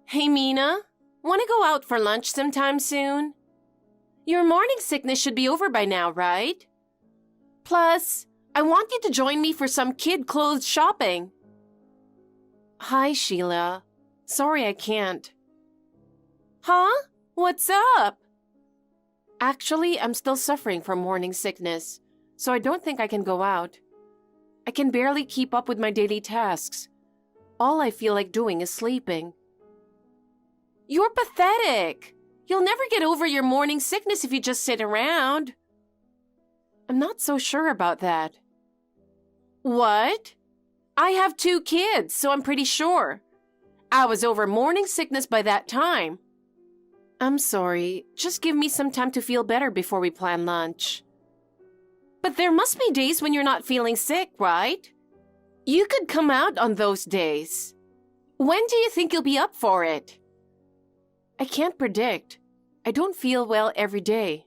Hey, Mina, want to go out for lunch sometime soon? Your morning sickness should be over by now, right? Plus, I want you to join me for some kid clothes shopping. Hi, Sheila. Sorry I can't. Huh? What's up? Actually, I'm still suffering from morning sickness, so I don't think I can go out. I can barely keep up with my daily tasks. All I feel like doing is sleeping. You're pathetic. You'll never get over your morning sickness if you just sit around. I'm not so sure about that. What? I have 2 kids, so I'm pretty sure. I was over morning sickness by that time. I'm sorry. Just give me some time to feel better before we plan lunch. But there must be days when you're not feeling sick, right? You could come out on those days. When do you think you'll be up for it? I can't predict. I don't feel well every day.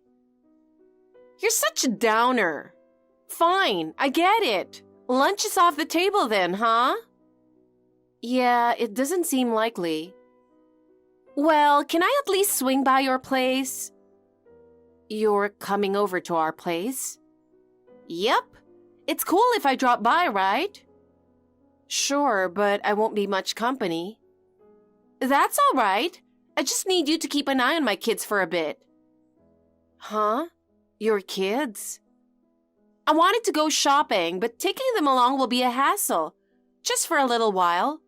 You're such a downer. Fine, I get it. Lunch is off the table then, huh? Yeah, it doesn't seem likely. Well, can I at least swing by your place? You're coming over to our place? Yep. It's cool if I drop by, right? Sure, but I won't be much company. That's all right. I just need you to keep an eye on my kids for a bit. Huh? Your kids? I wanted to go shopping, but taking them along will be a hassle. Just for a little while.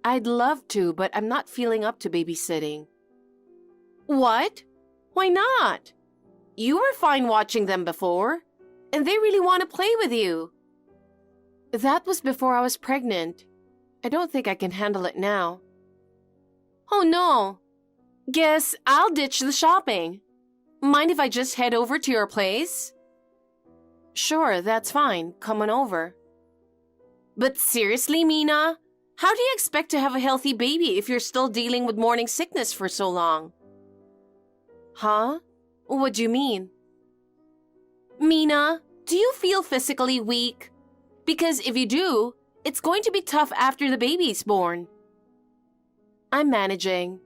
I'd love to, but I'm not feeling up to babysitting. What? Why not? You were fine watching them before, and they really want to play with you. That was before I was pregnant. I don't think I can handle it now. Oh no. Guess I'll ditch the shopping. Mind if I just head over to your place? Sure, that's fine. Come on over. But seriously, Mina, how do you expect to have a healthy baby if you're still dealing with morning sickness for so long? Huh? What do you mean? Mina, do you feel physically weak? Because if you do, it's going to be tough after the baby's born. I'm managing.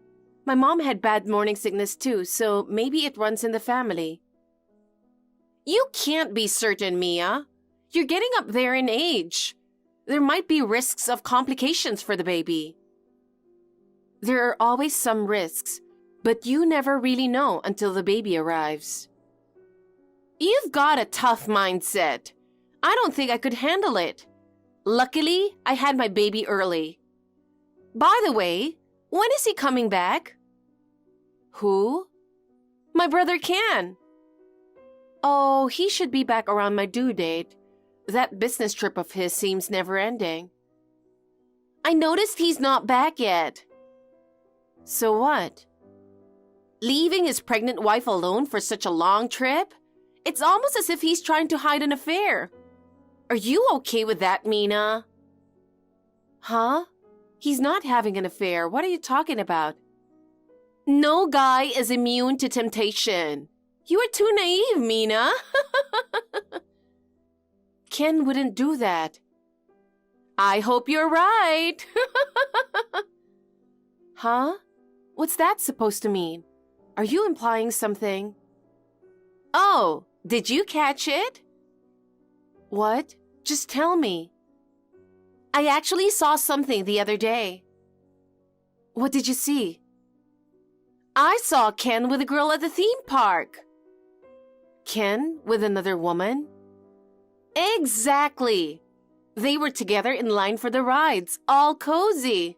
My mom had bad morning sickness too, so maybe it runs in the family. You can't be certain, Mia. You're getting up there in age. There might be risks of complications for the baby. There are always some risks, but you never really know until the baby arrives. You've got a tough mindset. I don't think I could handle it. Luckily, I had my baby early. By the way, when is he coming back? Who? My brother Ken. Oh, he should be back around my due date. That business trip of his seems never-ending. I noticed he's not back yet. So what? Leaving his pregnant wife alone for such a long trip? It's almost as if he's trying to hide an affair. Are you okay with that, Mina? Huh? He's not having an affair. What are you talking about? No guy is immune to temptation. You are too naive, Mina. Ken wouldn't do that. I hope you're right. Huh? What's that supposed to mean? Are you implying something? Oh, did you catch it? What? Just tell me. I actually saw something the other day. What did you see? I saw Ken with a girl at the theme park. Ken with another woman? Exactly. They were together in line for the rides, all cozy.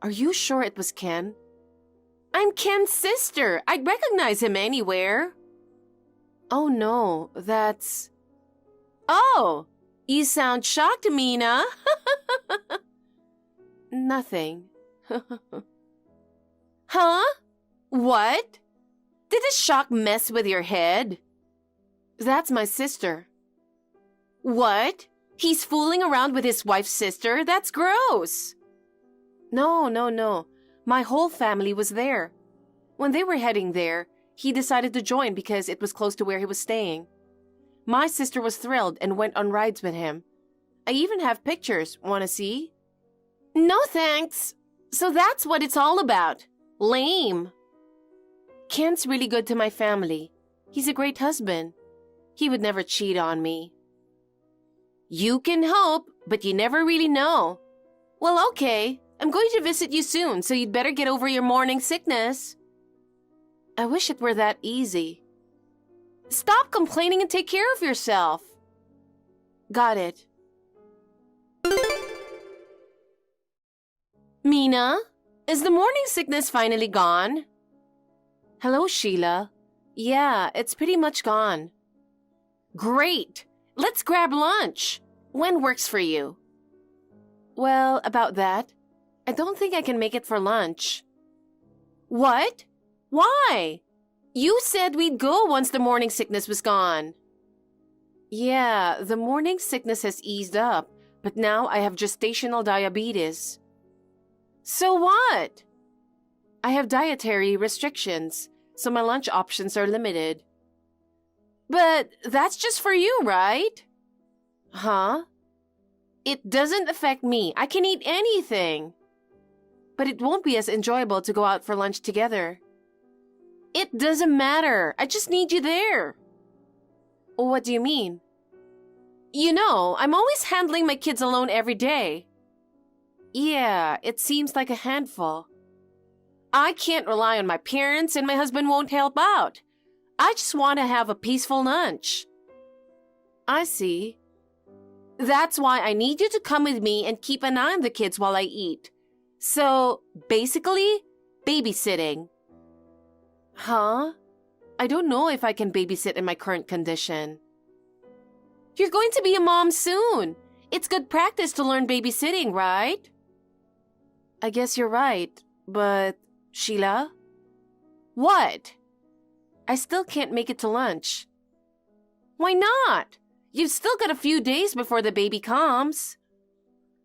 Are you sure it was Ken? I'm Ken's sister. I'd recognize him anywhere. Oh no, that's... Oh, you sound shocked, Mina. Nothing. Huh? What? Did the shock mess with your head? That's my sister. What? He's fooling around with his wife's sister? That's gross. No. My whole family was there. When they were heading there, he decided to join because it was close to where he was staying. My sister was thrilled and went on rides with him. I even have pictures. Want to see? No thanks. So that's what it's all about. Lame. Ken's really good to my family. He's a great husband. He would never cheat on me. You can hope, but you never really know. Well, okay. I'm going to visit you soon, so you'd better get over your morning sickness. I wish it were that easy. Stop complaining and take care of yourself. Got it. Mina, is the morning sickness finally gone? Hello, Sheila. Yeah, it's pretty much gone. Great. Let's grab lunch. When works for you? Well, about that. I don't think I can make it for lunch. What? Why? You said we'd go once the morning sickness was gone. Yeah, the morning sickness has eased up, but now I have gestational diabetes. So what? I have dietary restrictions, so my lunch options are limited. But that's just for you, right? Huh? It doesn't affect me. I can eat anything. But it won't be as enjoyable to go out for lunch together. It doesn't matter. I just need you there. What do you mean? You know, I'm always handling my kids alone every day. Yeah, it seems like a handful. I can't rely on my parents and my husband won't help out. I just want to have a peaceful lunch. I see. That's why I need you to come with me and keep an eye on the kids while I eat. So, basically, babysitting. Huh? I don't know if I can babysit in my current condition. You're going to be a mom soon. It's good practice to learn babysitting, right? I guess you're right, but Sheila? What? I still can't make it to lunch. Why not? You've still got a few days before the baby comes.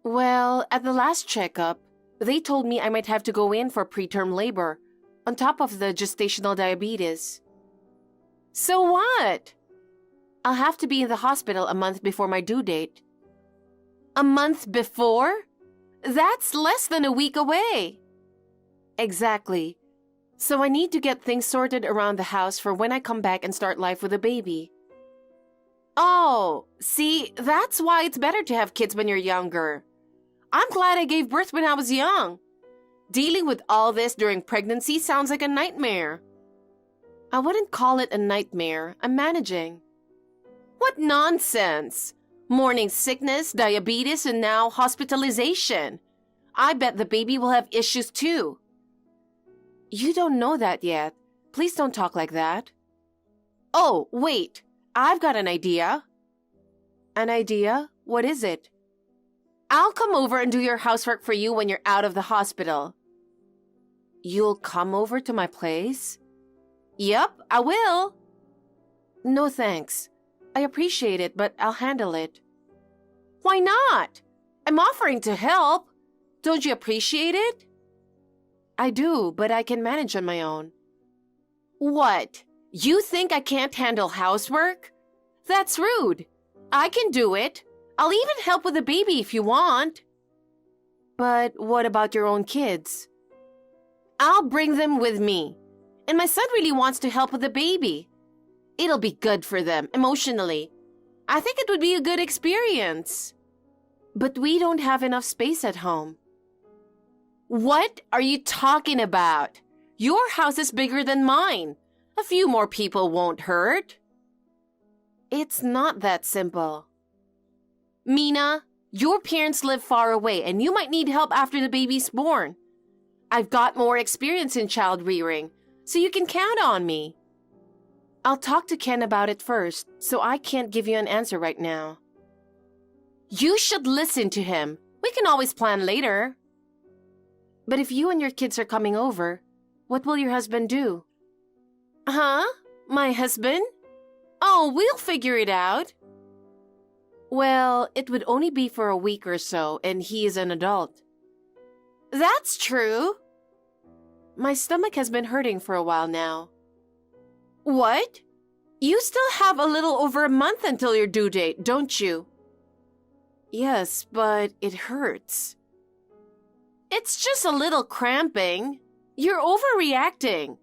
Well, at the last checkup, they told me I might have to go in for preterm labor, on top of the gestational diabetes. So what? I'll have to be in the hospital a month before my due date. A month before? That's less than a week away. Exactly. So I need to get things sorted around the house for when I come back and start life with a baby. Oh, see, that's why it's better to have kids when you're younger. I'm glad I gave birth when I was young. Dealing with all this during pregnancy sounds like a nightmare. I wouldn't call it a nightmare. I'm managing. What nonsense! Morning sickness, diabetes, and now hospitalization. I bet the baby will have issues too. You don't know that yet. Please don't talk like that. Oh, wait. I've got an idea. An idea? What is it? I'll come over and do your housework for you when you're out of the hospital. You'll come over to my place? Yep, I will. No thanks. I appreciate it, but I'll handle it. Why not? I'm offering to help. Don't you appreciate it? I do, but I can manage on my own. What? You think I can't handle housework? That's rude. I can do it. I'll even help with the baby if you want. But what about your own kids? I'll bring them with me. And my son really wants to help with the baby. It'll be good for them, emotionally. I think it would be a good experience. But we don't have enough space at home. What are you talking about? Your house is bigger than mine. A few more people won't hurt. It's not that simple. Mina, your parents live far away and you might need help after the baby's born. I've got more experience in child rearing, so you can count on me. I'll talk to Ken about it first, so I can't give you an answer right now. You should listen to him. We can always plan later. But if you and your kids are coming over, what will your husband do? Huh? My husband? Oh, we'll figure it out. Well, it would only be for a week or so, and he is an adult. That's true. My stomach has been hurting for a while now. What? You still have a little over a month until your due date, don't you? Yes, but it hurts. It's just a little cramping. You're overreacting.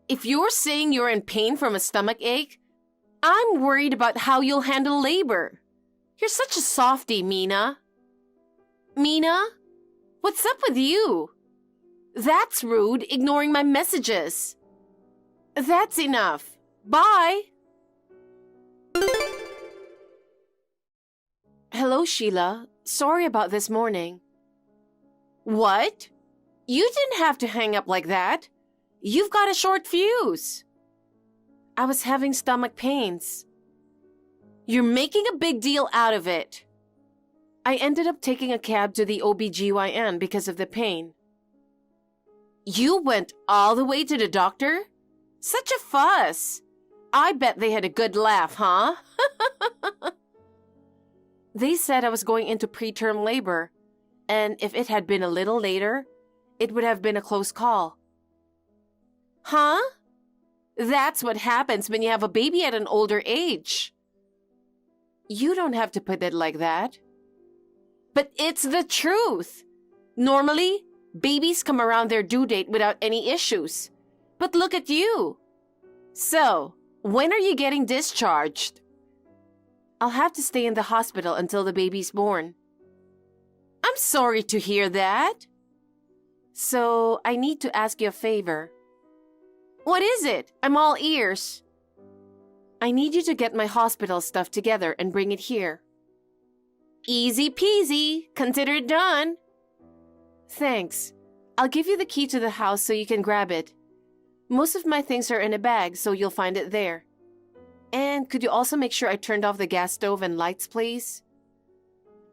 If you're saying you're in pain from a stomach ache, I'm worried about how you'll handle labor. You're such a softie, Mina. Mina? What's up with you? That's rude, ignoring my messages. That's enough. Bye. Hello, Sheila. Sorry about this morning. What? You didn't have to hang up like that. You've got a short fuse. I was having stomach pains. You're making a big deal out of it. I ended up taking a cab to the OBGYN because of the pain. You went all the way to the doctor? Such a fuss. I bet they had a good laugh, huh? They said I was going into preterm labor, and if it had been a little later, it would have been a close call. Huh? That's what happens when you have a baby at an older age. You don't have to put it like that. But it's the truth. Normally, babies come around their due date without any issues. But look at you. So, when are you getting discharged? I'll have to stay in the hospital until the baby's born. I'm sorry to hear that. So, I need to ask you a favor. What is it? I'm all ears. I need you to get my hospital stuff together and bring it here. Easy peasy. Consider it done. Thanks. I'll give you the key to the house so you can grab it. Most of my things are in a bag, so you'll find it there. And could you also make sure I turned off the gas stove and lights, please?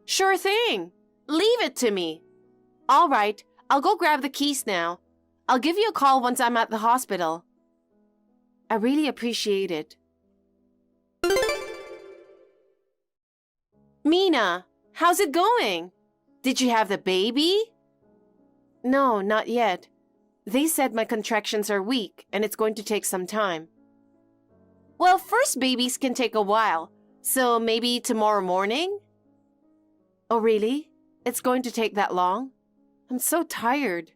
Sure thing. Leave it to me. All right, I'll go grab the keys now. I'll give you a call once I'm at the hospital. I really appreciate it. Mina, how's it going? Did you have the baby? No, not yet. They said my contractions are weak and it's going to take some time. Well, first babies can take a while, so maybe tomorrow morning? Oh, really? It's going to take that long? I'm so tired.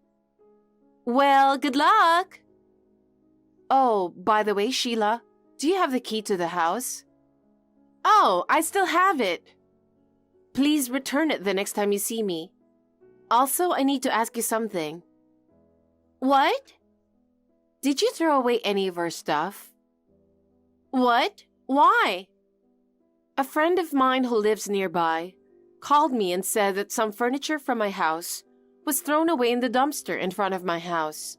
Well, good luck. Oh, by the way, Sheila, do you have the key to the house? Oh, I still have it. Please return it the next time you see me. Also, I need to ask you something. What? Did you throw away any of our stuff? What? Why? A friend of mine who lives nearby called me and said that some furniture from my house was thrown away in the dumpster in front of my house.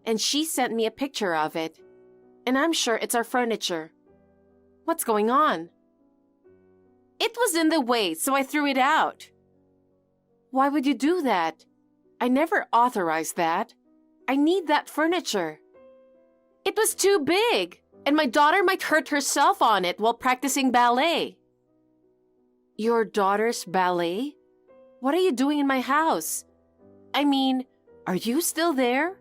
And she sent me a picture of it. And I'm sure it's our furniture. What's going on? It was in the way, so I threw it out. Why would you do that? I never authorized that. I need that furniture. It was too big, and my daughter might hurt herself on it while practicing ballet. Your daughter's ballet? What are you doing in my house? I mean, are you still there?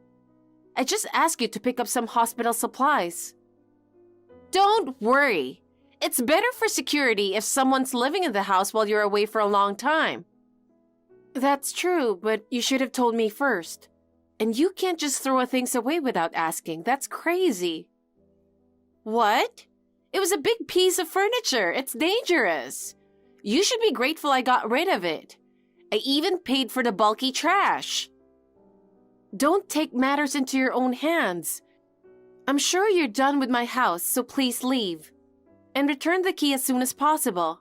I just asked you to pick up some hospital supplies. Don't worry. It's better for security if someone's living in the house while you're away for a long time. That's true, but you should have told me first. And you can't just throw things away without asking. That's crazy. What? It was a big piece of furniture. It's dangerous. You should be grateful I got rid of it. I even paid for the bulky trash. Don't take matters into your own hands. I'm sure you're done with my house, so please leave. And return the key as soon as possible.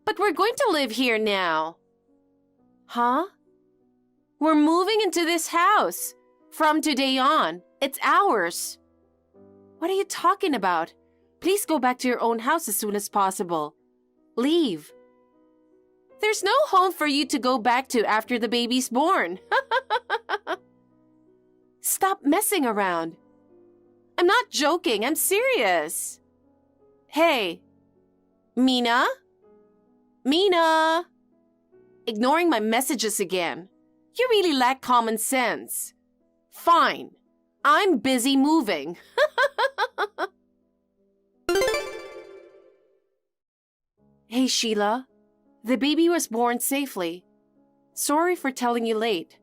But we're going to live here now. Huh? We're moving into this house. From today on, it's ours. What are you talking about? Please go back to your own house as soon as possible. Leave. There's no home for you to go back to after the baby's born. Stop messing around. I'm not joking. I'm serious. Hey, Mina? Mina? Ignoring my messages again. You really lack common sense. Fine. I'm busy moving. Hey, Sheila. The baby was born safely. Sorry for telling you late.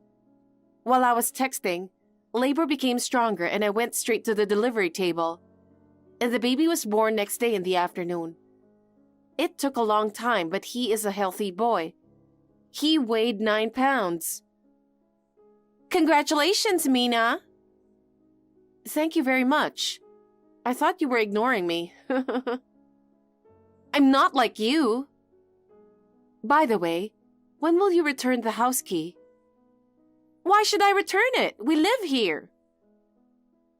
While I was texting, labor became stronger and I went straight to the delivery table. And the baby was born next day in the afternoon. It took a long time, but he is a healthy boy. He weighed 9 pounds. Congratulations, Mina. Thank you very much. I thought you were ignoring me. I'm not like you. By the way, when will you return the house key? Why should I return it? We live here.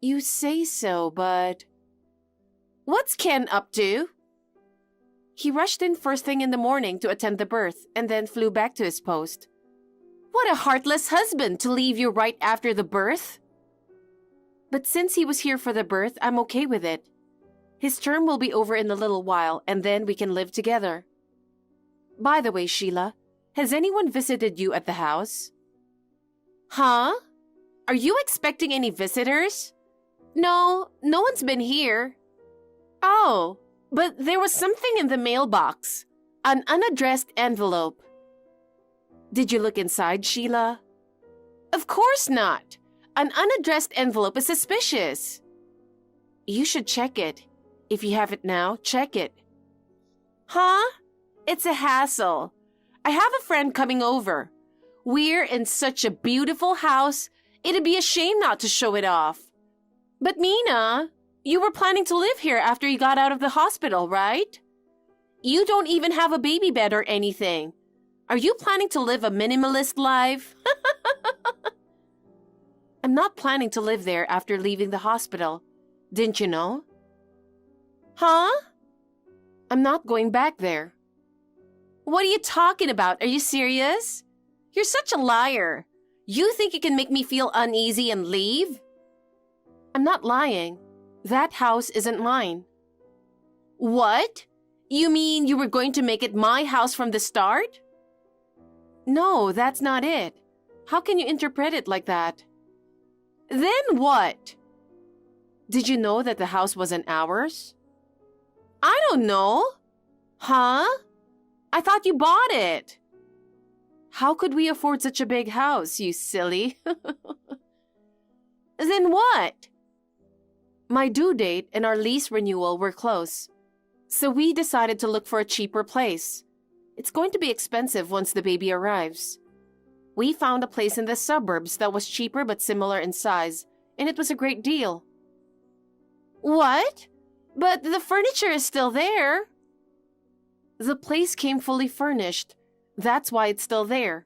You say so, but... What's Ken up to? He rushed in first thing in the morning to attend the birth and then flew back to his post. What a heartless husband to leave you right after the birth. But since he was here for the birth, I'm okay with it. His term will be over in a little while and then we can live together. By the way, Sheila, has anyone visited you at the house? Huh? Are you expecting any visitors? No, no one's been here. Oh, but there was something in the mailbox. An unaddressed envelope. Did you look inside, Sheila? Of course not. An unaddressed envelope is suspicious. You should check it. If you have it now, check it. Huh? It's a hassle. I have a friend coming over. We're in such a beautiful house, it'd be a shame not to show it off. But Mina, you were planning to live here after you got out of the hospital, right? You don't even have a baby bed or anything. Are you planning to live a minimalist life? I'm not planning to live there after leaving the hospital. Didn't you know? Huh? I'm not going back there. What are you talking about? Are you serious? You're such a liar. You think you can make me feel uneasy and leave? I'm not lying. That house isn't mine. What? You mean you were going to make it my house from the start? No, that's not it. How can you interpret it like that? Then what? Did you know that the house wasn't ours? I don't know. Huh? I thought you bought it. How could we afford such a big house, you silly? Then what? My due date and our lease renewal were close, so we decided to look for a cheaper place. It's going to be expensive once the baby arrives. We found a place in the suburbs that was cheaper but similar in size, and it was a great deal. What? But the furniture is still there. The place came fully furnished. That's why it's still there.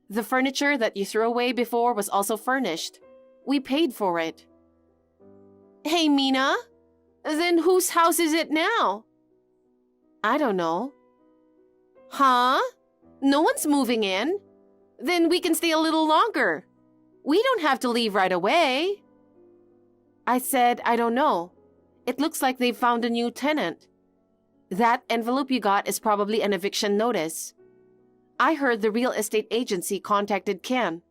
The furniture that you threw away before was also furnished. We paid for it. Hey, Mina, then whose house is it now? I don't know. Huh? No one's moving in? Then we can stay a little longer. We don't have to leave right away. I said I don't know. It looks like they've found a new tenant. That envelope you got is probably an eviction notice. I heard the real estate agency contacted Ken.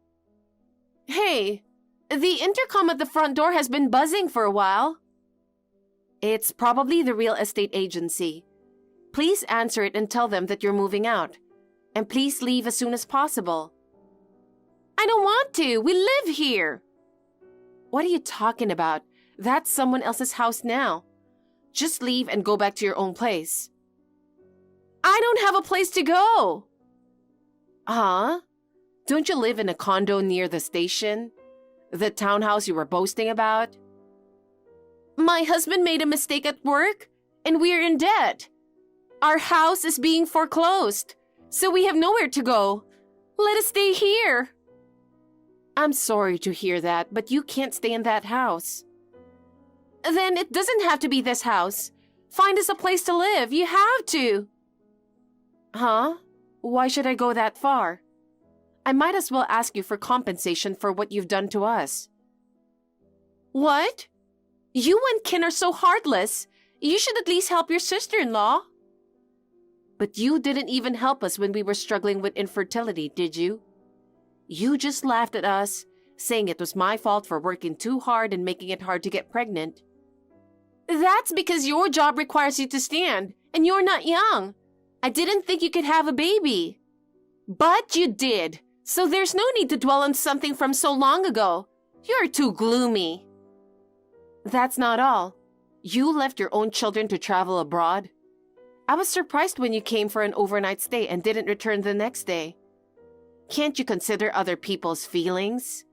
Hey, the intercom at the front door has been buzzing for a while. It's probably the real estate agency. Please answer it and tell them that you're moving out. And please leave as soon as possible. I don't want to. We live here. What are you talking about? That's someone else's house now. Just leave and go back to your own place. I don't have a place to go. Huh? Don't you live in a condo near the station? The townhouse you were boasting about? My husband made a mistake at work, and we're in debt. Our house is being foreclosed, so we have nowhere to go. Let us stay here. I'm sorry to hear that, but you can't stay in that house. Then it doesn't have to be this house. Find us a place to live. You have to. Huh? Why should I go that far? I might as well ask you for compensation for what you've done to us. What? You and Ken are so heartless. You should at least help your sister-in-law. But you didn't even help us when we were struggling with infertility, did you? You just laughed at us, saying it was my fault for working too hard and making it hard to get pregnant. That's because your job requires you to stand, and you're not young. I didn't think you could have a baby. But you did, so there's no need to dwell on something from so long ago. You're too gloomy. That's not all. You left your own children to travel abroad. I was surprised when you came for an overnight stay and didn't return the next day. Can't you consider other people's feelings?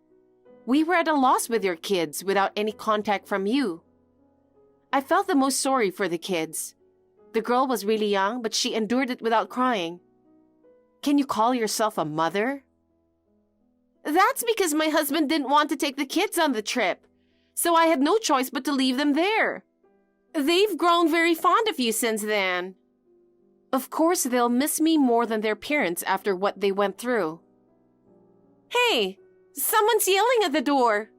We were at a loss with your kids without any contact from you. I felt the most sorry for the kids. The girl was really young, but she endured it without crying. Can you call yourself a mother? That's because my husband didn't want to take the kids on the trip, so I had no choice but to leave them there. They've grown very fond of you since then. Of course, they'll miss me more than their parents after what they went through. Hey, someone's yelling at the door.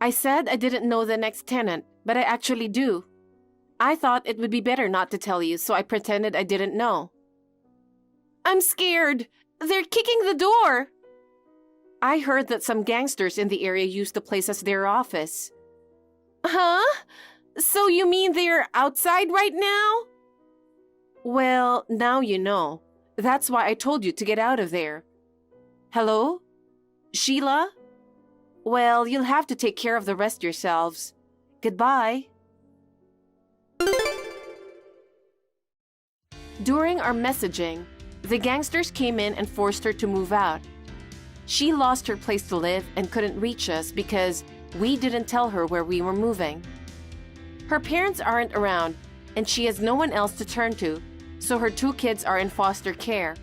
I said I didn't know the next tenant, but I actually do. I thought it would be better not to tell you, so I pretended I didn't know. I'm scared. They're kicking the door. I heard that some gangsters in the area used the place as their office. Huh? So you mean they're outside right now? Well, now you know. That's why I told you to get out of there. Hello? Sheila? Well, you'll have to take care of the rest yourselves. Goodbye. During our messaging, the gangsters came in and forced her to move out. She lost her place to live and couldn't reach us because we didn't tell her where we were moving. Her parents aren't around, and she has no one else to turn to, so her 2 kids are in foster care.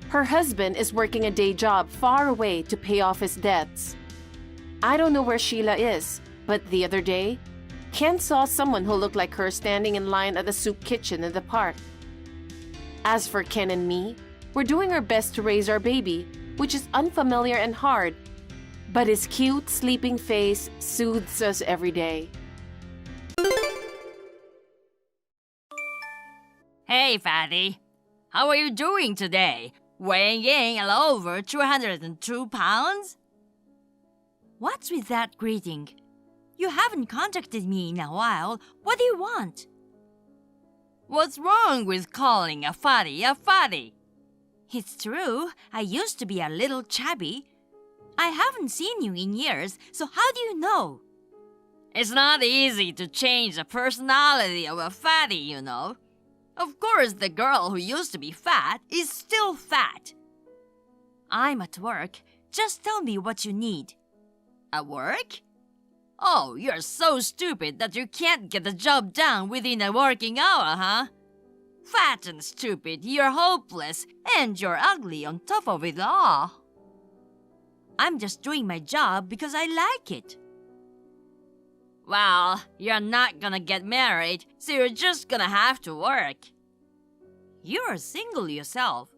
Her husband is working a day job far away to pay off his debts. I don't know where Sheila is, but the other day, Ken saw someone who looked like her standing in line at the soup kitchen in the park. As for Ken and me, we're doing our best to raise our baby, which is unfamiliar and hard, but his cute, sleeping face soothes us every day. Hey, fatty. How are you doing today? Weighing in at over 202 pounds? What's with that greeting? You haven't contacted me in a while. What do you want? What's wrong with calling a fatty a fatty? It's true, I used to be a little chubby. I haven't seen you in years, so how do you know? It's not easy to change the personality of a fatty, you know. Of course, the girl who used to be fat is still fat. I'm at work. Just tell me what you need. At work? Oh, you're so stupid that you can't get the job done within a working hour, huh? Fat and stupid, you're hopeless, and you're ugly on top of it all. I'm just doing my job because I like it. Well, you're not gonna get married, so you're just gonna have to work. You're single yourself.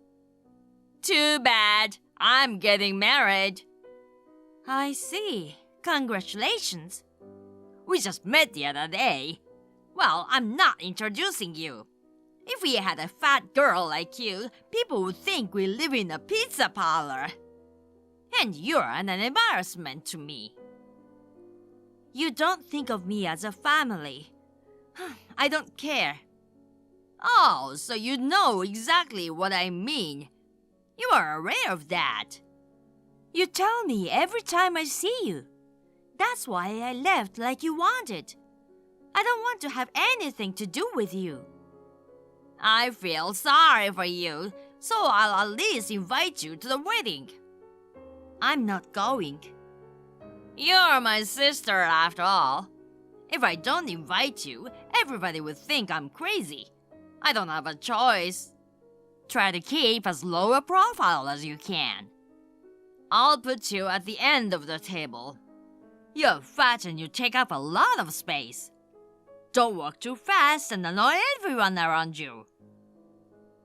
Too bad. I'm getting married. I see. Congratulations. We just met the other day. Well, I'm not introducing you. If we had a fat girl like you, people would think we live in a pizza parlor. And you're an embarrassment to me. You don't think of me as a family. I don't care. Oh, so you know exactly what I mean. You are aware of that. You tell me every time I see you. That's why I left like you wanted. I don't want to have anything to do with you. I feel sorry for you, so I'll at least invite you to the wedding. I'm not going. You're my sister after all. If I don't invite you, everybody would think I'm crazy. I don't have a choice. Try to keep as low a profile as you can. I'll put you at the end of the table. You're fat and you take up a lot of space. Don't walk too fast and annoy everyone around you.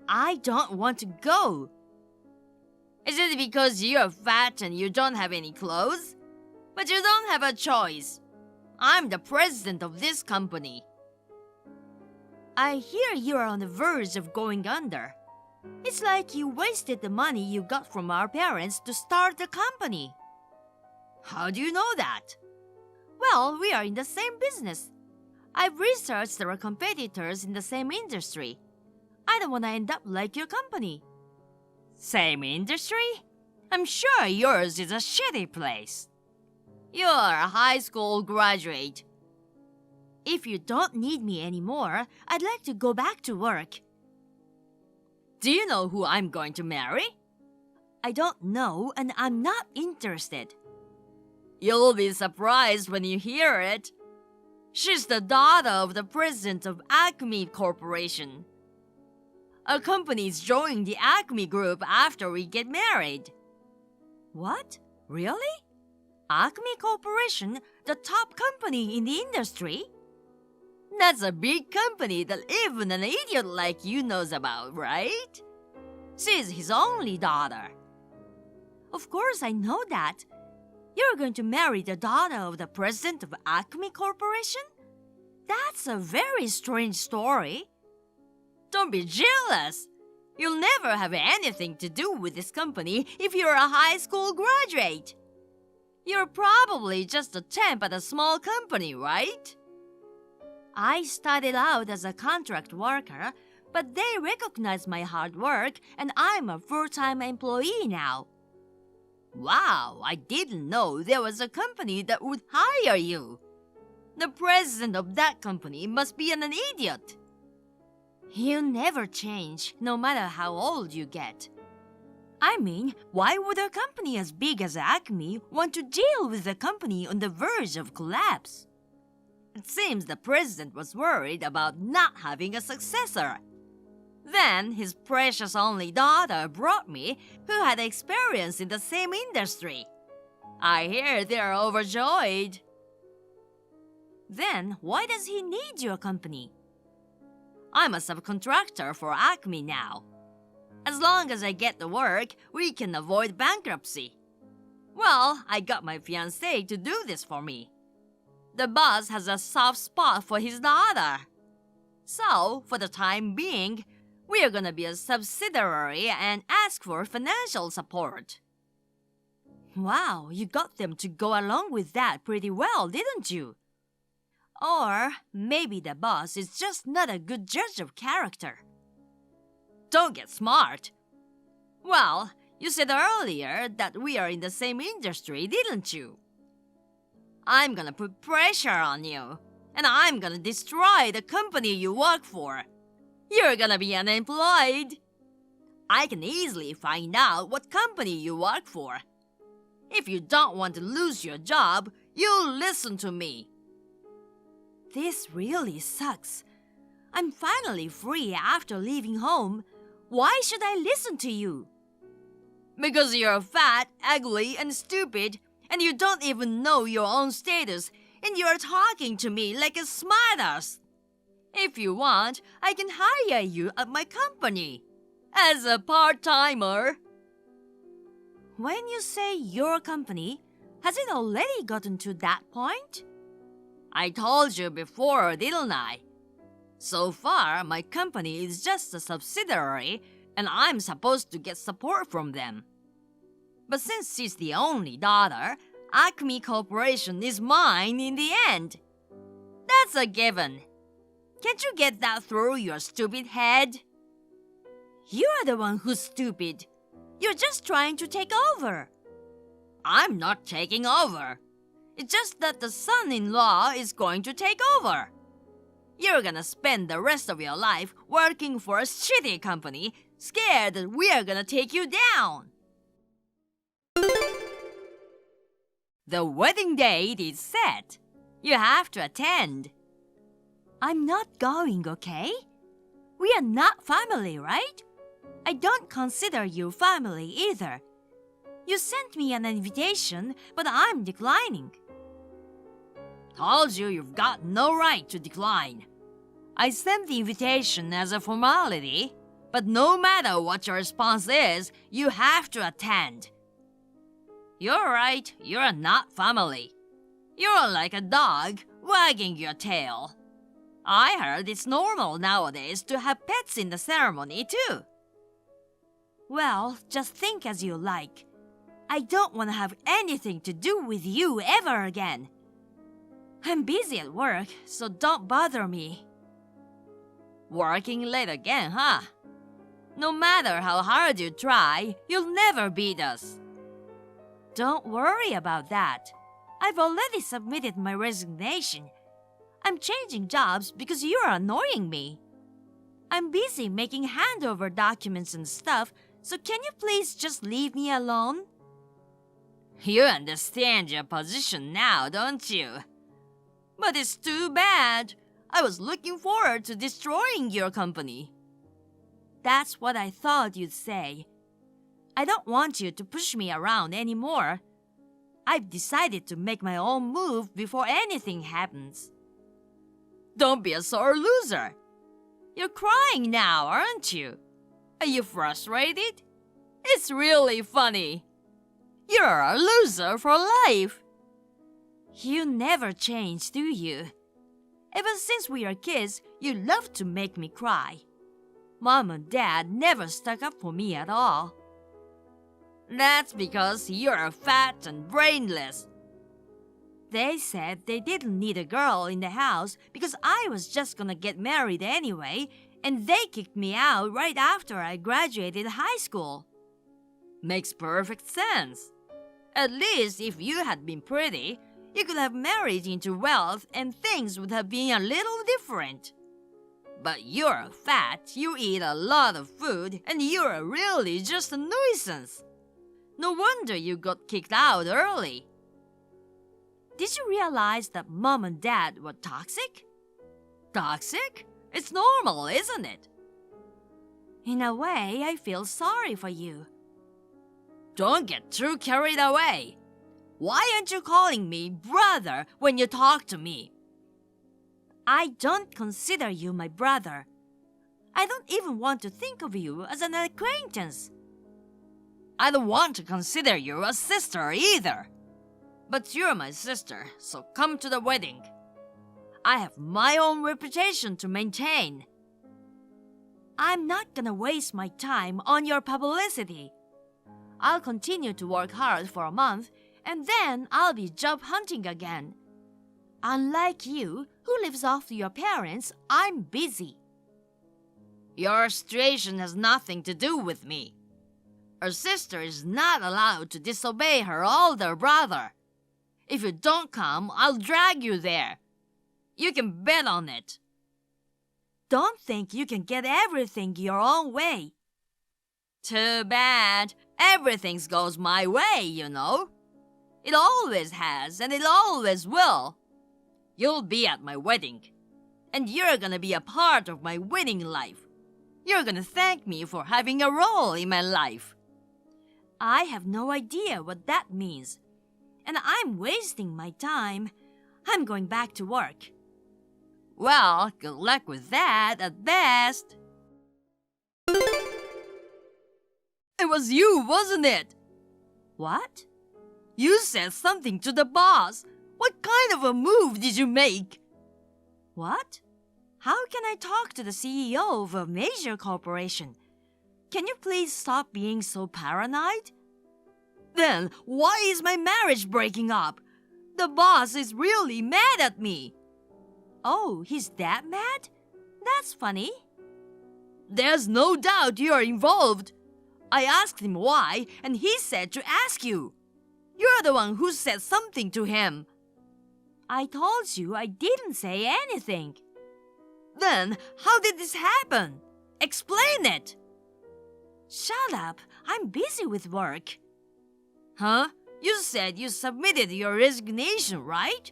I don't want to go. Is it because you're fat and you don't have any clothes? But you don't have a choice. I'm the president of this company. I hear you're on the verge of going under. It's like you wasted the money you got from our parents to start the company. How do you know that? Well, we are in the same business. I've researched our competitors in the same industry. I don't want to end up like your company. Same industry? I'm sure yours is a shitty place. You're a high school graduate. If you don't need me anymore, I'd like to go back to work. Do you know who I'm going to marry? I don't know, and I'm not interested. You'll be surprised when you hear it. She's the daughter of the president of Acme Corporation. Our company's joining the Acme Group after we get married. What? Really? Acme Corporation, the top company in the industry? That's a big company that even an idiot like you knows about, right? She's his only daughter. Of course I know that. You're going to marry the daughter of the president of Acme Corporation? That's a very strange story. Don't be jealous. You'll never have anything to do with this company if you're a high school graduate. You're probably just a temp at a small company, right? I started out as a contract worker, but they recognize my hard work and I'm a full-time employee now. Wow, I didn't know there was a company that would hire you. The president of that company must be an idiot. You never change, no matter how old you get. I mean, why would a company as big as Acme want to deal with a company on the verge of collapse? It seems the president was worried about not having a successor. Then his precious only daughter brought me, who had experience in the same industry. I hear they're overjoyed. Then why does he need your company? I'm a subcontractor for Acme now. As long as I get the work, we can avoid bankruptcy. Well, I got my fiancé to do this for me. The boss has a soft spot for his daughter. So, for the time being, we are gonna be a subsidiary and ask for financial support. Wow, you got them to go along with that pretty well, didn't you? Or maybe the boss is just not a good judge of character. Don't get smart. Well, you said earlier that we are in the same industry, didn't you? I'm gonna put pressure on you, and I'm gonna destroy the company you work for. You're gonna be unemployed. I can easily find out what company you work for. If you don't want to lose your job, you listen to me. This really sucks. I'm finally free after leaving home. Why should I listen to you? Because you're fat, ugly, and stupid, and you don't even know your own status, and you're talking to me like a smartass. If you want, I can hire you at my company as a part-timer. When you say your company, has it already gotten to that point? I told you before, didn't I? So far, my company is just a subsidiary, and I'm supposed to get support from them. But since she's the only daughter, Acme Corporation is mine in the end. That's a given. Can't you get that through your stupid head? You're the one who's stupid. You're just trying to take over. I'm not taking over. It's just that the son-in-law is going to take over. You're gonna spend the rest of your life working for a shitty company, scared that we're gonna take you down. The wedding date is set. You have to attend. I'm not going, okay? We are not family, right? I don't consider you family either. You sent me an invitation, but I'm declining. Told you you've got no right to decline. I sent the invitation as a formality, but no matter what your response is, you have to attend. You're right, you're not family. You're like a dog wagging your tail. I heard it's normal nowadays to have pets in the ceremony too. Well, just think as you like. I don't want to have anything to do with you ever again. I'm busy at work, so don't bother me. Working late again, huh? No matter how hard you try, you'll never beat us. Don't worry about that. I've already submitted my resignation. I'm changing jobs because you're annoying me. I'm busy making handover documents and stuff, so can you please just leave me alone? You understand your position now, don't you? But it's too bad. I was looking forward to destroying your company. That's what I thought you'd say. I don't want you to push me around anymore. I've decided to make my own move before anything happens. Don't be a sore loser. You're crying now, aren't you? Are you frustrated? It's really funny. You're a loser for life. You never change, do you? Ever since we were kids, you love to make me cry. Mom and Dad never stuck up for me at all. That's because you're fat and brainless. They said they didn't need a girl in the house because I was just gonna get married anyway, and they kicked me out right after I graduated high school. Makes perfect sense. At least if you had been pretty, you could have married into wealth and things would have been a little different. But you're fat, you eat a lot of food, and you're really just a nuisance. No wonder you got kicked out early. Did you realize that Mom and Dad were toxic? Toxic? It's normal, isn't it? In a way, I feel sorry for you. Don't get too carried away. Why aren't you calling me brother when you talk to me? I don't consider you my brother. I don't even want to think of you as an acquaintance. I don't want to consider you a sister either. But you're my sister, so come to the wedding. I have my own reputation to maintain. I'm not gonna waste my time on your publicity. I'll continue to work hard for a month, and then I'll be job hunting again. Unlike you, who lives off to your parents, I'm busy. Your situation has nothing to do with me. Her sister is not allowed to disobey her older brother. If you don't come, I'll drag you there. You can bet on it. Don't think you can get everything your own way. Too bad. Everything goes my way, you know. It always has, and it always will. You'll be at my wedding, and you're gonna be a part of my wedding life. You're gonna thank me for having a role in my life. I have no idea what that means, and I'm wasting my time. I'm going back to work. Well, good luck with that at best. It was you, wasn't it? What? You said something to the boss. What kind of a move did you make? What? How can I talk to the CEO of a major corporation? Can you please stop being so paranoid? Then why is my marriage breaking up? The boss is really mad at me. Oh, he's that mad? That's funny. There's no doubt you're involved. I asked him why, and he said to ask you. You're the one who said something to him. I told you I didn't say anything. Then, how did this happen? Explain it. Shut up. I'm busy with work. Huh? You said you submitted your resignation, right?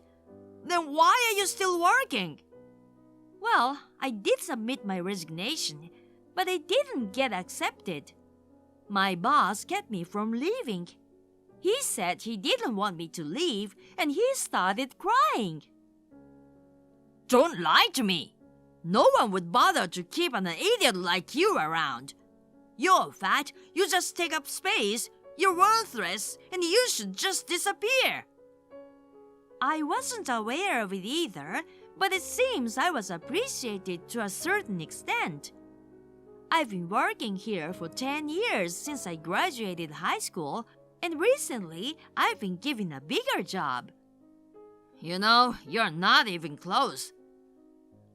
Then why are you still working? Well, I did submit my resignation, but it didn't get accepted. My boss kept me from leaving. He said he didn't want me to leave, and he started crying. Don't lie to me. No one would bother to keep an idiot like you around. You're fat, you just take up space, you're worthless, and you should just disappear. I wasn't aware of it either, but it seems I was appreciated to a certain extent. I've been working here for 10 years since I graduated high school, and recently I've been given a bigger job. You know, you're not even close.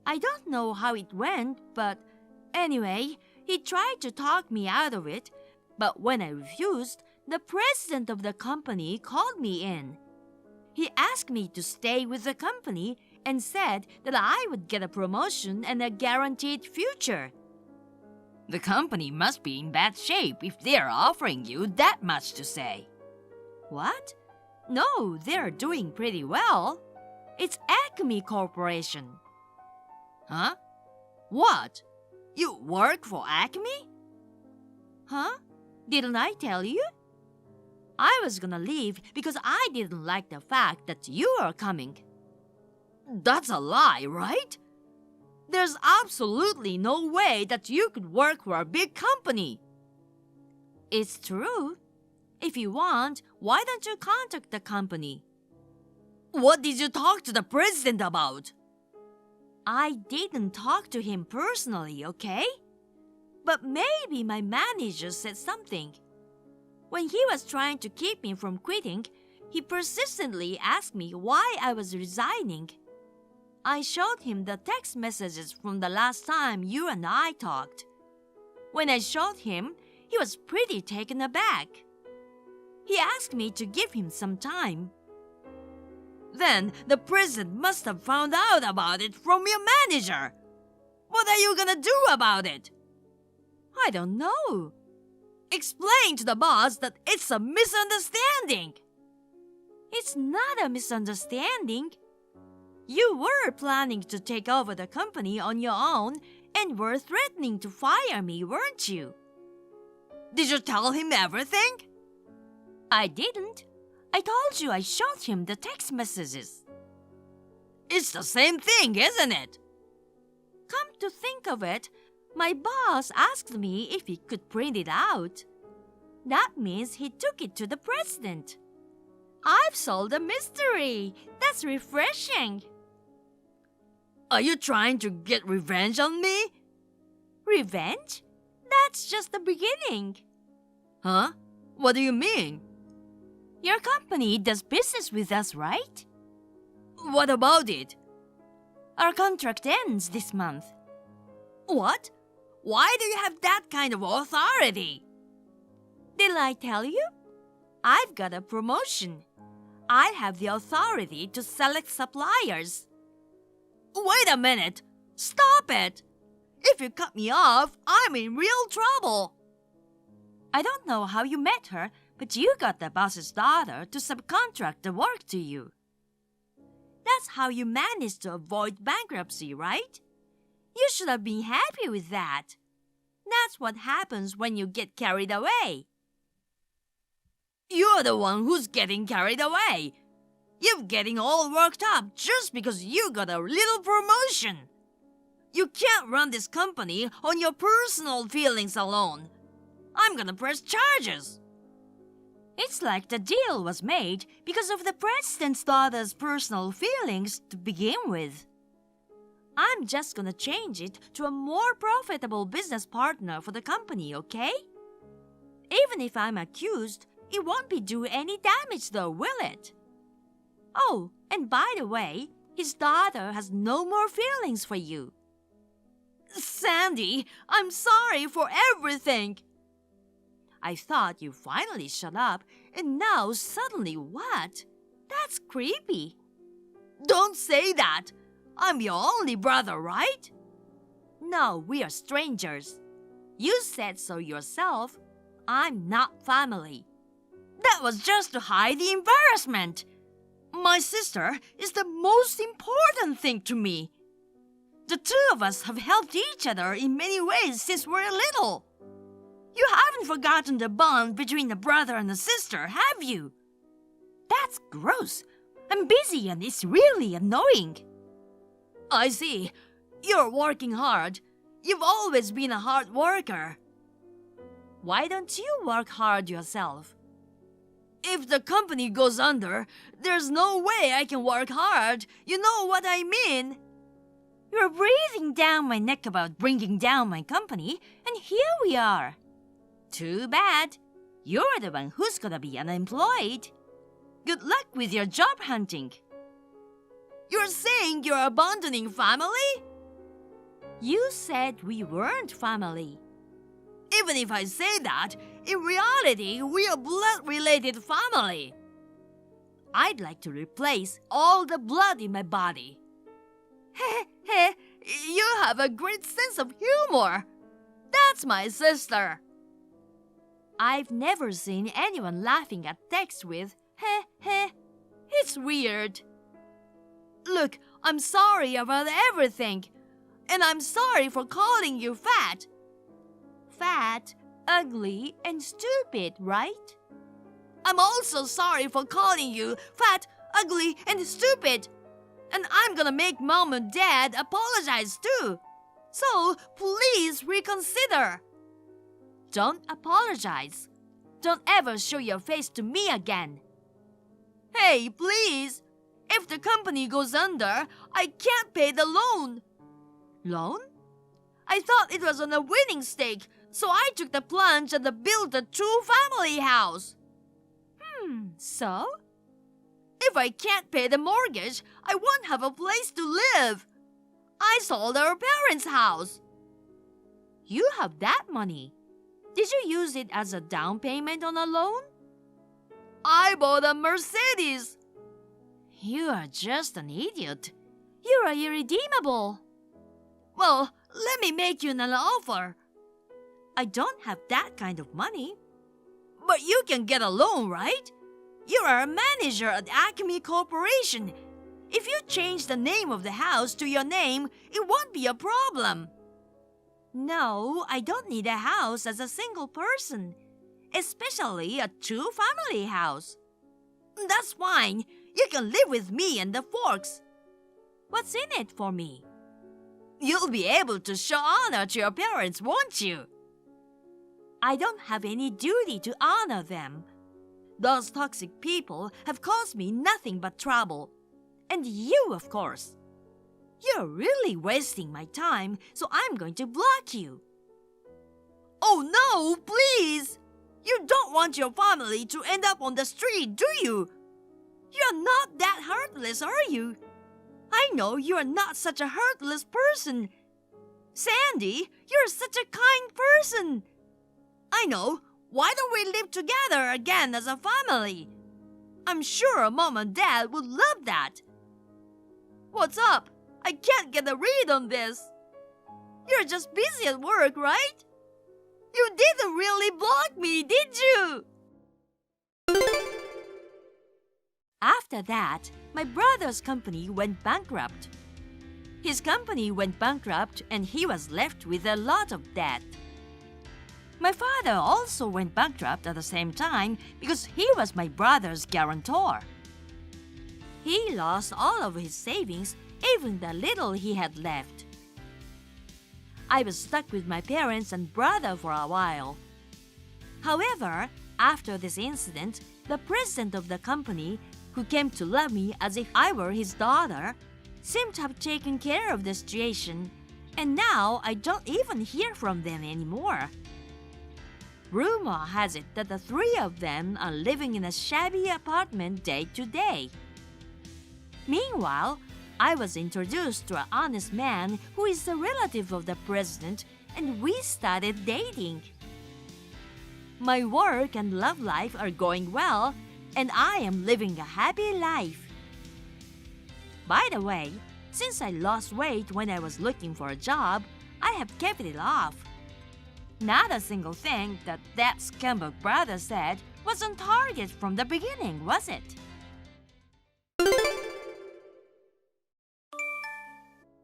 I don't know how it went, but anyway, He tried to talk me out of it, but when I refused, the president of the company called me in. He asked me to stay with the company and said that I would get a promotion and a guaranteed future. The company must be in bad shape if they're offering you that much to say. What? No, they're doing pretty well. It's Acme Corporation. Huh? What? You work for Acme? Huh? Didn't I tell you? I was gonna leave because I didn't like the fact that you are coming. That's a lie, right? There's absolutely no way that you could work for a big company. It's true. If you want, why don't you contact the company? What did you talk to the president about? I didn't talk to him personally, okay? But maybe my manager said something. When he was trying to keep me from quitting, he persistently asked me why I was resigning. I showed him the text messages from the last time you and I talked. When I showed him, he was pretty taken aback. He asked me to give him some time. Then the president must have found out about it from your manager. What are you gonna do about it? I don't know. Explain to the boss that it's a misunderstanding. It's not a misunderstanding. You were planning to take over the company on your own and were threatening to fire me, weren't you? Did you tell him everything? I didn't. I told you I showed him the text messages. It's the same thing, isn't it? Come to think of it, my boss asked me if he could print it out. That means he took it to the president. I've solved a mystery. That's refreshing. Are you trying to get revenge on me? Revenge? That's just the beginning. Huh? What do you mean? Your company does business with us, right? What about it? Our contract ends this month. What? Why do you have that kind of authority? Did I tell you? I've got a promotion. I have the authority to select suppliers. Wait a minute! Stop it! If you cut me off, I'm in real trouble. I don't know how you met her, but you got the boss's daughter to subcontract the work to you. That's how you managed to avoid bankruptcy, right? You should have been happy with that. That's what happens when you get carried away. You're the one who's getting carried away. You're getting all worked up just because you got a little promotion. You can't run this company on your personal feelings alone. I'm gonna press charges. It's like the deal was made because of the president's daughter's personal feelings to begin with. I'm just gonna change it to a more profitable business partner for the company, okay? Even if I'm accused, it won't be do any damage though, will it? Oh, and by the way, his daughter has no more feelings for you. Sandy, I'm sorry for everything. I thought you finally shut up, and now suddenly what? That's creepy. Don't say that. I'm your only brother, right? No, we are strangers. You said so yourself. I'm not family. That was just to hide the embarrassment. My sister is the most important thing to me. The two of us have helped each other in many ways since we're little. You haven't forgotten the bond between a brother and a sister, have you? That's gross. I'm busy and it's really annoying. I see. You're working hard. You've always been a hard worker. Why don't you work hard yourself? If the company goes under, there's no way I can work hard. You know what I mean? You're breathing down my neck about bringing down my company, and here we are. Too bad. You're the one who's gonna be unemployed. Good luck with your job hunting. You're saying you're abandoning family? You said we weren't family. Even if I say that, in reality, we are blood-related family. I'd like to replace all the blood in my body. You have a great sense of humor. That's my sister. I've never seen anyone laughing at text with It's weird. Look, I'm sorry about everything. And I'm sorry for calling you fat. Fat, ugly, and stupid, right? I'm also sorry for calling you fat, ugly, and stupid. And I'm gonna make Mom and Dad apologize too. So please reconsider. Don't apologize. Don't ever show your face to me again. Hey, please. If the company goes under, I can't pay the loan. Loan? I thought it was on a winning stake, so I took the plunge and built a two-family house. So? If I can't pay the mortgage, I won't have a place to live. I sold our parents' house. You have that money. Did you use it as a down payment on a loan? I bought a Mercedes. You are just an idiot. You are irredeemable. Well, let me make you an offer. I don't have that kind of money. But you can get a loan, right? You are a manager at Acme Corporation. If you change the name of the house to your name, it won't be a problem. No, I don't need a house as a single person, especially a two-family house. That's fine. You can live with me and the Forks. What's in it for me? You'll be able to show honor to your parents, won't you? I don't have any duty to honor them. Those toxic people have caused me nothing but trouble. And you, of course. You're really wasting my time, so I'm going to block you. Oh no, please! You don't want your family to end up on the street, do you? You're not that heartless, are you? I know you're not such a heartless person. Sandy, you're such a kind person. I know. Why don't we live together again as a family? I'm sure Mom and Dad would love that. What's up? I can't get a read on this. You're just busy at work, right? You didn't really block me, did you? After that, my brother's company went bankrupt. His company went bankrupt and he was left with a lot of debt. My father also went bankrupt at the same time because he was my brother's guarantor. He lost all of his savings, even the little he had left. I was stuck with my parents and brother for a while. However, after this incident, the president of the company, who came to love me as if I were his daughter, seemed to have taken care of the situation, and now I don't even hear from them anymore. Rumor has it that the three of them are living in a shabby apartment day to day. Meanwhile, I was introduced to an honest man who is a relative of the president, and we started dating. My work and love life are going well, and I am living a happy life. By the way, since I lost weight when I was looking for a job, I have kept it off. Not a single thing that scumbag brother said was on target from the beginning, was it?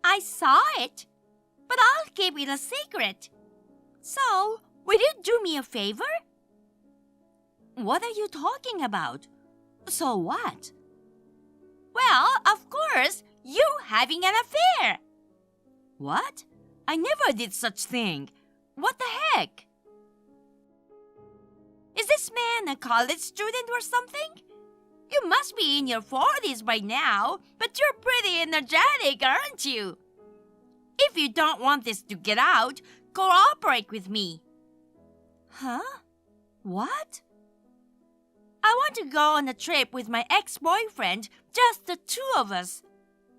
I saw it, but I'll keep it a secret. So, will you do me a favor? What are you talking about? So what? Well, of course, you having an affair. What? I never did such thing. What the heck? Is this man a college student or something? You must be in your 40s by now, but you're pretty energetic, aren't you? If you don't want this to get out, cooperate with me. Huh? What? I want to go on a trip with my ex-boyfriend, just the two of us.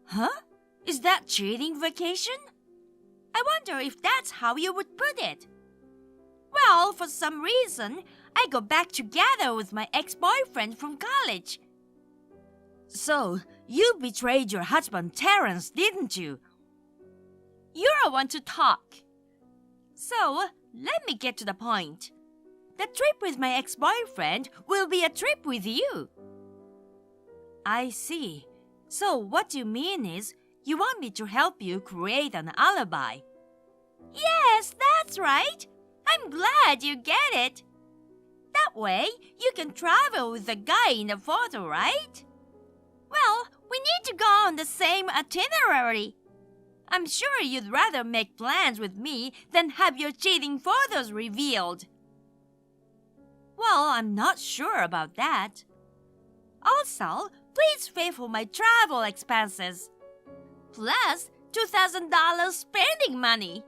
Huh? Is that cheating vacation? I wonder if that's how you would put it. Well, for some reason, I got back together with my ex-boyfriend from college. So, you betrayed your husband Terrence, didn't you? You're a one to talk. So, let me get to the point. The trip with my ex-boyfriend will be a trip with you. I see. So, what you mean is, you want me to help you create an alibi. Yes, that's right. I'm glad you get it. That way, you can travel with the guy in the photo, right? Well, we need to go on the same itinerary. I'm sure you'd rather make plans with me than have your cheating photos revealed. Well, I'm not sure about that. Also, please pay for my travel expenses. Plus $2,000 spending money.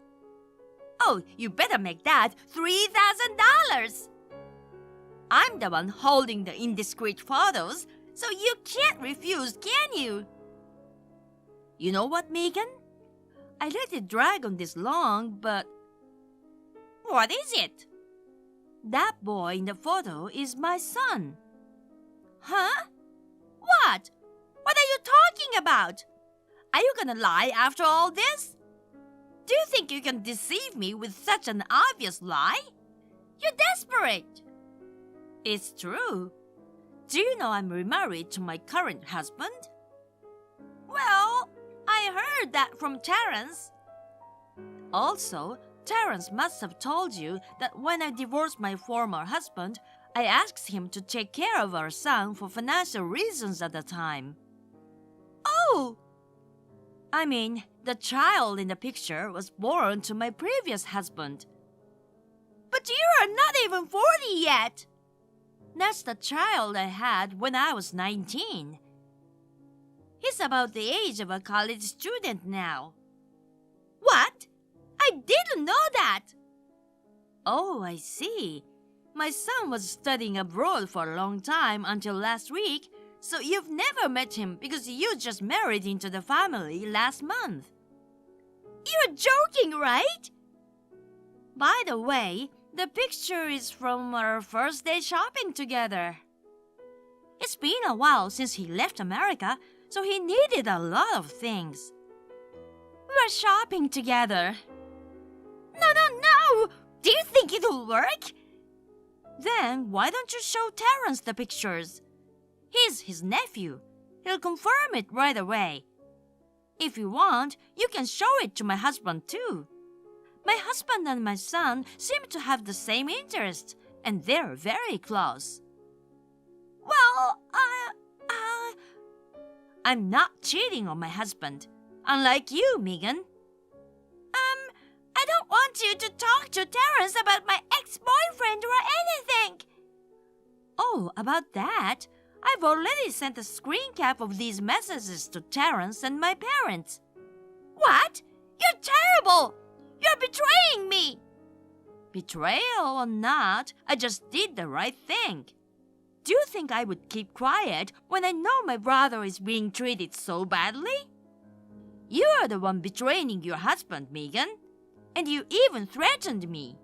Oh, you better make that $3,000. I'm the one holding the indiscreet photos, so you can't refuse, can you? You know what, Megan? I let it drag on this long, but... What is it? That boy in the photo is my son. Huh? What? What are you talking about? Are you gonna lie after all this? Do you think you can deceive me with such an obvious lie? You're desperate. It's true. Do you know I'm remarried to my current husband? Well, I heard that from Terrence. Also, Terrence must have told you that when I divorced my former husband, I asked him to take care of our son for financial reasons at the time. Oh! I mean, the child in the picture was born to my previous husband. But you are not even 40 yet! That's the child I had when I was 19. He's about the age of a college student now. What? I didn't know that! Oh, I see. My son was studying abroad for a long time until last week, so you've never met him because you just married into the family last month. You're joking, right? By the way, the picture is from our first day shopping together. It's been a while since he left America, so he needed a lot of things. We're shopping together. No! Do you think it'll work? Then why don't you show Terrence the pictures? He's his nephew. He'll confirm it right away. If you want, you can show it to my husband too. My husband and my son seem to have the same interests, and they're very close. Well, I'm not cheating on my husband, unlike you, Megan. I don't want you to talk to Terrence about my ex-boyfriend or anything. Oh, about that, I've already sent a screen cap of these messages to Terrence and my parents. What? You're terrible! You're betraying me! Betrayal or not, I just did the right thing. Do you think I would keep quiet when I know my brother is being treated so badly? You are the one betraying your husband, Megan. And you even threatened me.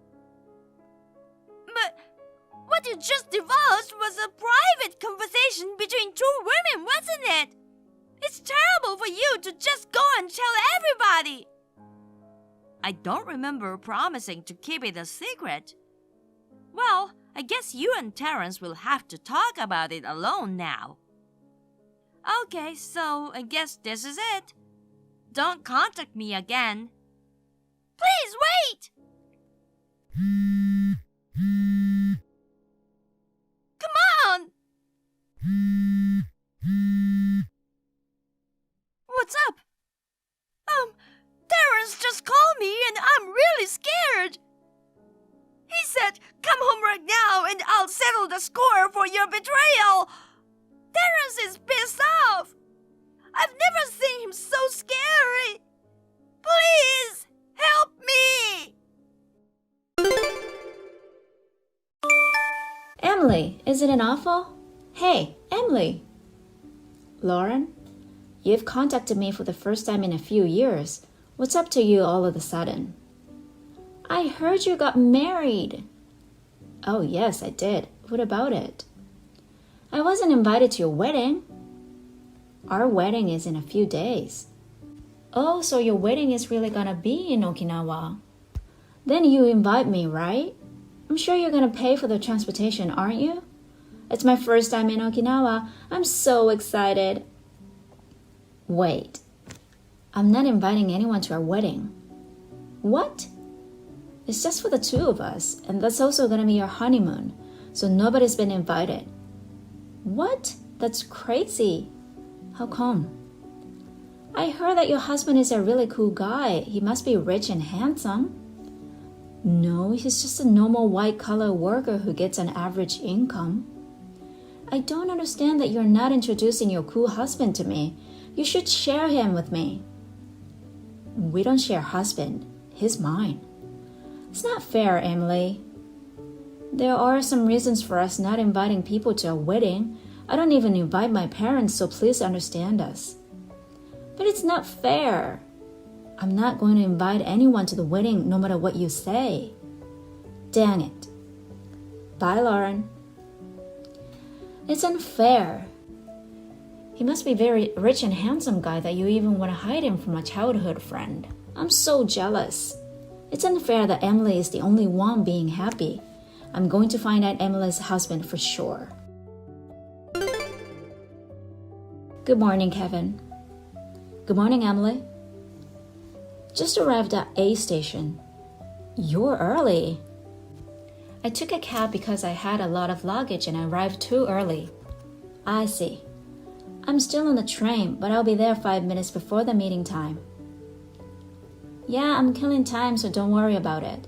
But what you just divulged was a private conversation between two women, wasn't it? It's terrible for you to just go and tell everybody. I don't remember promising to keep it a secret. Well, I guess you and Terrence will have to talk about it alone now. Okay, so I guess this is it. Don't contact me again. Please wait! Come on! What's up? Terrence just called me and I'm really scared. He said, come home right now and I'll settle the score for your betrayal. Terrence is pissed off. I've never seen him so scary. Please! Help me! Emily, isn't it awful? Hey, Emily! Lauren, you've contacted me for the first time in a few years. What's up to you all of a sudden? I heard you got married. Oh, yes, I did. What about it? I wasn't invited to your wedding. Our wedding is in a few days. Oh, so your wedding is really gonna be in Okinawa. Then you invite me, right? I'm sure you're gonna pay for the transportation, aren't you? It's my first time in Okinawa. I'm so excited. Wait, I'm not inviting anyone to our wedding. What? It's just for the two of us, and that's also gonna be our honeymoon, so nobody's been invited. What? That's crazy. How come? I heard that your husband is a really cool guy. He must be rich and handsome. No, he's just a normal white-collar worker who gets an average income. I don't understand that you're not introducing your cool husband to me. You should share him with me. We don't share husband. He's mine. It's not fair, Emily. There are some reasons for us not inviting people to a wedding. I don't even invite my parents, so please understand us. But it's not fair. I'm not going to invite anyone to the wedding no matter what you say. Dang it. Bye, Lauren. It's unfair. He must be a very rich and handsome guy that you even want to hide him from a childhood friend. I'm so jealous. It's unfair that Emily is the only one being happy. I'm going to find out Emily's husband for sure. Good morning, Kevin. Good morning, Emily. Just arrived at A station. You're early. I took a cab because I had a lot of luggage and I arrived too early. I see. I'm still on the train, but I'll be there 5 minutes before the meeting time. Yeah, I'm killing time, so don't worry about it.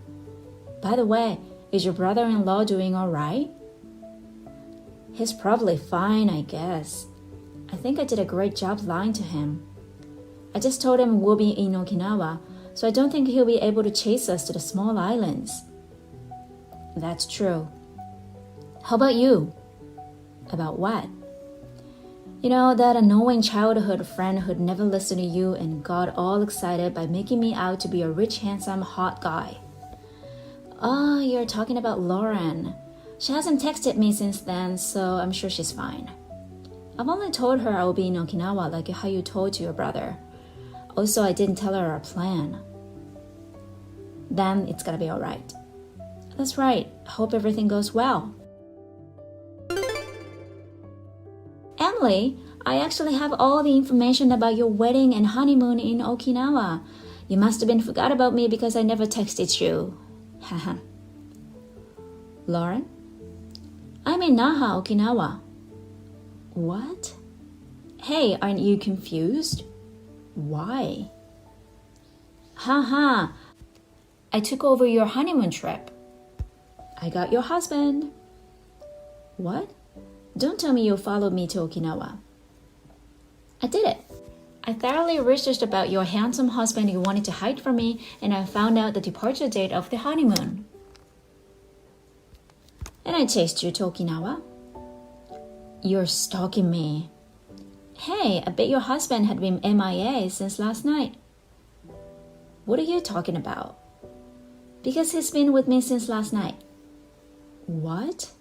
By the way, is your brother-in-law doing all right? He's probably fine, I guess. I think I did a great job lying to him. I just told him we'll be in Okinawa, so I don't think he'll be able to chase us to the small islands. That's true. How about you? About what? You know, that annoying childhood friend who'd never listened to you and got all excited by making me out to be a rich, handsome, hot guy. Oh, you're talking about Lauren. She hasn't texted me since then, so I'm sure she's fine. I've only told her I will be in Okinawa like how you told to your brother. Also, I didn't tell her our plan. Then it's gonna be alright. That's right. Hope everything goes well. Emily, I actually have all the information about your wedding and honeymoon in Okinawa. You must have been forgot about me because I never texted you. Haha. Lauren? I'm in Naha, Okinawa. What? Hey, aren't you confused? Why? Haha. I took over your honeymoon trip. I got your husband. What? Don't tell me you followed me to Okinawa. I did it. I thoroughly researched about your handsome husband you wanted to hide from me, and I found out the departure date of the honeymoon. And I chased you to Okinawa. You're stalking me. Hey, I bet your husband had been MIA since last night. What are you talking about? Because he's been with me since last night. What?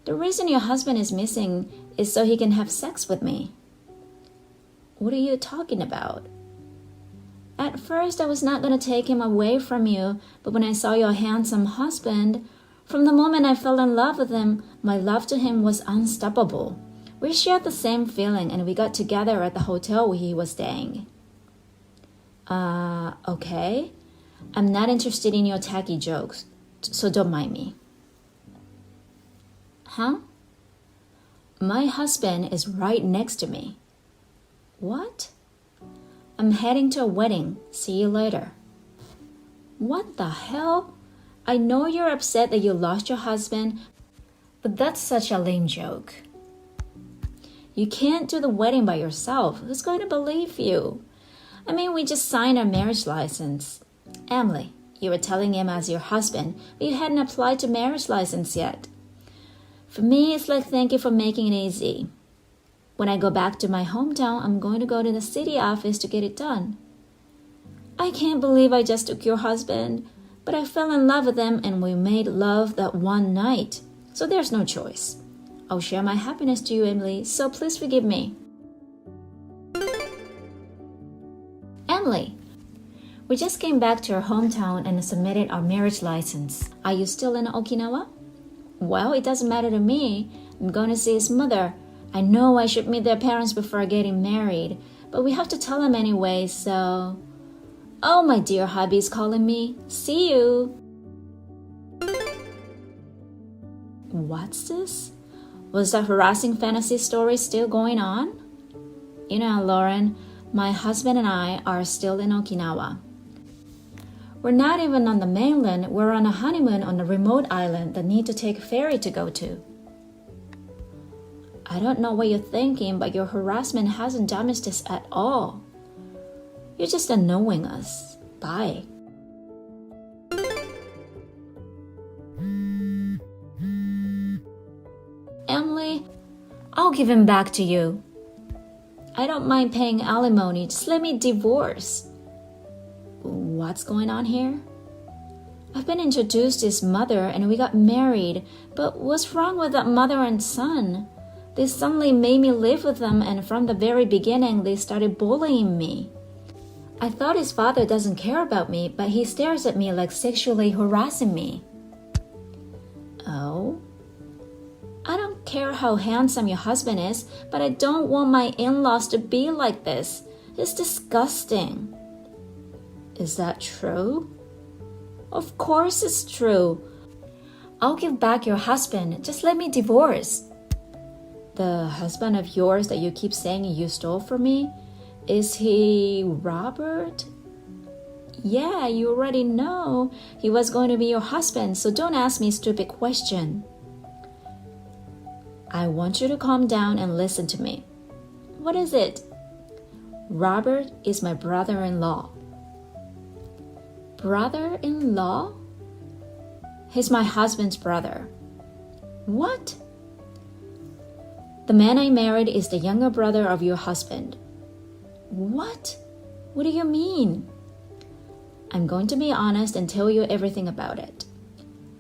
The reason your husband is missing is so he can have sex with me. What are you talking about? At first, I was not going to take him away from you, but when I saw your handsome husband, from the moment I fell in love with him, my love to him was unstoppable. We shared the same feeling and we got together at the hotel where he was staying. Okay. I'm not interested in your tacky jokes, so don't mind me. Huh? My husband is right next to me. What? I'm heading to a wedding. See you later. What the hell? I know you're upset that you lost your husband, but that's such a lame joke. You can't do the wedding by yourself. Who's going to believe you? I mean, we just signed our marriage license. Emily, you were telling him as your husband, but you hadn't applied to marriage license yet. For me, it's like thank you for making it easy. When I go back to my hometown, I'm going to go to the city office to get it done. I can't believe I just took your husband. But I fell in love with him and we made love that one night. So there's no choice. I'll share my happiness to you, Emily, so please forgive me. Emily, we just came back to our hometown and submitted our marriage license. Are you still in Okinawa? Well, it doesn't matter to me. I'm going to see his mother. I know I should meet their parents before getting married, but we have to tell them anyway, so... Oh, my dear hubby's calling me. See you. What's this? Was that harassing fantasy story still going on? You know, Lauren, my husband and I are still in Okinawa. We're not even on the mainland. We're on a honeymoon on a remote island that need to take a ferry to go to. I don't know what you're thinking, but your harassment hasn't damaged us at all. You're just annoying us. Bye. Emily, I'll give him back to you. I don't mind paying alimony. Just let me divorce. What's going on here? I've been introduced to his mother and we got married, but what's wrong with that mother and son? They suddenly made me live with them, and from the very beginning they started bullying me. I thought his father doesn't care about me, but he stares at me like sexually harassing me. Oh? I don't care how handsome your husband is, but I don't want my in-laws to be like this. It's disgusting. Is that true? Of course it's true. I'll give back your husband. Just let me divorce. The husband of yours that you keep saying you stole from me? Is he Robert? Yeah, you already know. He was going to be your husband, so don't ask me a stupid question. I want you to calm down and listen to me. What is it? Robert is my brother-in-law. Brother-in-law? He's my husband's brother. What? The man I married is the younger brother of your husband. What? What do you mean? I'm going to be honest and tell you everything about it.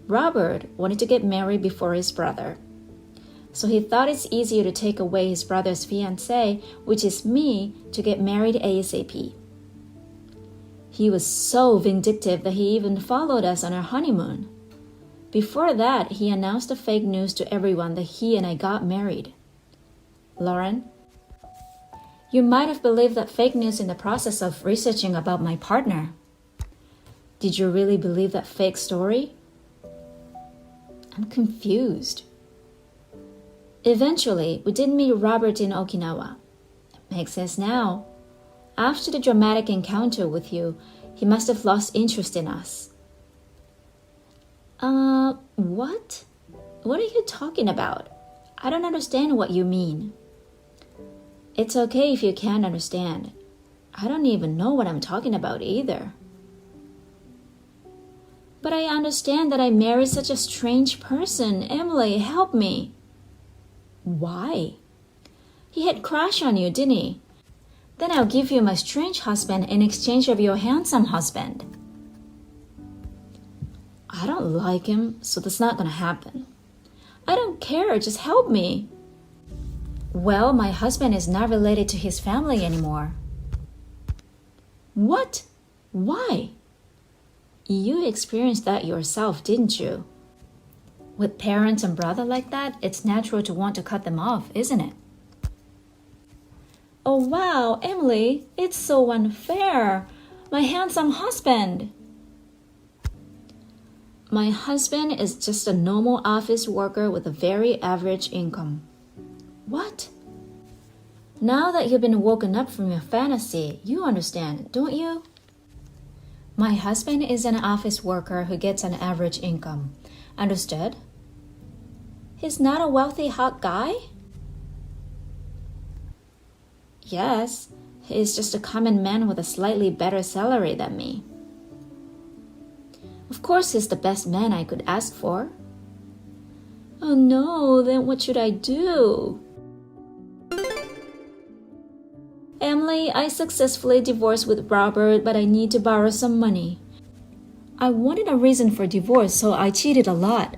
Robert wanted to get married before his brother. So he thought it's easier to take away his brother's fiancée, which is me, to get married ASAP. He was so vindictive that he even followed us on our honeymoon. Before that, he announced the fake news to everyone that he and I got married. Lauren, you might have believed that fake news in the process of researching about my partner. Did you really believe that fake story? I'm confused. Eventually, we did meet Robert in Okinawa. It makes sense now. After the dramatic encounter with you, he must have lost interest in us. What? What are you talking about? I don't understand what you mean. It's okay if you can't understand. I don't even know what I'm talking about either. But I understand that I married such a strange person. Emily, help me. Why? He had crushed on you, didn't he? Then I'll give you my strange husband in exchange of your handsome husband. I don't like him, so that's not gonna happen. I don't care, just help me. Well, my husband is not related to his family anymore. What? Why? You experienced that yourself, didn't you? With parents and brother like that, it's natural to want to cut them off, isn't it? Oh wow, Emily, it's so unfair. My handsome husband. My husband is just a normal office worker with a very average income. What? Now that you've been woken up from your fantasy, you understand, don't you? My husband is an office worker who gets an average income. Understood? He's not a wealthy hot guy? Yes, he's just a common man with a slightly better salary than me. Of course he's the best man I could ask for. Oh no, then what should I do? Emily, I successfully divorced with Robert, but I need to borrow some money. I wanted a reason for divorce, so I cheated a lot.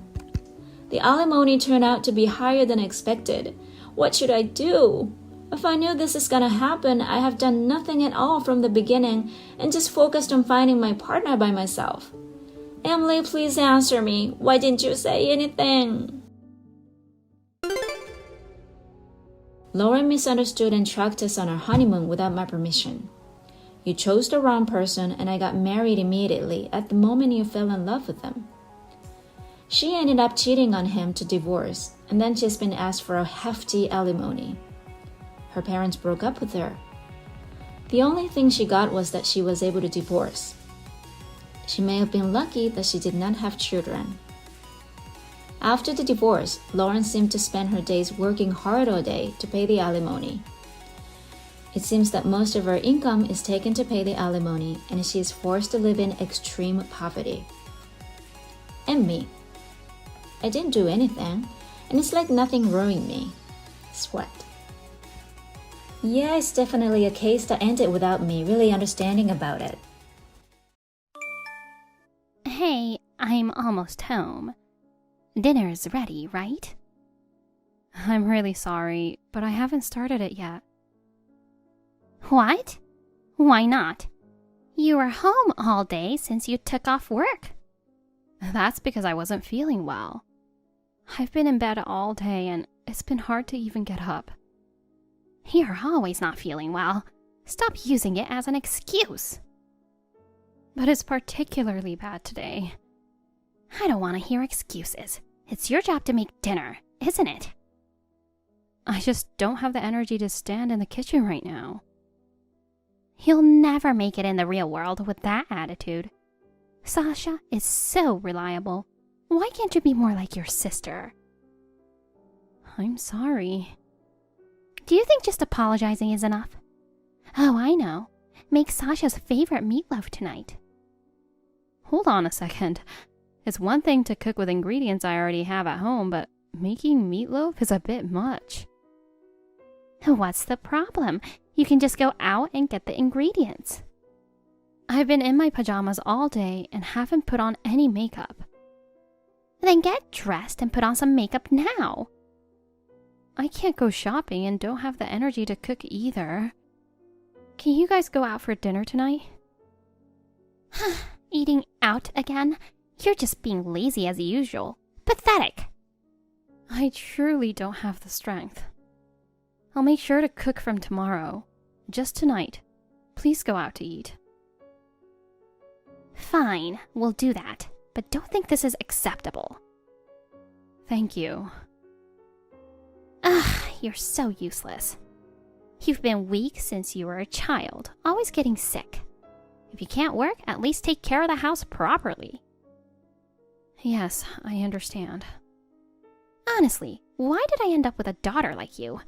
The alimony turned out to be higher than expected. What should I do? If I knew this is gonna happen, I have done nothing at all from the beginning and just focused on finding my partner by myself. Emily, please answer me. Why didn't you say anything? Lauren misunderstood and tracked us on our honeymoon without my permission. You chose the wrong person and I got married immediately at the moment you fell in love with them. She ended up cheating on him to divorce, and then she's been asked for a hefty alimony. Her parents broke up with her. The only thing she got was that she was able to divorce. She may have been lucky that she did not have children. After the divorce, Lauren seemed to spend her days working hard all day to pay the alimony. It seems that most of her income is taken to pay the alimony, and she is forced to live in extreme poverty. And me. I didn't do anything, and it's like nothing ruined me. Sweat. Yeah, it's definitely a case that ended without me really understanding about it. Hey, I'm almost home. Dinner's ready, right? I'm really sorry, but I haven't started it yet. What? Why not? You were home all day since you took off work. That's because I wasn't feeling well. I've been in bed all day and it's been hard to even get up. You're always not feeling well. Stop using it as an excuse. But it's particularly bad today. I don't want to hear excuses. It's your job to make dinner, isn't it? I just don't have the energy to stand in the kitchen right now. You'll never make it in the real world with that attitude. Sasha is so reliable. Why can't you be more like your sister? I'm sorry. Do you think just apologizing is enough? Oh, I know. Make Sasha's favorite meatloaf tonight. Hold on a second. It's one thing to cook with ingredients I already have at home, but making meatloaf is a bit much. What's the problem? You can just go out and get the ingredients. I've been in my pajamas all day and haven't put on any makeup. Then get dressed and put on some makeup now. I can't go shopping and don't have the energy to cook either. Can you guys go out for dinner tonight? Eating out again? You're just being lazy as usual. Pathetic. I truly don't have the strength. I'll make sure to cook from tomorrow. Just tonight. Please go out to eat. Fine, we'll do that. But don't think this is acceptable. Thank you. Ugh, you're so useless. You've been weak since you were a child, always getting sick. If you can't work, at least take care of the house properly. Yes, I understand. Honestly, why did I end up with a daughter like you?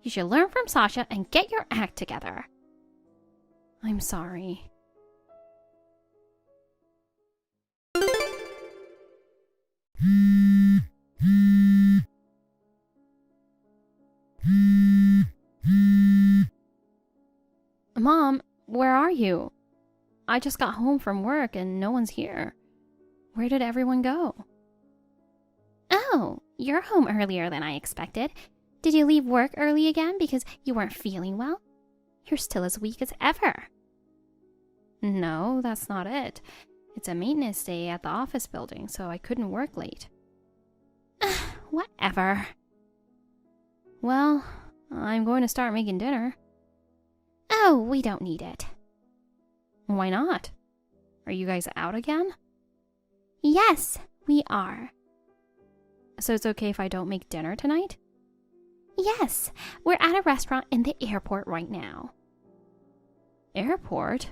You should learn from Sasha and get your act together. I'm sorry. Mom, where are you? I just got home from work and no one's here. Where did everyone go? Oh, you're home earlier than I expected. Did you leave work early again because you weren't feeling well? You're still as weak as ever. No, that's not it. It's a maintenance day at the office building, so I couldn't work late. Whatever. Well, I'm going to start making dinner. Oh, we don't need it. Why not? Are you guys out again? Yes, we are. So it's okay if I don't make dinner tonight? Yes, we're at a restaurant in the airport right now. Airport?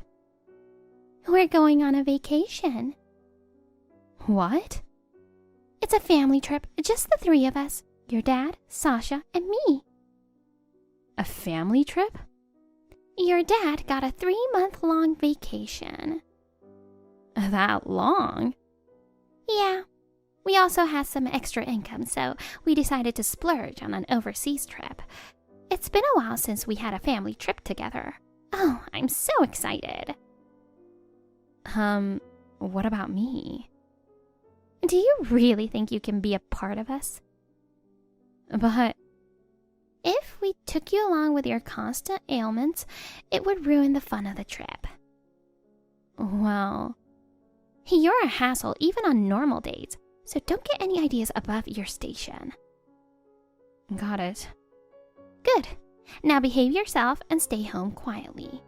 We're going on a vacation. What? It's a family trip, just the three of us. Your dad, Sasha, and me. A family trip? Your dad got a 3-month-long vacation. That long? Yeah. We also had some extra income, so we decided to splurge on an overseas trip. It's been a while since we had a family trip together. Oh, I'm so excited. What about me? Do you really think you can be a part of us? But if we took you along with your constant ailments, it would ruin the fun of the trip. Well, you're a hassle even on normal days, so don't get any ideas above your station. Got it. Good. Now behave yourself and stay home quietly.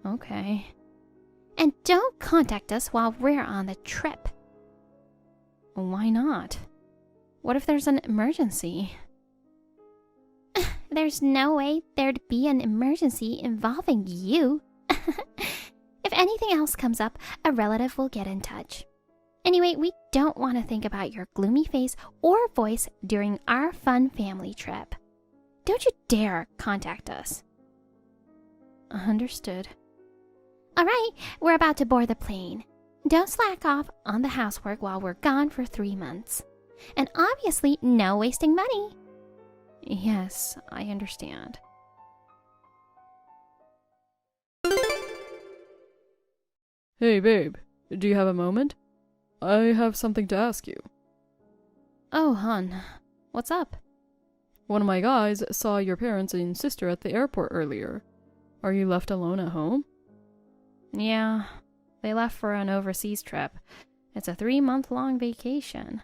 Okay. And don't contact us while we're on the trip. Why not? What if there's an emergency? There's no way there'd be an emergency involving you. If anything else comes up, a relative will get in touch. Anyway, we don't want to think about your gloomy face or voice during our fun family trip. Don't you dare contact us. Understood. All right, we're about to board the plane. Don't slack off on the housework while we're gone for 3 months. And obviously, no wasting money. Yes, I understand. Hey, babe. Do you have a moment? I have something to ask you. Oh, hon. What's up? One of my guys saw your parents and sister at the airport earlier. Are you left alone at home? Yeah, they left for an overseas trip. It's a 3-month-long vacation.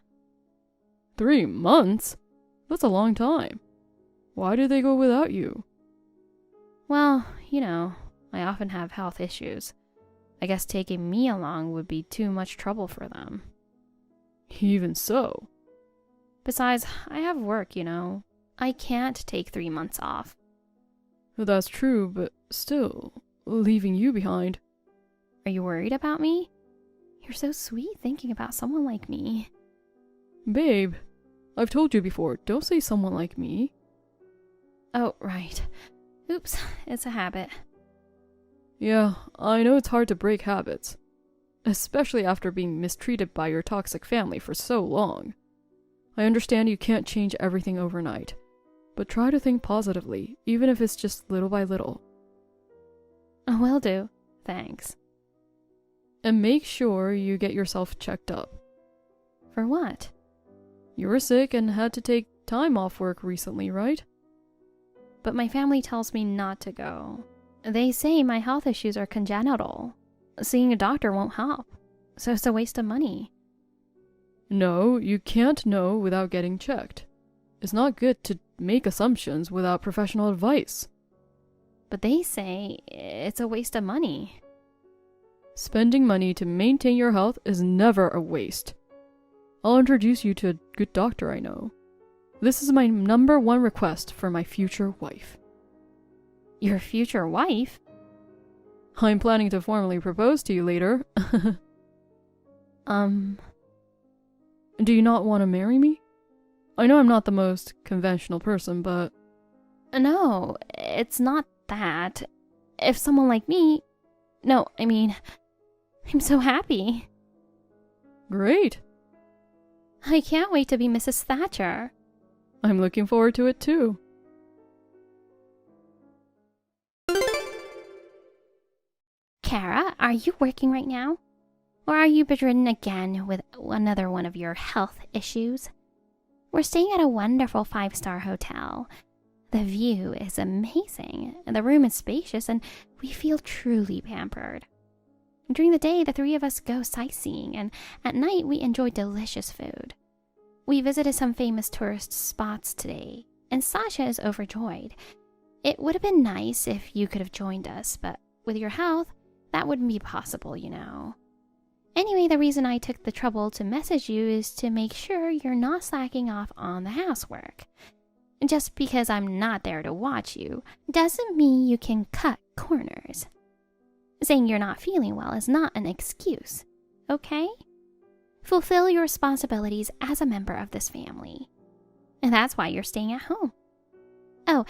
3 months? That's a long time. Why did they go without you? Well, you know, I often have health issues. I guess taking me along would be too much trouble for them. Even so. Besides, I have work, you know. I can't take 3 months off. That's true, but still, leaving you behind. Are you worried about me? You're so sweet thinking about someone like me. Babe, I've told you before, don't say someone like me. Oh, right. Oops, it's a habit. Yeah, I know it's hard to break habits. Especially after being mistreated by your toxic family for so long. I understand you can't change everything overnight, but try to think positively, even if it's just little by little. Will do. Thanks. And make sure you get yourself checked up. For what? You were sick and had to take time off work recently, right? But my family tells me not to go. They say my health issues are congenital. Seeing a doctor won't help, so it's a waste of money. No, you can't know without getting checked. It's not good to make assumptions without professional advice. But they say it's a waste of money. Spending money to maintain your health is never a waste. I'll introduce you to a good doctor I know. This is my #1 request for my future wife. Your future wife? I'm planning to formally propose to you later. Do you not want to marry me? I know I'm not the most conventional person, but... No, it's not that. If someone like me... No, I mean... I'm so happy. Great. I can't wait to be Mrs. Thatcher. I'm looking forward to it too. Kara, are you working right now? Or are you bedridden again with another one of your health issues? We're staying at a wonderful 5-star hotel. The view is amazing, the room is spacious, and we feel truly pampered. During the day, the 3 of us go sightseeing, and at night we enjoy delicious food. We visited some famous tourist spots today, and Sasha is overjoyed. It would have been nice if you could have joined us, but with your health, that wouldn't be possible, you know. Anyway, the reason I took the trouble to message you is to make sure you're not slacking off on the housework. Just because I'm not there to watch you doesn't mean you can cut corners. Saying you're not feeling well is not an excuse, okay? Fulfill your responsibilities as a member of this family. And that's why you're staying at home. Oh,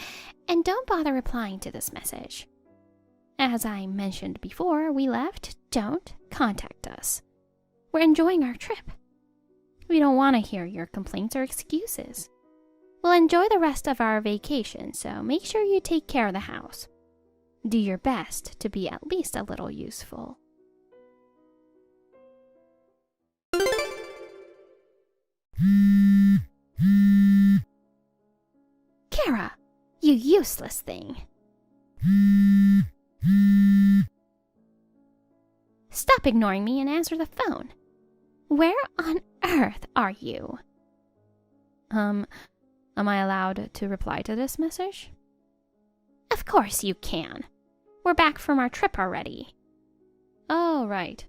and don't bother replying to this message. As I mentioned before we left, don't contact us. We're enjoying our trip. We don't want to hear your complaints or excuses. We'll enjoy the rest of our vacation, so make sure you take care of the house. Do your best to be at least a little useful. Kara, you useless thing. Stop ignoring me and answer the phone. Where on earth are you? Am I allowed to reply to this message? Of course you can. We're back from our trip already. Oh, right.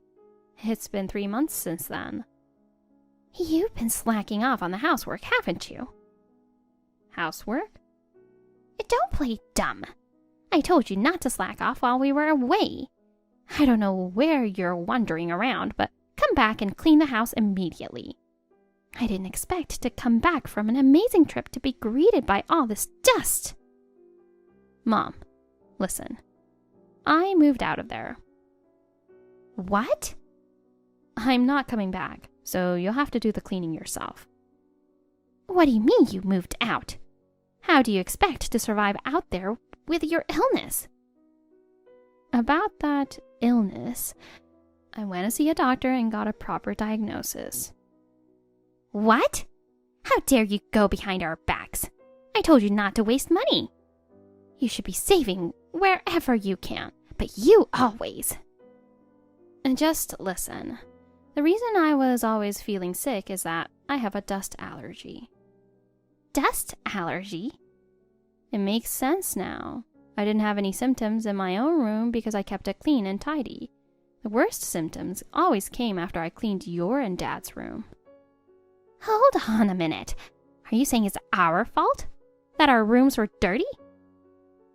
It's been 3 months since then. You've been slacking off on the housework, haven't you? Housework? Don't play dumb. I told you not to slack off while we were away. I don't know where you're wandering around, but come back and clean the house immediately. I didn't expect to come back from an amazing trip to be greeted by all this dust. Mom, listen. I moved out of there. What? I'm not coming back, so you'll have to do the cleaning yourself. What do you mean you moved out? How do you expect to survive out there with your illness? About that illness, I went to see a doctor and got a proper diagnosis. What? How dare you go behind our backs? I told you not to waste money. You should be saving wherever you can, but you always. And just listen. The reason I was always feeling sick is that I have a dust allergy. Dust allergy? It makes sense now. I didn't have any symptoms in my own room because I kept it clean and tidy. The worst symptoms always came after I cleaned your and Dad's room. Hold on a minute. Are you saying it's our fault? That our rooms were dirty?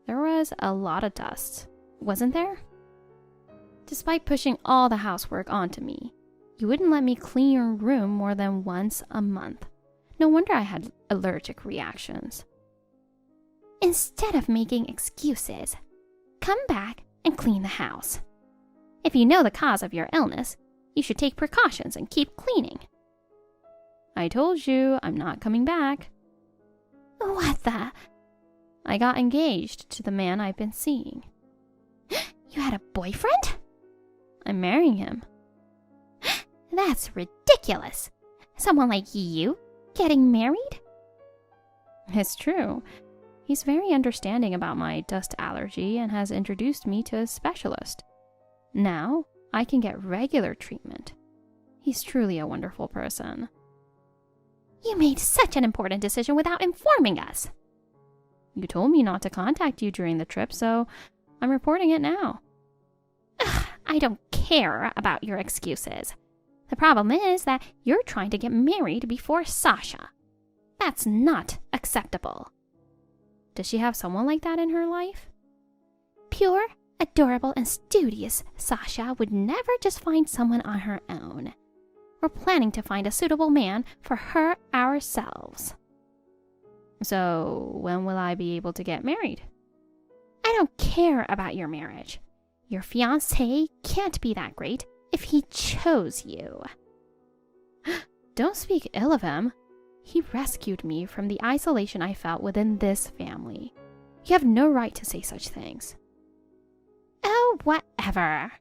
There was a lot of dust, wasn't there? Despite pushing all the housework onto me, you wouldn't let me clean your room more than once a month. No wonder I had allergic reactions. Instead of making excuses, come back and clean the house. If you know the cause of your illness, you should take precautions and keep cleaning. I told you I'm not coming back. What the? I got engaged to the man I've been seeing. You had a boyfriend? I'm marrying him. That's ridiculous. Someone like you getting married? It's true. He's very understanding about my dust allergy and has introduced me to a specialist. Now, I can get regular treatment. He's truly a wonderful person. You made such an important decision without informing us. You told me not to contact you during the trip, so I'm reporting it now. Ugh, I don't care about your excuses. The problem is that you're trying to get married before Sasha. That's not acceptable. Does she have someone like that in her life? Pure, adorable, and studious Sasha would never just find someone on her own. We're planning to find a suitable man for her ourselves. So, when will I be able to get married? I don't care about your marriage. Your fiancé can't be that great if he chose you. Don't speak ill of him. He rescued me from the isolation I felt within this family. You have no right to say such things. Oh, whatever.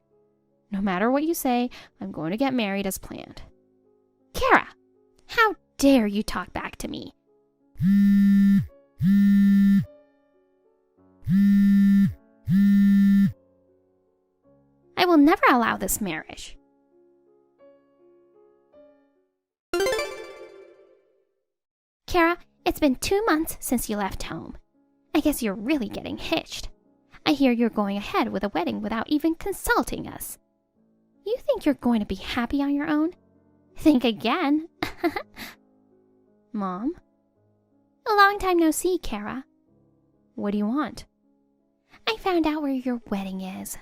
No matter what you say, I'm going to get married as planned. Kara, how dare you talk back to me? I will never allow this marriage. Kara, it's been 2 months since you left home. I guess you're really getting hitched. I hear you're going ahead with a wedding without even consulting us. You think you're going to be happy on your own? Think again. Mom? A long time no see, Kara. What do you want? I found out where your wedding is.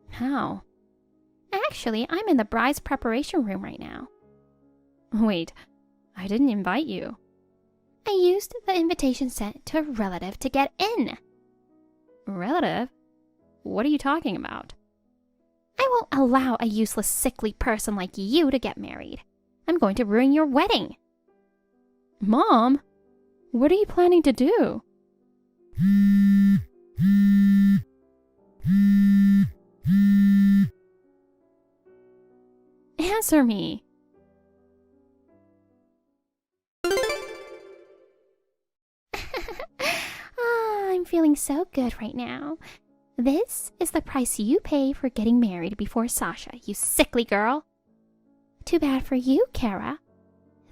How? Actually, I'm in the bride's preparation room right now. Wait, I didn't invite you. I used the invitation sent to a relative to get in. Relative? What are you talking about? I won't allow a useless, sickly person like you to get married. I'm going to ruin your wedding. Mom, what are you planning to do? Answer me. feeling so good right now. This is the price you pay for getting married before Sasha, you sickly girl. Too bad for you, Kara.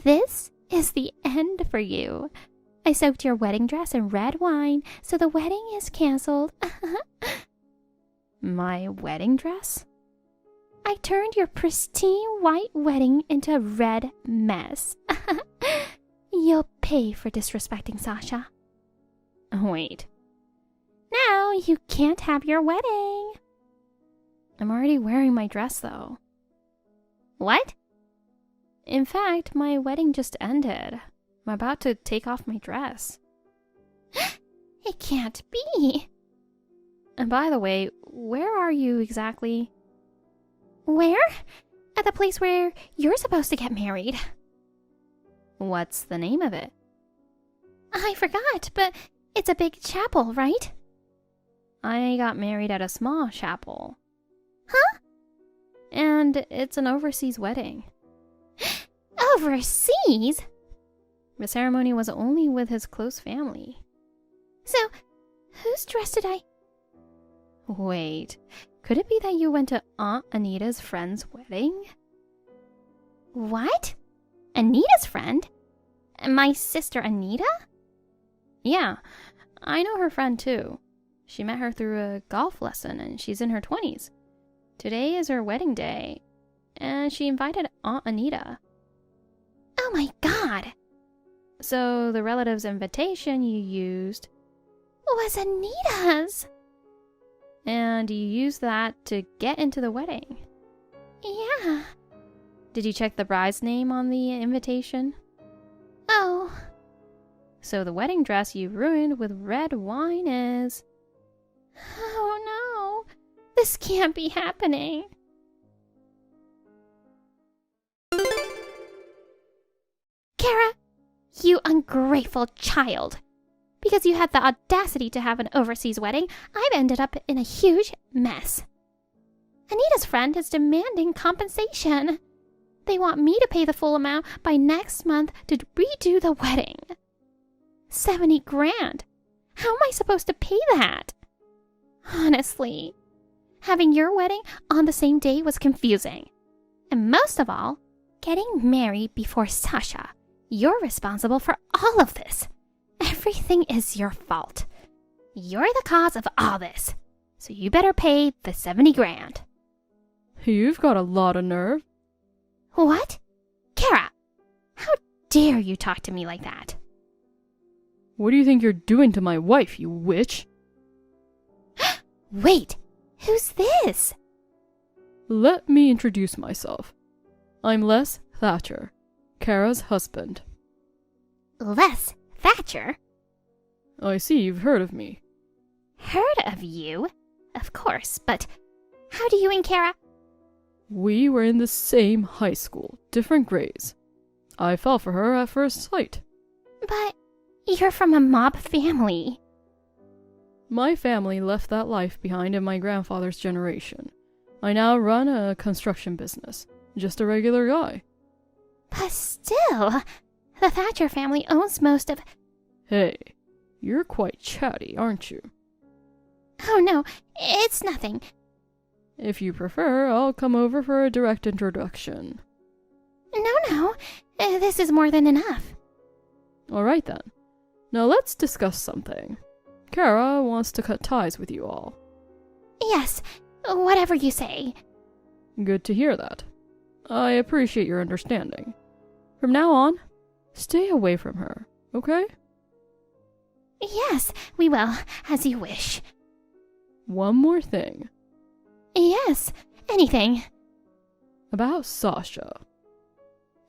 This is the end for you. I soaked your wedding dress in red wine, so the wedding is canceled. My wedding dress? I turned your pristine white wedding into a red mess. You'll pay for disrespecting Sasha. Wait. Now you can't have your wedding. I'm already wearing my dress, though. What? In fact, my wedding just ended. I'm about to take off my dress. It can't be. And by the way, where are you exactly? Where? At the place where you're supposed to get married. What's the name of it? I forgot, but it's a big chapel, right? I got married at a small chapel. Huh? And it's an overseas wedding. Overseas? The ceremony was only with his close family. So, whose dress did I... Wait, could it be that you went to Aunt Anita's friend's wedding? What? Anita's friend? My sister Anita? Yeah, I know her friend too. She met her through a golf lesson and she's in her 20s. Today is her wedding day, and she invited Aunt Anita. Oh my god! So the relative's invitation you used was Anita's! And you used that to get into the wedding? Yeah. Did you check the bride's name on the invitation? Oh. So the wedding dress you ruined with red wine is... Oh no, this can't be happening. Kara, you ungrateful child. Because you had the audacity to have an overseas wedding, I've ended up in a huge mess. Anita's friend is demanding compensation. They want me to pay the full amount by next month to redo the wedding. 70 grand. How am I supposed to pay that? Honestly, having your wedding on the same day was confusing. And most of all, getting married before Sasha. You're responsible for all of this. Everything is your fault. You're the cause of all this. So you better pay the 70 grand. You've got a lot of nerve. What? Kara, how dare you talk to me like that? What do you think you're doing to my wife, you witch? Wait, who's this? Let me introduce myself. I'm Les Thatcher, Kara's husband. Les Thatcher? I see you've heard of me. Heard of you? Of course, but how do you and Kara... We were in the same high school, different grades. I fell for her at first sight. But you're from a mob family. My family left that life behind in my grandfather's generation. I now run a construction business. Just a regular guy. But still, the Thatcher family owns most of... Hey, you're quite chatty, aren't you? Oh no, it's nothing. If you prefer, I'll come over for a direct introduction. No, this is more than enough. Alright then. Now let's discuss something. Kara wants to cut ties with you all. Yes, whatever you say. Good to hear that. I appreciate your understanding. From now on, stay away from her, okay? Yes, we will, as you wish. One more thing. Yes, anything. About Sasha.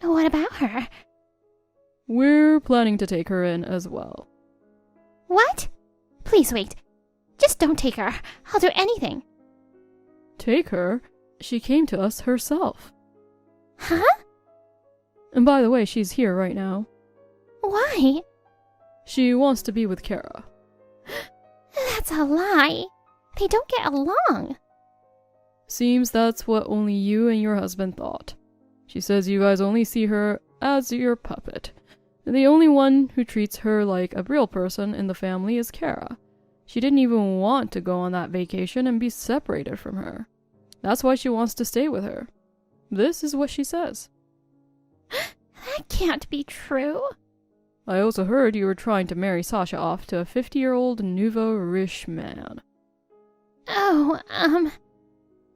What about her? We're planning to take her in as well. What? Please wait. Just don't take her. I'll do anything. Take her? She came to us herself. Huh? And by the way, she's here right now. Why? She wants to be with Kara. That's a lie. They don't get along. Seems that's what only you and your husband thought. She says you guys only see her as your puppet. The only one who treats her like a real person in the family is Kara. She didn't even want to go on that vacation and be separated from her. That's why she wants to stay with her. This is what she says. That can't be true. I also heard you were trying to marry Sasha off to a 50-year-old nouveau riche man. Oh,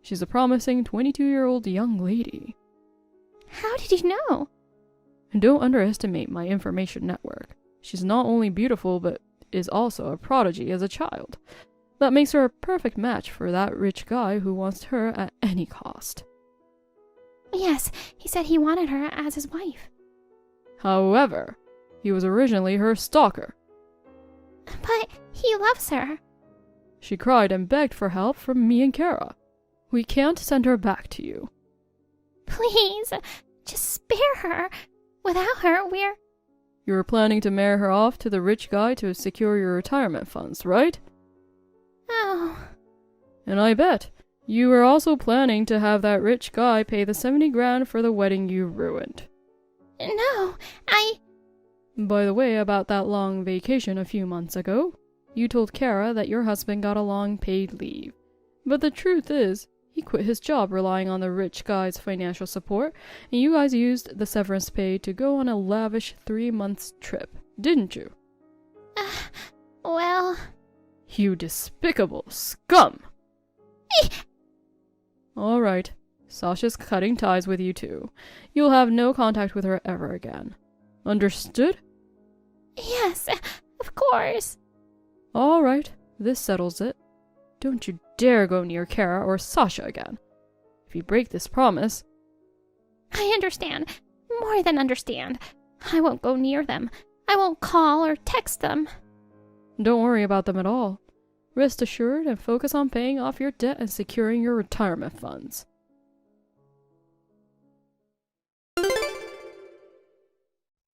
She's a promising 22-year-old young lady. how did you know? And don't underestimate my information network. She's not only beautiful, but is also a prodigy as a child. That makes her a perfect match for that rich guy who wants her at any cost. Yes, he said he wanted her as his wife. However, he was originally her stalker. But he loves her. She cried and begged for help from me and Kara. We can't send her back to you. Please, just spare her. Without her, we're... You were planning to marry her off to the rich guy to secure your retirement funds, right? Oh. And I bet you were also planning to have that rich guy pay the 70 grand for the wedding you ruined. No, By the way, about that long vacation a few months ago, you told Kara that your husband got a long paid leave. But the truth is, he quit his job relying on the rich guy's financial support, and you guys used the severance pay to go on a lavish 3-month trip, didn't you? well... You despicable scum! Alright, Sasha's cutting ties with you too. You'll have no contact with her ever again. Understood? Yes, of course. Alright, this settles it. Don't you dare go near Kara or Sasha again. If you break this promise... I understand. More than understand. I won't go near them. I won't call or text them. Don't worry about them at all. Rest assured and focus on paying off your debt and securing your retirement funds.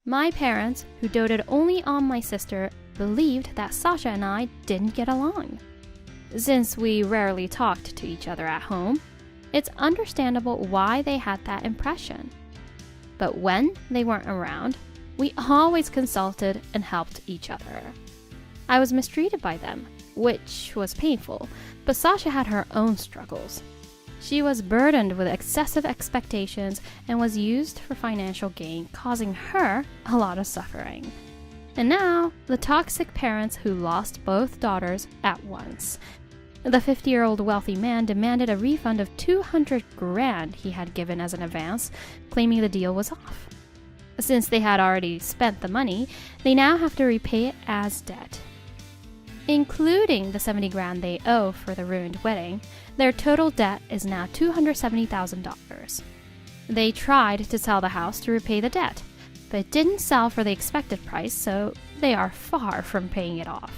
My parents, who doted only on my sister, believed that Sasha and I didn't get along. Since we rarely talked to each other at home, it's understandable why they had that impression. But when they weren't around, we always consulted and helped each other. I was mistreated by them, which was painful, but Sasha had her own struggles. She was burdened with excessive expectations and was used for financial gain, causing her a lot of suffering. And now, the toxic parents who lost both daughters at once. The 50-year-old wealthy man demanded a refund of 200 grand he had given as an advance, claiming the deal was off. Since they had already spent the money, they now have to repay it as debt. Including the 70 grand they owe for the ruined wedding, their total debt is now $270,000. They tried to sell the house to repay the debt, but it didn't sell for the expected price, so they are far from paying it off.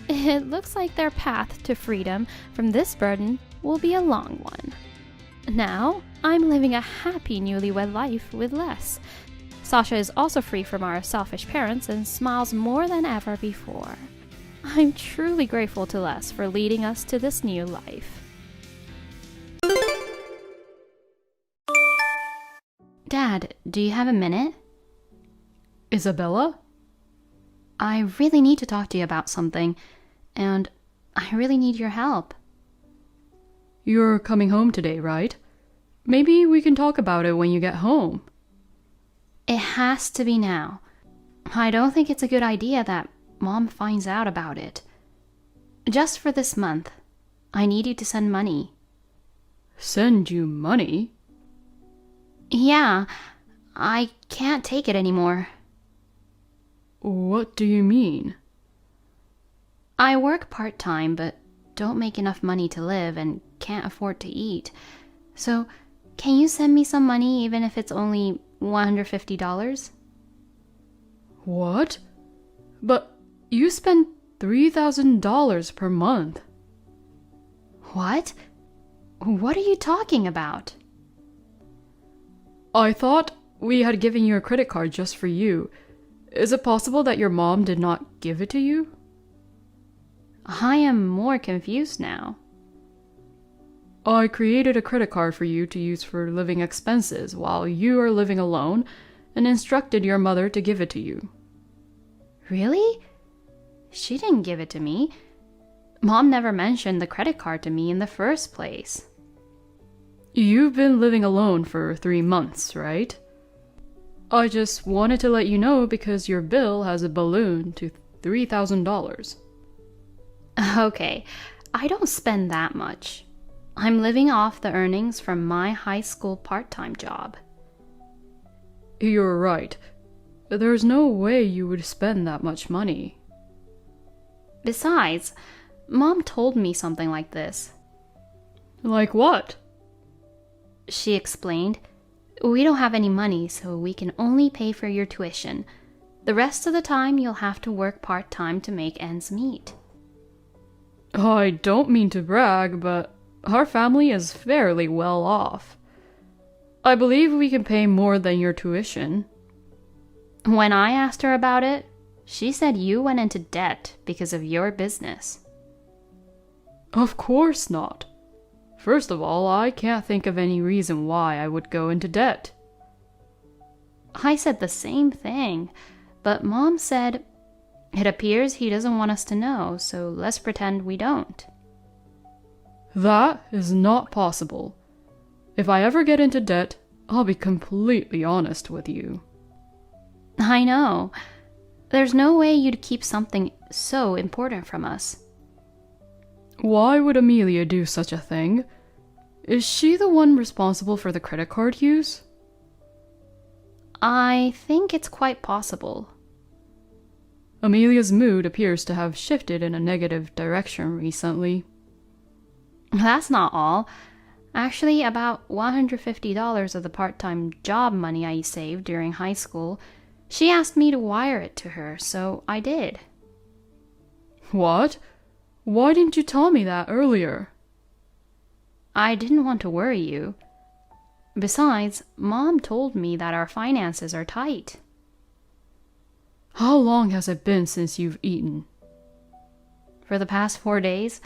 It looks like their path to freedom from this burden will be a long one. Now, I'm living a happy newlywed life with Les. Sasha is also free from our selfish parents and smiles more than ever before. I'm truly grateful to Les for leading us to this new life. Dad, do you have a minute? Isabella? I really need to talk to you about something, and I really need your help. You're coming home today, right? Maybe we can talk about it when you get home. It has to be now. I don't think it's a good idea that Mom finds out about it. Just for this month, I need you to send money. Send you money? Yeah, I can't take it anymore. What do you mean? I work part-time, but don't make enough money to live and can't afford to eat. So, can you send me some money even if it's only $150? What? But you spend $3,000 per month. What? What are you talking about? I thought we had given you a credit card just for you. Is it possible that your mom did not give it to you? I am more confused now. I created a credit card for you to use for living expenses while you are living alone and instructed your mother to give it to you. Really? She didn't give it to me. Mom never mentioned the credit card to me in the first place. You've been living alone for 3 months, right? I just wanted to let you know because your bill has a balloon to $3,000. Okay, I don't spend that much. I'm living off the earnings from my high school part-time job. You're right. There's no way you would spend that much money. Besides, Mom told me something like this. Like what? She explained, "We don't have any money, so we can only pay for your tuition. The rest of the time you'll have to work part-time to make ends meet." I don't mean to brag, but our family is fairly well off. I believe we can pay more than your tuition. When I asked her about it, she said you went into debt because of your business. Of course not. First of all, I can't think of any reason why I would go into debt. I said the same thing, but Mom said, "It appears he doesn't want us to know, so let's pretend we don't." That is not possible. If I ever get into debt, I'll be completely honest with you. I know. There's no way you'd keep something so important from us. Why would Amelia do such a thing? Is she the one responsible for the credit card use? I think it's quite possible. Amelia's mood appears to have shifted in a negative direction recently. That's not all. Actually, about $150 of the part-time job money I saved during high school, she asked me to wire it to her, so I did. What? Why didn't you tell me that earlier? I didn't want to worry you. Besides, Mom told me that our finances are tight. How long has it been since you've eaten? For the past 4 days,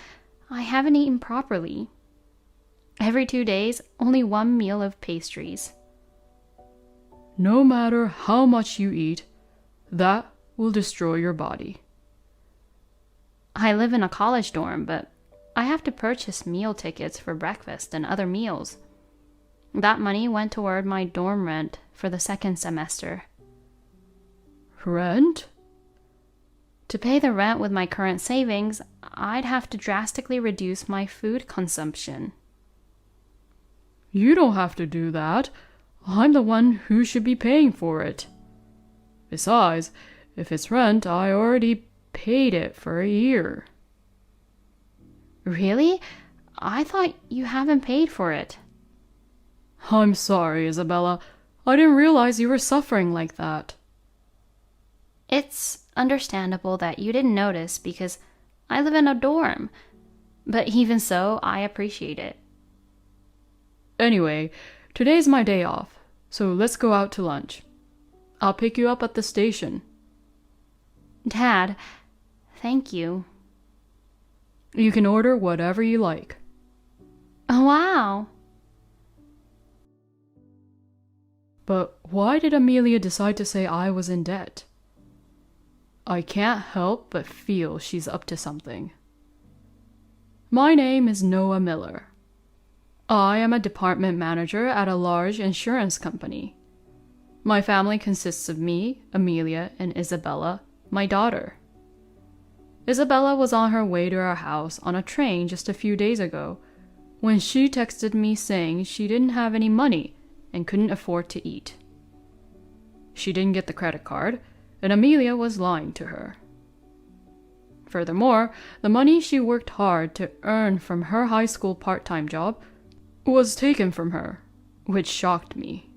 I haven't eaten properly. Every 2 days, only one meal of pastries. No matter how much you eat, that will destroy your body. I live in a college dorm, but I have to purchase meal tickets for breakfast and other meals. That money went toward my dorm rent for the second semester. Rent? To pay the rent with my current savings, I'd have to drastically reduce my food consumption. You don't have to do that. I'm the one who should be paying for it. Besides, if it's rent, I already paid it for a year. Really? I thought you haven't paid for it. I'm sorry, Isabella. I didn't realize you were suffering like that. It's understandable that you didn't notice because I live in a dorm. But even so, I appreciate it. Anyway, today's my day off, so let's go out to lunch. I'll pick you up at the station. Dad, thank you. You can order whatever you like. Oh, wow. But why did Amelia decide to say I was in debt? I can't help but feel she's up to something. My name is Noah Miller. I am a department manager at a large insurance company. My family consists of me, Amelia, and Isabella, my daughter. Isabella was on her way to our house on a train just a few days ago when she texted me saying she didn't have any money and couldn't afford to eat. She didn't get the credit card, and Amelia was lying to her. Furthermore, the money she worked hard to earn from her high school part-time job was taken from her, which shocked me.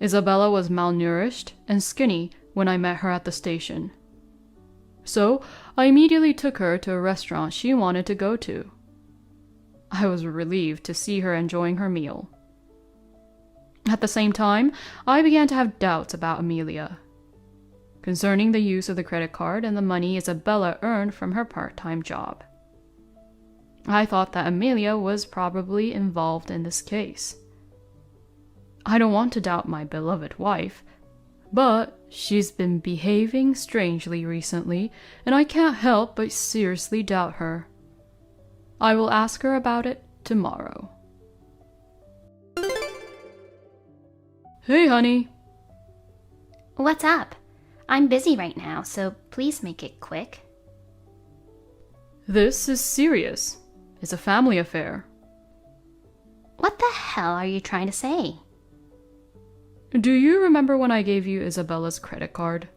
Isabella was malnourished and skinny when I met her at the station. So I immediately took her to a restaurant she wanted to go to. I was relieved to see her enjoying her meal. At the same time, I began to have doubts about Amelia, concerning the use of the credit card and the money Isabella earned from her part-time job. I thought that Amelia was probably involved in this case. I don't want to doubt my beloved wife, But she's been behaving strangely recently, and I can't help but seriously doubt her. I will ask her about it tomorrow. Hey, honey. What's up? I'm busy right now, so please make it quick. This is serious. It's a family affair. What the hell are you trying to say? Do you remember when I gave you Isabella's credit card?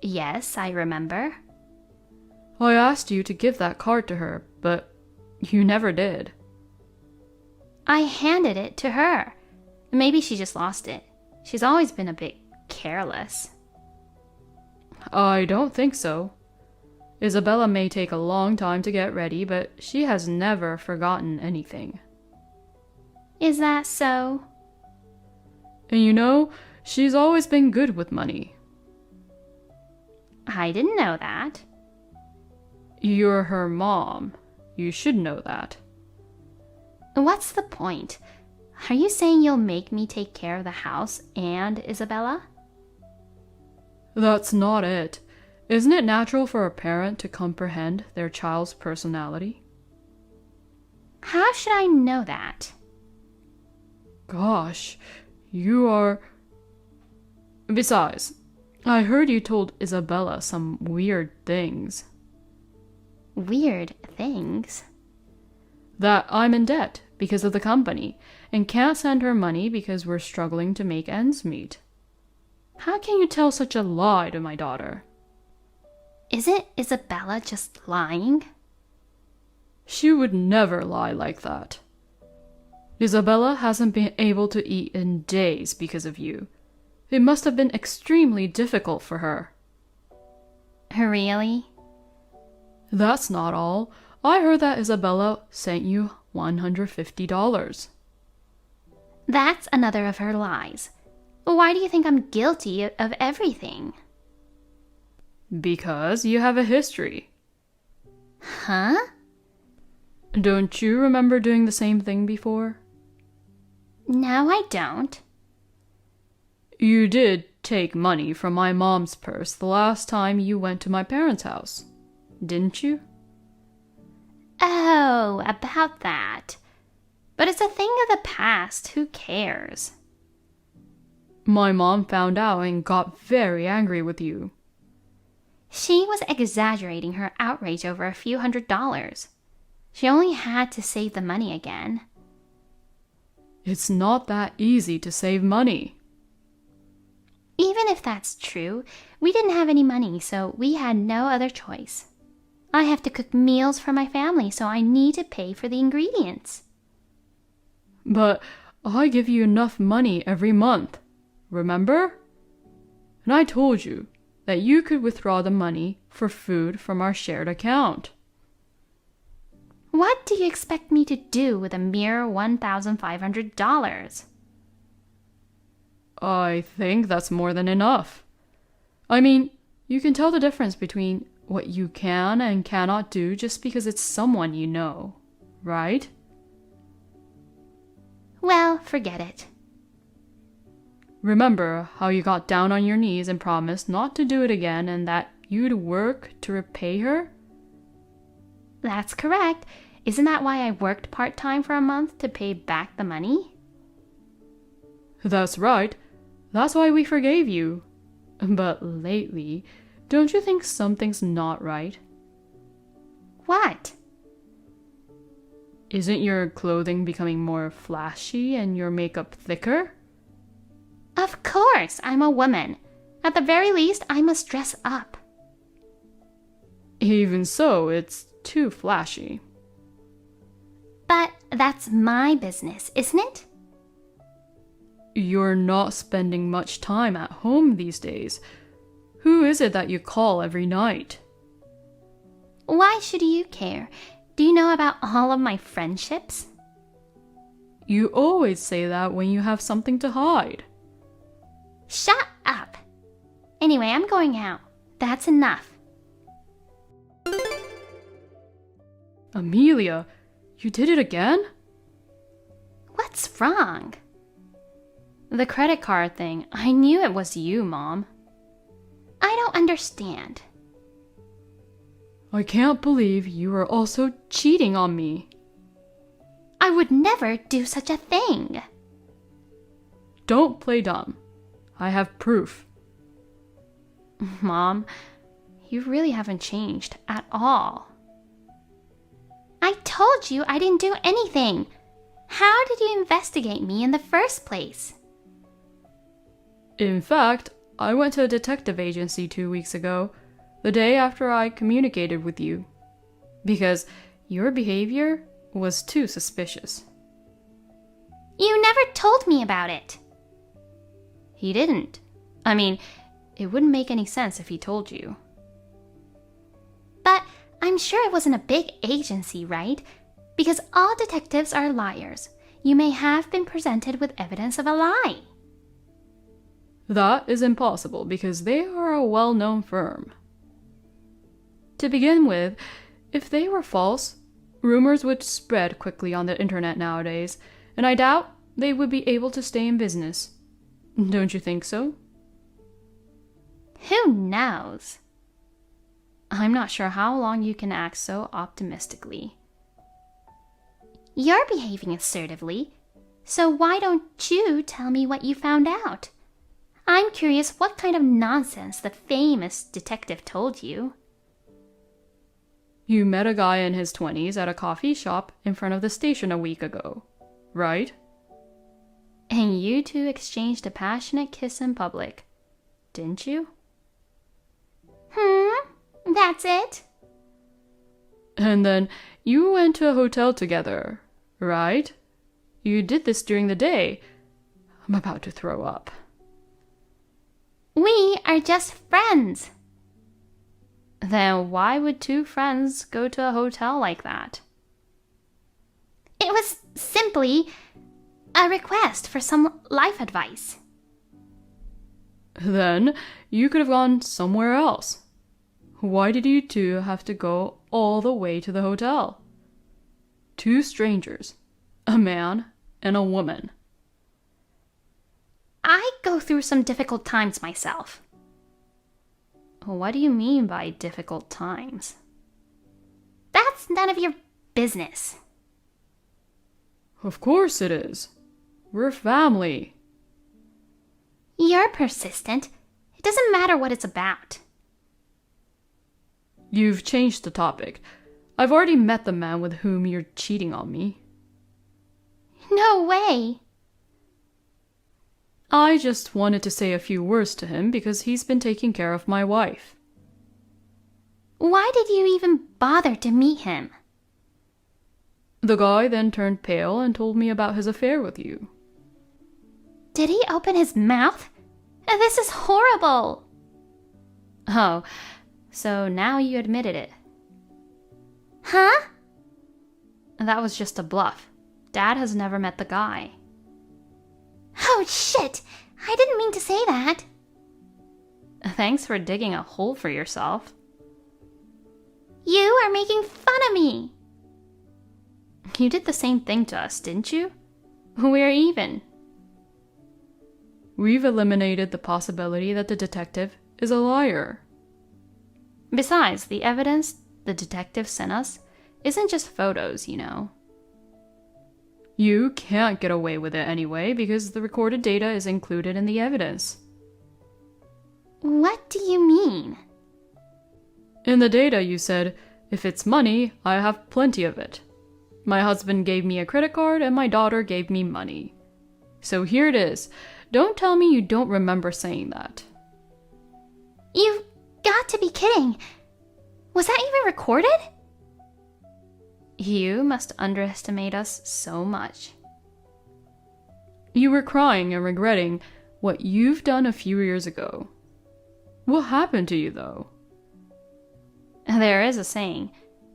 Yes, I remember. I asked you to give that card to her, but you never did. I handed it to her. Maybe she just lost it. She's always been a bit careless. I don't think so. Isabella may take a long time to get ready, but she has never forgotten anything. Is that so? And you know, she's always been good with money. I didn't know that. You're her mom. You should know that. What's the point? Are you saying you'll make me take care of the house and Isabella? That's not it. Isn't it natural for a parent to comprehend their child's personality? How should I know that? Gosh, you are... Besides, I heard you told Isabella some weird things. Weird things? That I'm in debt because of the company and can't send her money because we're struggling to make ends meet. How can you tell such a lie to my daughter? Isn't Isabella just lying? She would never lie like that. Isabella hasn't been able to eat in days because of you. It must have been extremely difficult for her. Really? That's not all. I heard that Isabella sent you $150. That's another of her lies. Why do you think I'm guilty of everything? Because you have a history. Huh? Don't you remember doing the same thing before? No, I don't. You did take money from my mom's purse the last time you went to my parents' house, didn't you? Oh, about that. But it's a thing of the past. Who cares? My mom found out and got very angry with you. She was exaggerating her outrage over a few $100s. She only had to save the money again. It's not that easy to save money. Even if that's true, we didn't have any money, so we had no other choice. I have to cook meals for my family, so I need to pay for the ingredients. But I give you enough money every month, remember? And I told you that you could withdraw the money for food from our shared account. What do you expect me to do with a mere $1,500? I think that's more than enough. I mean, you can tell the difference between what you can and cannot do just because it's someone you know, right? Well, forget it. Remember how you got down on your knees and promised not to do it again and that you'd work to repay her? That's correct. Isn't that why I worked part-time for a month to pay back the money? That's right. That's why we forgave you. But lately, don't you think something's not right? What? Isn't your clothing becoming more flashy and your makeup thicker? Of course, I'm a woman. At the very least, I must dress up. Even so, it's too flashy. But that's my business, isn't it? You're not spending much time at home these days. Who is it that you call every night? Why should you care? Do you know about all of my friendships? You always say that when you have something to hide. Shut up! Anyway, I'm going out. That's enough. Amelia, you did it again? What's wrong? The credit card thing. I knew it was you, Mom. I don't understand. I can't believe you are also cheating on me. I would never do such a thing. Don't play dumb. I have proof. Mom, you really haven't changed at all. I told you I didn't do anything. How did you investigate me in the first place? In fact, I went to a detective agency 2 weeks ago, the day after I communicated with you, because your behavior was too suspicious. You never told me about it. He didn't. I mean, it wouldn't make any sense if he told you. But I'm sure it wasn't a big agency, right? Because all detectives are liars. You may have been presented with evidence of a lie. That is impossible because they are a well-known firm. To begin with, if they were false, rumors would spread quickly on the internet nowadays, and I doubt they would be able to stay in business. Don't you think so? Who knows? I'm not sure how long you can act so optimistically. You're behaving assertively, so why don't you tell me what you found out? I'm curious what kind of nonsense the famous detective told you. You met a guy in his 20s at a coffee shop in front of the station a week ago, right? And you two exchanged a passionate kiss in public, didn't you? That's it? And then you went to a hotel together, right? You did this during the day. I'm about to throw up. We are just friends. Then why would two friends go to a hotel like that? It was simply a request for some life advice. Then you could have gone somewhere else. Why did you two have to go all the way to the hotel? Two strangers, a man and a woman. I go through some difficult times myself. What do you mean by difficult times? That's none of your business. Of course it is. We're family. You're persistent. It doesn't matter what it's about. You've changed the topic. I've already met the man with whom you're cheating on me. No way. I just wanted to say a few words to him because he's been taking care of my wife. Why did you even bother to meet him? The guy then turned pale and told me about his affair with you. Did he open his mouth? This is horrible. Oh, so now you admitted it. Huh? That was just a bluff. Dad has never met the guy. Oh, shit! I didn't mean to say that. Thanks for digging a hole for yourself. You are making fun of me. You did the same thing to us, didn't you? We're even. We've eliminated the possibility that the detective is a liar. Besides, the evidence the detective sent us isn't just photos, you know. You can't get away with it anyway because the recorded data is included in the evidence. What do you mean? In the data you said, if it's money, I have plenty of it. My husband gave me a credit card and my daughter gave me money. So here it is. Don't tell me you don't remember saying that. You've got to be kidding. Was that even recorded? You must underestimate us so much. You were crying and regretting what you've done a few years ago. What happened to you, though? There is a saying,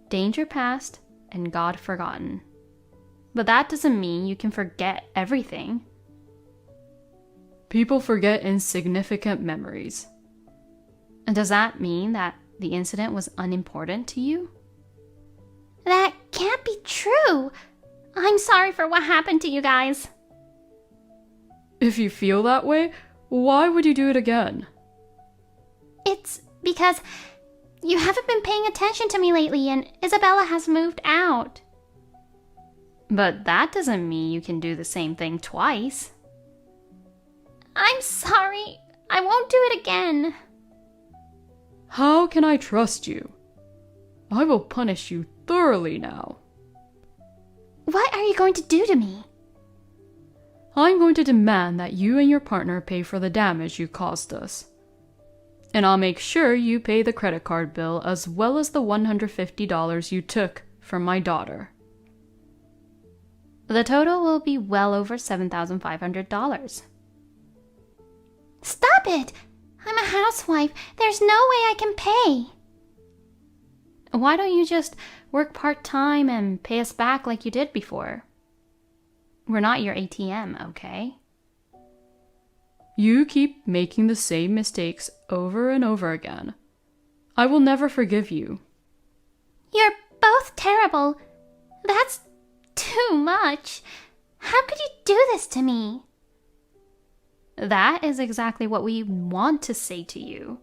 danger past and God forgotten. But that doesn't mean you can forget everything. People forget insignificant memories. Does that mean that the incident was unimportant to you? That can't be true. I'm sorry for what happened to you guys. If you feel that way, why would you do it again? It's because you haven't been paying attention to me lately and Isabella has moved out. But that doesn't mean you can do the same thing twice. I'm sorry. I won't do it again. How can I trust you? I will punish you thoroughly now. What are you going to do to me? I'm going to demand that you and your partner pay for the damage you caused us. And I'll make sure you pay the credit card bill as well as the $150 you took from my daughter. The total will be well over $7,500. Stop it! I'm a housewife. There's no way I can pay. Why don't you just work part-time and pay us back like you did before? We're not your ATM, okay? You keep making the same mistakes over and over again. I will never forgive you. You're both terrible. That's too much. How could you do this to me? That is exactly what we want to say to you.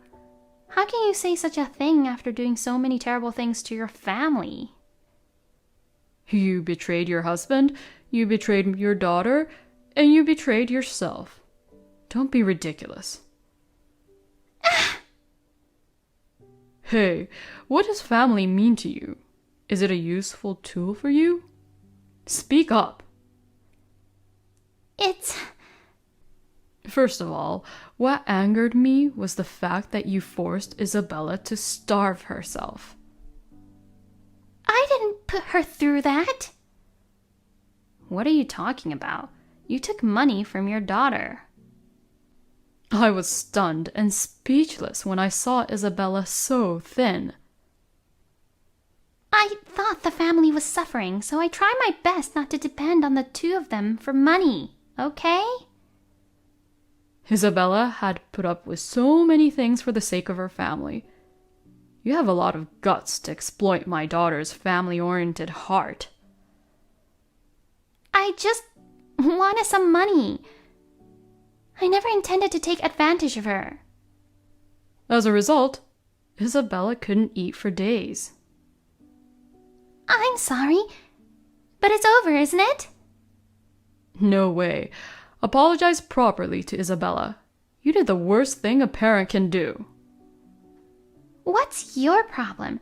How can you say such a thing after doing so many terrible things to your family? You betrayed your husband, you betrayed your daughter, and you betrayed yourself. Don't be ridiculous. Hey, what does family mean to you? Is it a useful tool for you? Speak up. First of all, what angered me was the fact that you forced Isabella to starve herself. I didn't put her through that. What are you talking about? You took money from your daughter. I was stunned and speechless when I saw Isabella so thin. I thought the family was suffering, so I tried my best not to depend on the two of them for money, okay? Isabella had put up with so many things for the sake of her family. You have a lot of guts to exploit my daughter's family-oriented heart. I just wanted some money. I never intended to take advantage of her. As a result, Isabella couldn't eat for days. I'm sorry, but it's over, isn't it? No way. Apologize properly to Isabella. You did the worst thing a parent can do. What's your problem?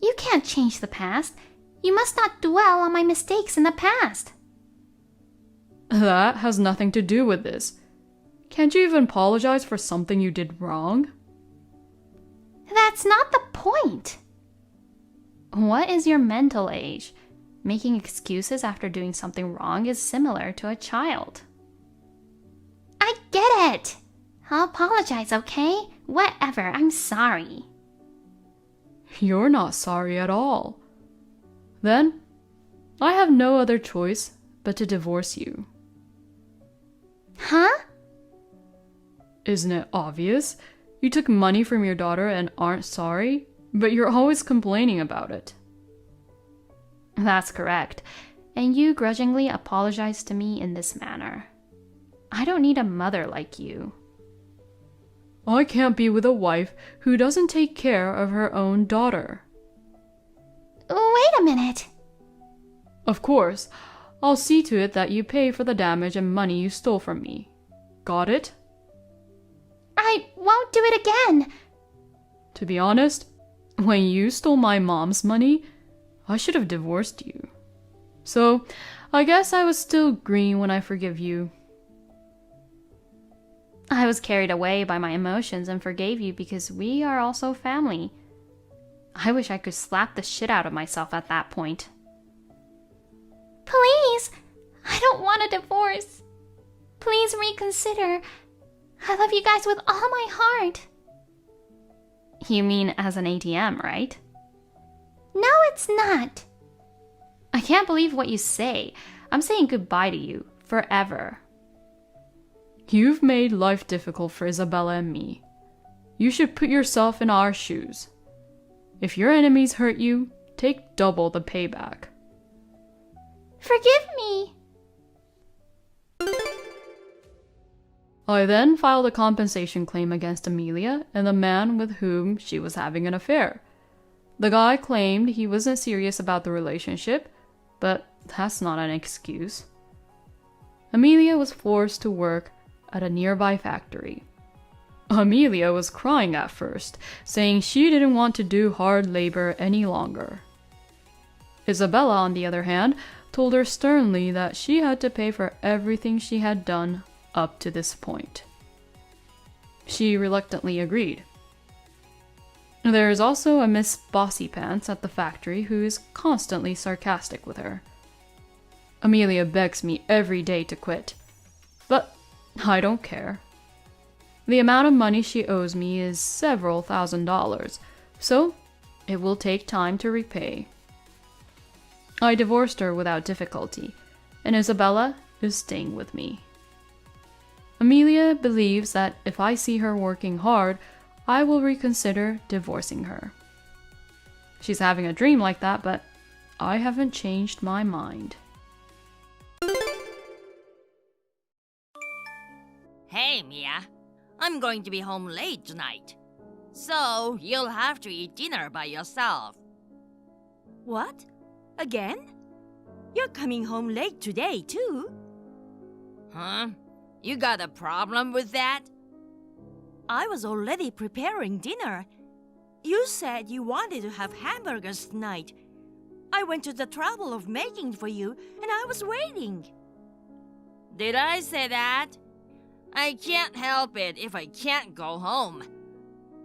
You can't change the past. You must not dwell on my mistakes in the past. That has nothing to do with this. Can't you even apologize for something you did wrong? That's not the point. What is your mental age? Making excuses after doing something wrong is similar to a child. I get it. I'll apologize, okay? Whatever, I'm sorry. You're not sorry at all. Then, I have no other choice but to divorce you. Huh? Isn't it obvious? You took money from your daughter and aren't sorry, but you're always complaining about it. That's correct. And you grudgingly apologize to me in this manner. I don't need a mother like you. I can't be with a wife who doesn't take care of her own daughter. Wait a minute. Of course, I'll see to it that you pay for the damage and money you stole from me. Got it? I won't do it again. To be honest, when you stole my mom's money, I should have divorced you. So, I guess I was still green when I forgive you. I was carried away by my emotions and forgave you because we are also family. I wish I could slap the shit out of myself at that point. Please, I don't want a divorce. Please reconsider. I love you guys with all my heart. You mean as an ATM, right? No, it's not. I can't believe what you say. I'm saying goodbye to you, forever. You've made life difficult for Isabella and me. You should put yourself in our shoes. If your enemies hurt you, take double the payback. Forgive me. I then filed a compensation claim against Amelia and the man with whom she was having an affair. The guy claimed he wasn't serious about the relationship, but that's not an excuse. Amelia was forced to work at a nearby factory. Amelia was crying at first, saying she didn't want to do hard labor any longer. Isabella, on the other hand, told her sternly that she had to pay for everything she had done up to this point. She reluctantly agreed. There is also a Miss Bossypants at the factory who is constantly sarcastic with her. Amelia begs me every day to quit, but I don't care. The amount of money she owes me is several $1,000s, so it will take time to repay. I divorced her without difficulty, and Isabella is staying with me. Amelia believes that if I see her working hard, I will reconsider divorcing her. She's having a dream like that, but I haven't changed my mind. Hey, Mia. I'm going to be home late tonight. So, you'll have to eat dinner by yourself. What? Again? You're coming home late today, too? Huh? You got a problem with that? I was already preparing dinner. You said you wanted to have hamburgers tonight. I went to the trouble of making for you, and I was waiting. Did I say that? I can't help it if I can't go home.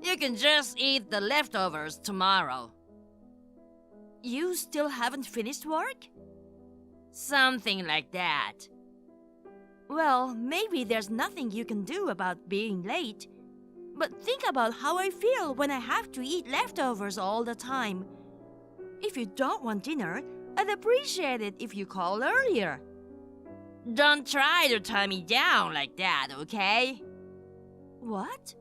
You can just eat the leftovers tomorrow. You still haven't finished work? Something like that. Well, maybe there's nothing you can do about being late. But think about how I feel when I have to eat leftovers all the time. If you don't want dinner, I'd appreciate it if you called earlier. Don't try to tie me down like that, okay? What?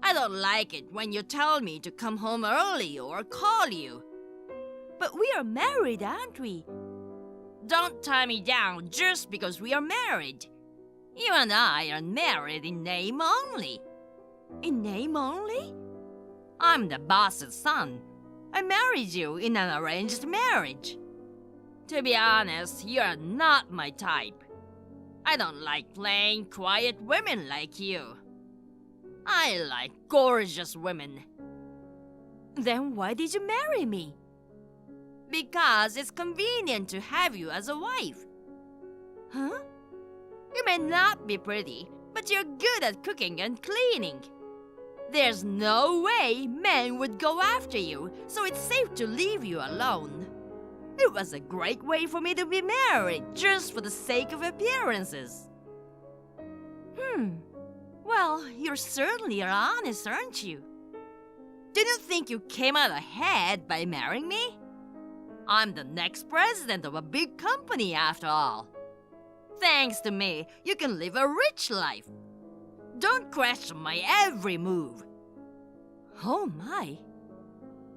I don't like it when you tell me to come home early or call you. But we are married, aren't we? Don't tie me down just because we are married. You and I are married in name only. In name only? I'm the boss's son. I married you in an arranged marriage. To be honest, you're not my type. I don't like plain, quiet women like you. I like gorgeous women. Then why did you marry me? Because it's convenient to have you as a wife. Huh? You may not be pretty, but you're good at cooking and cleaning. There's no way men would go after you, so it's safe to leave you alone. It was a great way for me to be married, just for the sake of appearances. Well, you certainly are honest, aren't you? Did you think you came out ahead by marrying me? I'm the next president of a big company after all. Thanks to me, you can live a rich life. Don't question my every move. Oh my.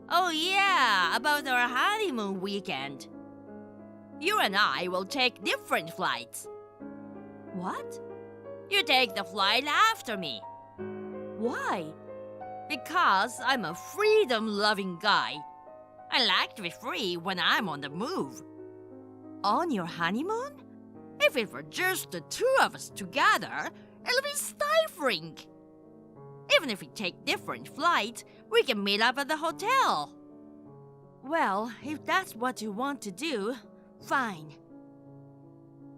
Oh yeah, about our honeymoon weekend. You and I will take different flights. What? You take the flight after me. Why? Because I'm a freedom-loving guy. I like to be free when I'm on the move. On your honeymoon? If it were just the two of us together, it'll be stifling. Even if we take different flights, we can meet up at the hotel. Well, if that's what you want to do, fine.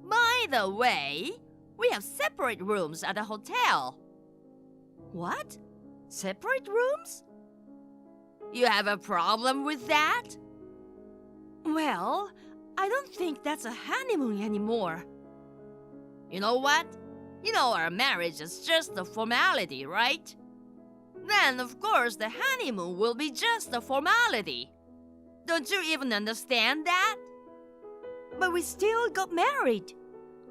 By the way, we have separate rooms at the hotel. What? Separate rooms? You have a problem with that? Well, I don't think that's a honeymoon anymore. You know what? You know our marriage is just a formality, right? Then, of course, the honeymoon will be just a formality. Don't you even understand that? But we still got married.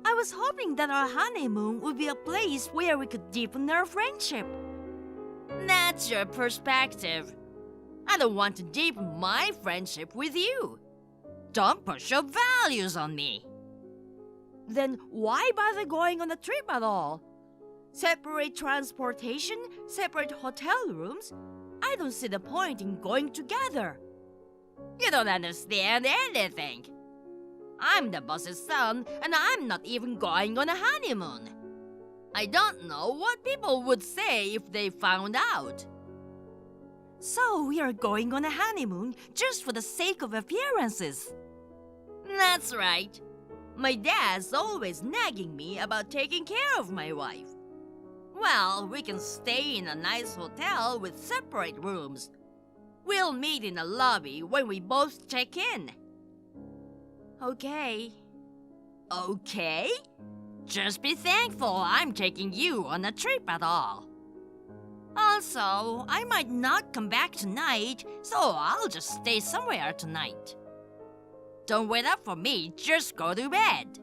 I was hoping that our honeymoon would be a place where we could deepen our friendship. That's your perspective. I don't want to deepen my friendship with you. Don't push your values on me. Then why bother going on a trip at all? Separate transportation, separate hotel rooms. I don't see the point in going together. You don't understand anything. I'm the boss's son, and I'm not even going on a honeymoon. I don't know what people would say if they found out. So we are going on a honeymoon just for the sake of appearances. That's right. My dad's always nagging me about taking care of my wife. Well, we can stay in a nice hotel with separate rooms. We'll meet in the lobby when we both check in. Okay. Okay? Just be thankful I'm taking you on a trip at all. Also, I might not come back tonight, so I'll just stay somewhere tonight. Don't wait up for me, just go to bed.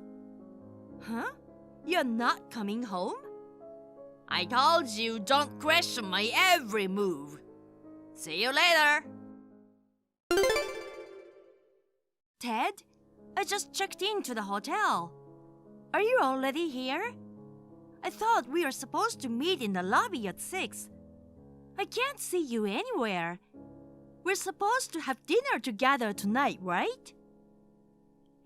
Huh? You're not coming home? I told you don't question my every move. See you later. Ted, I just checked into the hotel. Are you already here? I thought we were supposed to meet in the lobby at 6. I can't see you anywhere. We're supposed to have dinner together tonight, right?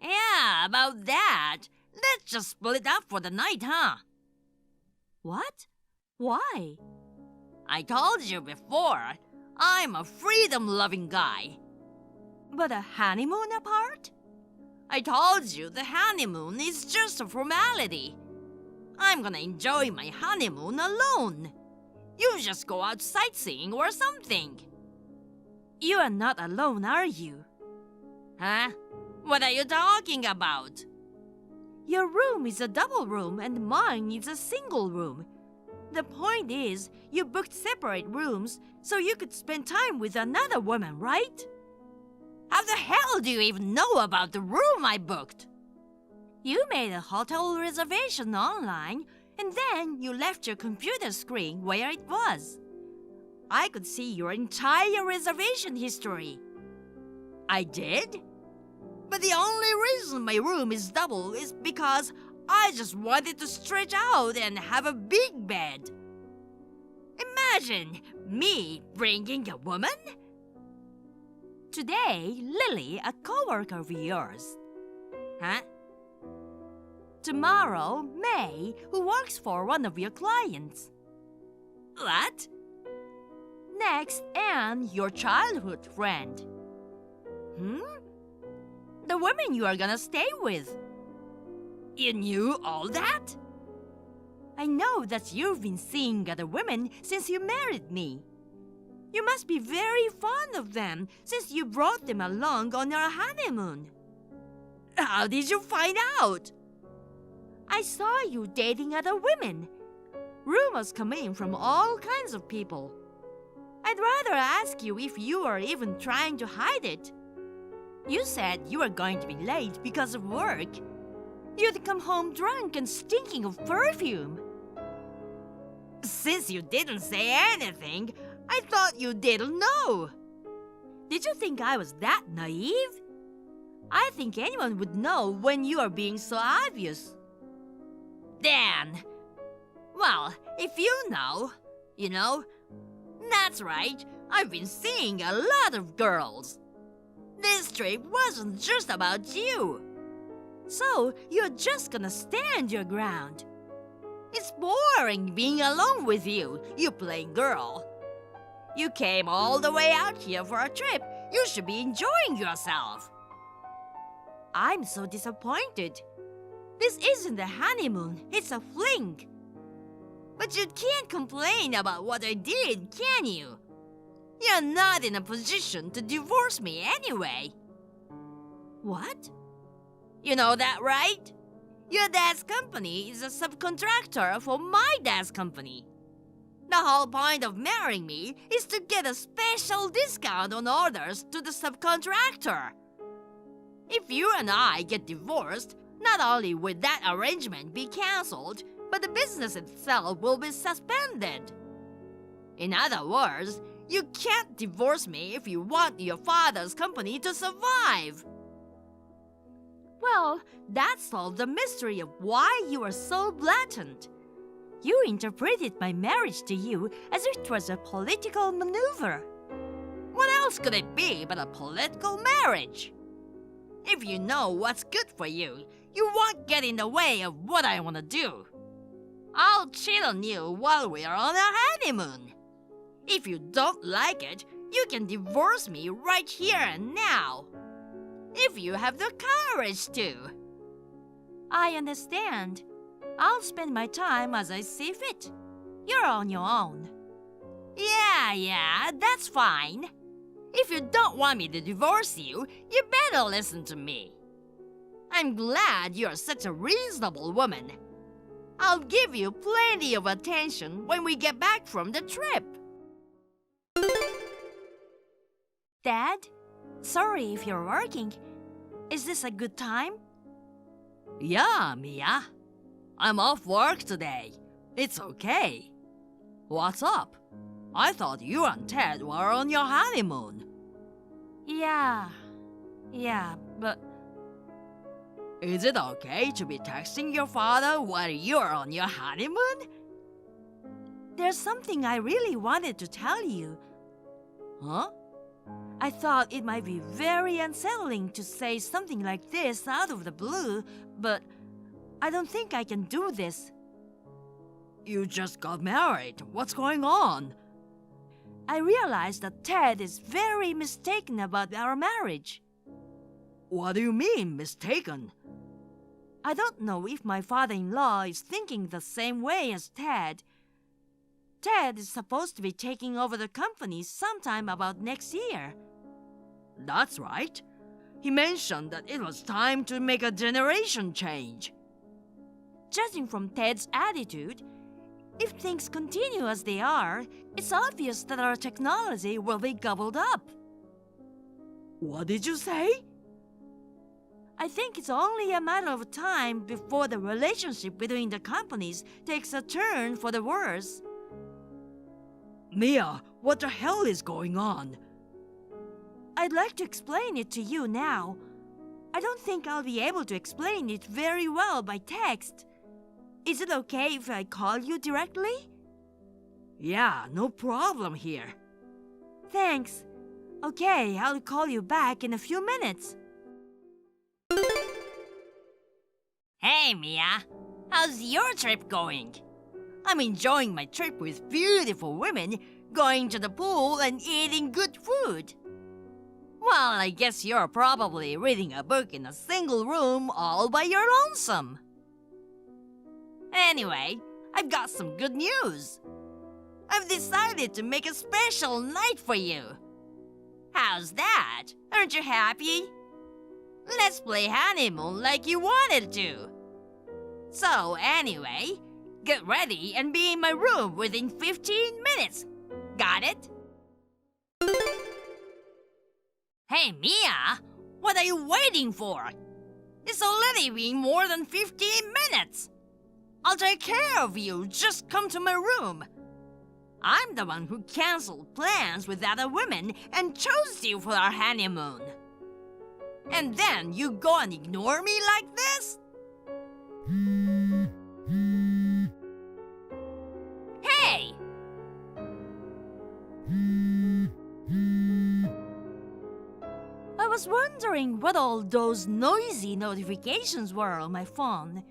Yeah, about that. Let's just split up for the night, huh? What? Why? I told you before, I'm a freedom-loving guy. But a honeymoon apart? I told you the honeymoon is just a formality. I'm gonna enjoy my honeymoon alone. You just go out sightseeing or something. You are not alone, are you? Huh? What are you talking about? Your room is a double room and mine is a single room. The point is, you booked separate rooms so you could spend time with another woman, right? How the hell do you even know about the room I booked? You made a hotel reservation online and then you left your computer screen where it was. I could see your entire reservation history. I did? But the only reason my room is double is because I just wanted to stretch out and have a big bed. Imagine me bringing a woman? Today, Lily, a coworker of yours. Huh? Tomorrow, May, who works for one of your clients. What? Next, Anne, your childhood friend. The woman you are gonna stay with. You knew all that? I know that you've been seeing other women since you married me. You must be very fond of them since you brought them along on your honeymoon. How did you find out? I saw you dating other women. Rumors come in from all kinds of people. I'd rather ask you if you are even trying to hide it. You said you were going to be late because of work. You'd come home drunk and stinking of perfume. Since you didn't say anything, I thought you didn't know. Did you think I was that naive? I think anyone would know when you are being so obvious. Dan. Well, if you know, you know. That's right, I've been seeing a lot of girls. This trip wasn't just about you. So, you're just gonna stand your ground. It's boring being alone with you, you plain girl. You came all the way out here for a trip. You should be enjoying yourself. I'm so disappointed. This isn't a honeymoon, it's a fling. But you can't complain about what I did, can you? You're not in a position to divorce me anyway. What? You know that, right? Your dad's company is a subcontractor for my dad's company. The whole point of marrying me is to get a special discount on orders to the subcontractor. If you and I get divorced, not only will that arrangement be cancelled, but the business itself will be suspended. In other words, you can't divorce me if you want your father's company to survive. Well, that solved the mystery of why you are so blatant. You interpreted my marriage to you as if it was a political maneuver. What else could it be but a political marriage? If you know what's good for you, you won't get in the way of what I want to do. I'll cheat on you while we are on our honeymoon. If you don't like it, you can divorce me right here and now. If you have the courage to. I understand. I'll spend my time as I see fit. You're on your own. Yeah, that's fine. If you don't want me to divorce you, you better listen to me. I'm glad you're such a reasonable woman. I'll give you plenty of attention when we get back from the trip. Dad, sorry if you're working. Is this a good time? Yeah, Mia. I'm off work today. It's okay. What's up? I thought you and Ted were on your honeymoon. Yeah, but Is it okay to be texting your father while you're on your honeymoon? there's something I really wanted to tell you. Huh? I thought it might be very unsettling to say something like this out of the blue, but I don't think I can do this. You just got married. What's going on? I realized that Ted is very mistaken about our marriage. What do you mean, mistaken? I don't know if my father-in-law is thinking the same way as Ted. Ted is supposed to be taking over the company sometime about next year. That's right. He mentioned that it was time to make a generation change. Judging from Ted's attitude, if things continue as they are, it's obvious that our technology will be gobbled up. What did you say? I think it's only a matter of time before the relationship between the companies takes a turn for the worse. Mia, what the hell is going on? I'd like to explain it to you now. I don't think I'll be able to explain it very well by text. Is it okay if I call you directly? Yeah, no problem here. Thanks. Okay, I'll call you back in a few minutes. Hey, Mia. How's your trip going? I'm enjoying my trip with beautiful women, going to the pool and eating good food. Well, I guess you're probably reading a book in a single room all by your lonesome. Anyway, I've got some good news. I've decided to make a special night for you. How's that? Aren't you happy? Let's play honeymoon like you wanted to. So anyway, get ready and be in my room within 15 minutes. Got it? Hey, Mia! What are you waiting for? It's already been more than 15 minutes. I'll take care of you. Just come to my room. I'm the one who canceled plans with other women and chose you for our honeymoon. And then you go and ignore me like this? Hey! I was wondering what all those noisy notifications were on my phone.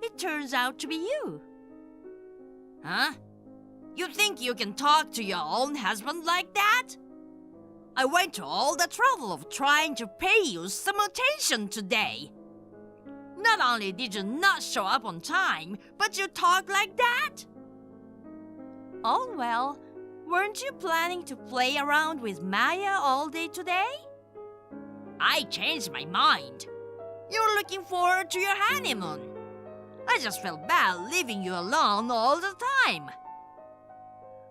It turns out to be you. Huh? You think you can talk to your own husband like that? I went to all the trouble of trying to pay you some attention today. Not only did you not show up on time, but you talk like that? Oh well, weren't you planning to play around with Maya all day today? I changed my mind. You're looking forward to your honeymoon. I just felt bad leaving you alone all the time.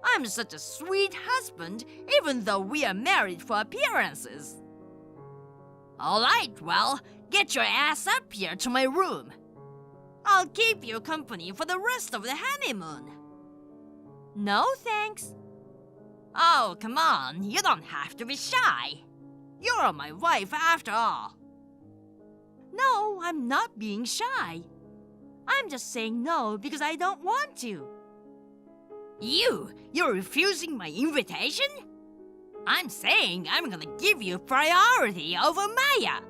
I'm such a sweet husband, even though we are married for appearances. All right, well, get your ass up here to my room. I'll keep you company for the rest of the honeymoon. No, thanks. Oh, come on, you don't have to be shy. You're my wife after all. No, I'm not being shy. I'm just saying no because I don't want to. You're refusing my invitation? I'm saying I'm gonna give you priority over Maya.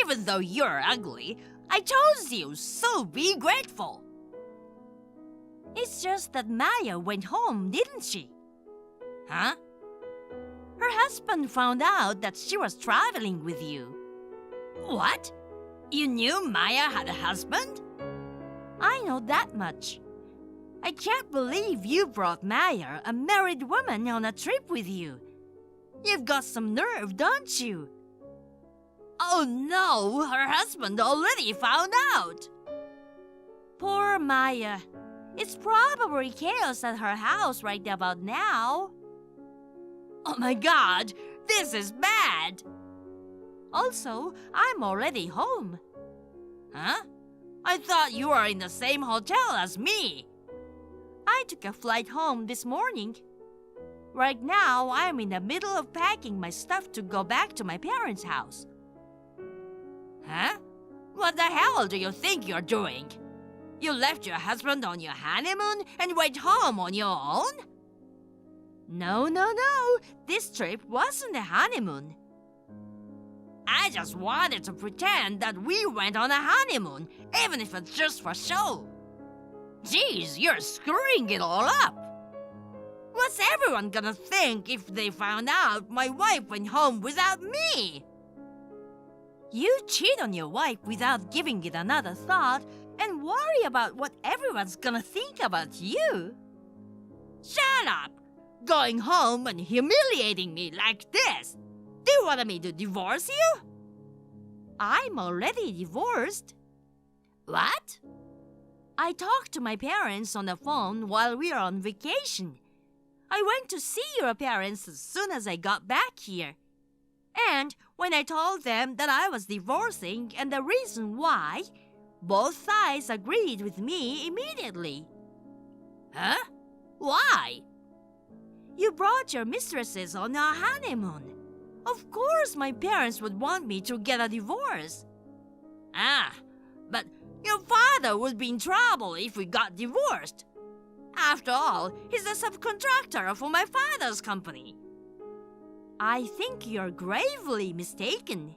Even though you're ugly, I chose you, so be grateful. It's just that Maya went home, didn't she? Huh? Her husband found out that she was traveling with you. What? You knew Maya had a husband? I know that much. I can't believe you brought Maya, a married woman, on a trip with you. You've got some nerve, don't you? Oh no, her husband already found out. Poor Maya. It's probably chaos at her house right about now. Oh my god, this is bad. Also, I'm already home. Huh? I thought you were in the same hotel as me. I took a flight home this morning. Right now, I'm in the middle of packing my stuff to go back to my parents' house. Huh? What the hell do you think you're doing? You left your husband on your honeymoon and went home on your own? No. This trip wasn't a honeymoon. I just wanted to pretend that we went on a honeymoon, even if it's just for show. Jeez, you're screwing it all up. What's everyone gonna think if they found out my wife went home without me? You cheat on your wife without giving it another thought and worry about what everyone's gonna think about you. Shut up! Going home and humiliating me like this. Do you want me to divorce you? I'm already divorced. What? I talked to my parents on the phone while we were on vacation. I went to see your parents as soon as I got back here. And when I told them that I was divorcing and the reason why, both sides agreed with me immediately. Huh? Why? You brought your mistresses on our honeymoon. Of course my parents would want me to get a divorce. But your father would be in trouble if we got divorced. After all, he's a subcontractor for my father's company. I think you're gravely mistaken.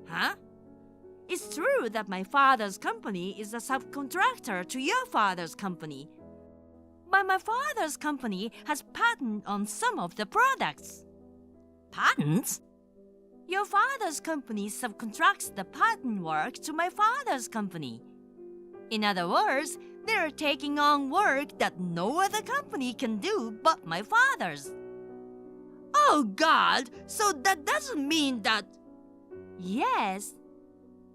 Huh? It's true that my father's company is a subcontractor to your father's company. But my father's company has patent on some of the products. Patents? Your father's company subcontracts the patent work to my father's company. In other words, they're taking on work that no other company can do but my father's. Oh God, so that doesn't mean that... Yes.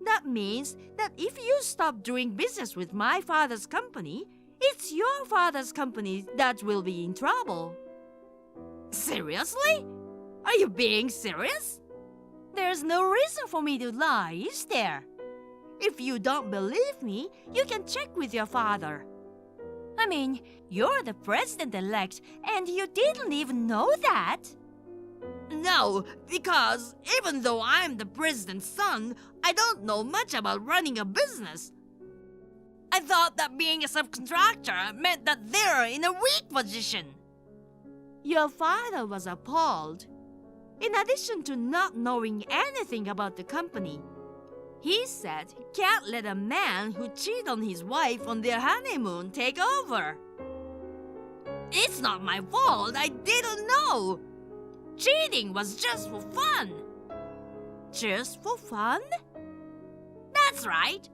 That means that if you stop doing business with my father's company, it's your father's company that will be in trouble. Seriously? Are you being serious? There's no reason for me to lie, is there? If you don't believe me, you can check with your father. I mean, you're the president-elect and you didn't even know that. No, because even though I'm the president's son, I don't know much about running a business. I thought that being a subcontractor meant that they're in a weak position. Your father was appalled. In addition to not knowing anything about the company, he said he can't let a man who cheated on his wife on their honeymoon take over. It's not my fault, I didn't know. Cheating was just for fun. Just for fun? That's right.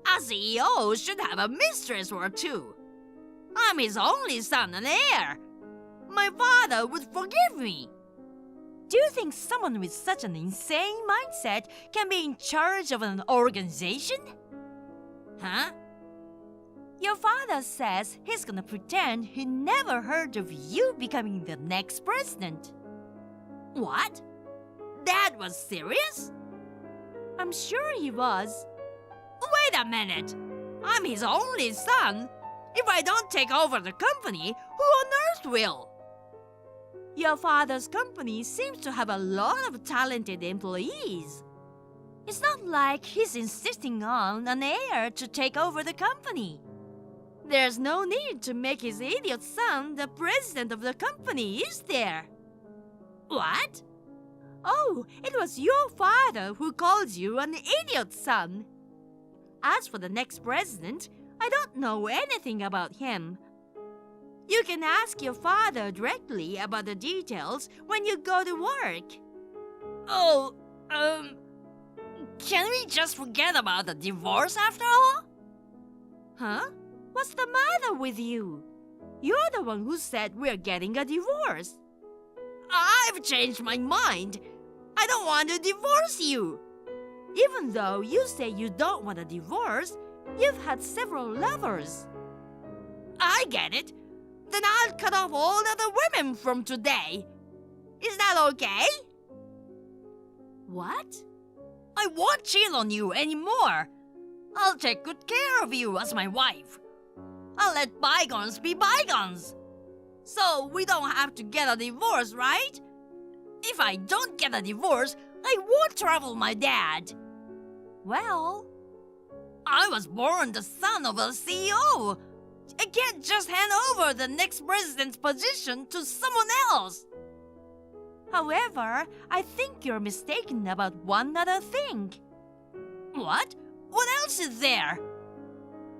A CEO should have a mistress or two. I'm his only son and heir. My father would forgive me. Do you think someone with such an insane mindset can be in charge of an organization? Huh? Your father says he's gonna pretend he never heard of you becoming the next president. What? That was serious? I'm sure he was. Wait a minute. I'm his only son. If I don't take over the company, who on earth will? Your father's company seems to have a lot of talented employees. It's not like he's insisting on an heir to take over the company. There's no need to make his idiot son the president of the company, is there? What? Oh, it was your father who called you an idiot son. As for the next president, I don't know anything about him. You can ask your father directly about the details when you go to work. Oh, can we just forget about the divorce after all? Huh? What's the matter with you? You're the one who said we're getting a divorce. I've changed my mind. I don't want to divorce you. Even though you say you don't want a divorce, you've had several lovers. I get it. Then I'll cut off all other women from today. Is that okay? What? I won't cheat on you anymore. I'll take good care of you as my wife. I'll let bygones be bygones. So we don't have to get a divorce, right? If I don't get a divorce, I won't trouble my dad. Well, I was born the son of a CEO. I can't just hand over the next president's position to someone else. However, I think you're mistaken about one other thing. What? What else is there?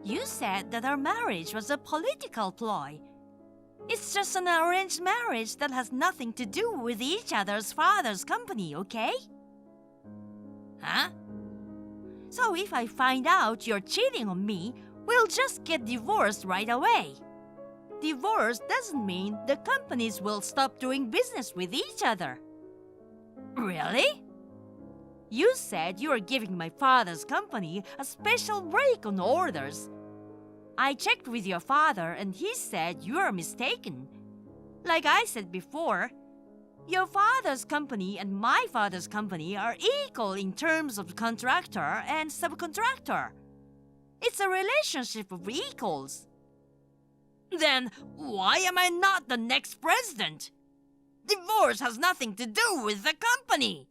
You said that our marriage was a political ploy. It's just an arranged marriage that has nothing to do with each other's father's company, okay? Huh? So if I find out you're cheating on me, we'll just get divorced right away. Divorce doesn't mean the companies will stop doing business with each other. Really? You said you were giving my father's company a special break on orders. I checked with your father and he said you are mistaken. Like I said before, your father's company and my father's company are equal in terms of contractor and subcontractor. It's a relationship of equals. Then why am I not the next president? Divorce has nothing to do with the company.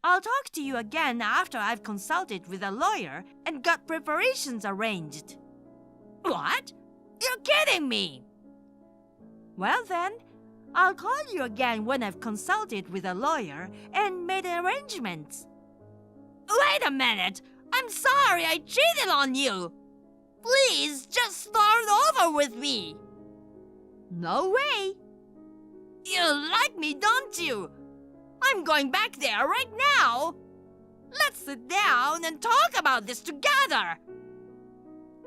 I'll talk to you again after I've consulted with a lawyer and got preparations arranged. What? You're kidding me! Well then, I'll call you again when I've consulted with a lawyer and made arrangements. Wait a minute! I'm sorry I cheated on you! Please, just start over with me! No way! You like me, don't you? I'm going back there right now! Let's sit down and talk about this together!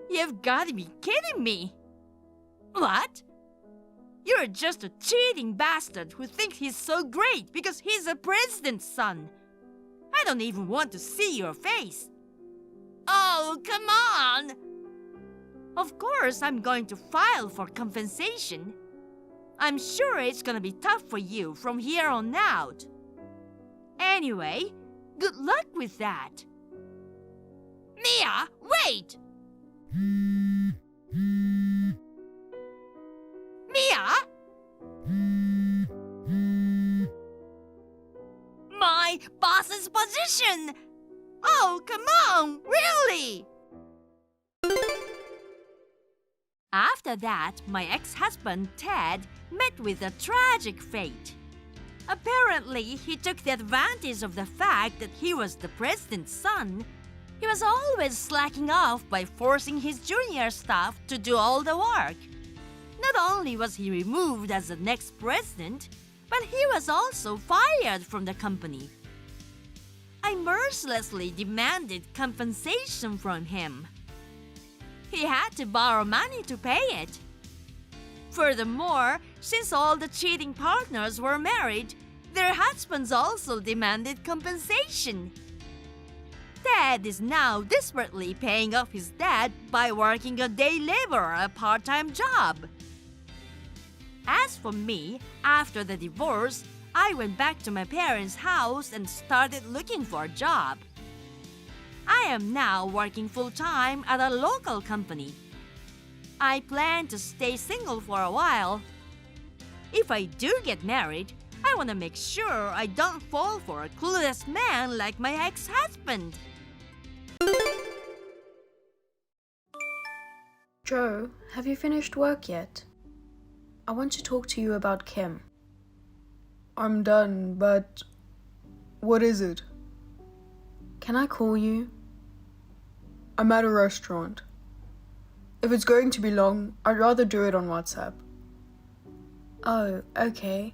You've got to be kidding me! What? You're just a cheating bastard who thinks he's so great because he's a president's son. I don't even want to see your face. Oh, come on! Of course I'm going to file for compensation. I'm sure it's gonna be tough for you from here on out. Anyway, good luck with that. Mia, wait! Mia? My boss's position! Oh, come on, really? After that, my ex-husband, Ted, met with a tragic fate. Apparently, he took the advantage of the fact that he was the president's son. He was always slacking off by forcing his junior staff to do all the work. Not only was he removed as the next president, but he was also fired from the company. I mercilessly demanded compensation from him. He had to borrow money to pay it. Furthermore, since all the cheating partners were married, their husbands also demanded compensation. Ted is now desperately paying off his debt by working a day labor or a part-time job. As for me, after the divorce, I went back to my parents' house and started looking for a job. I am now working full-time at a local company. I plan to stay single for a while. If I do get married, I want to make sure I don't fall for a clueless man like my ex-husband. Joe, have you finished work yet? I want to talk to you about Kim. I'm done, but what is it? Can I call you? I'm at a restaurant. If it's going to be long, I'd rather do it on WhatsApp. Oh, okay.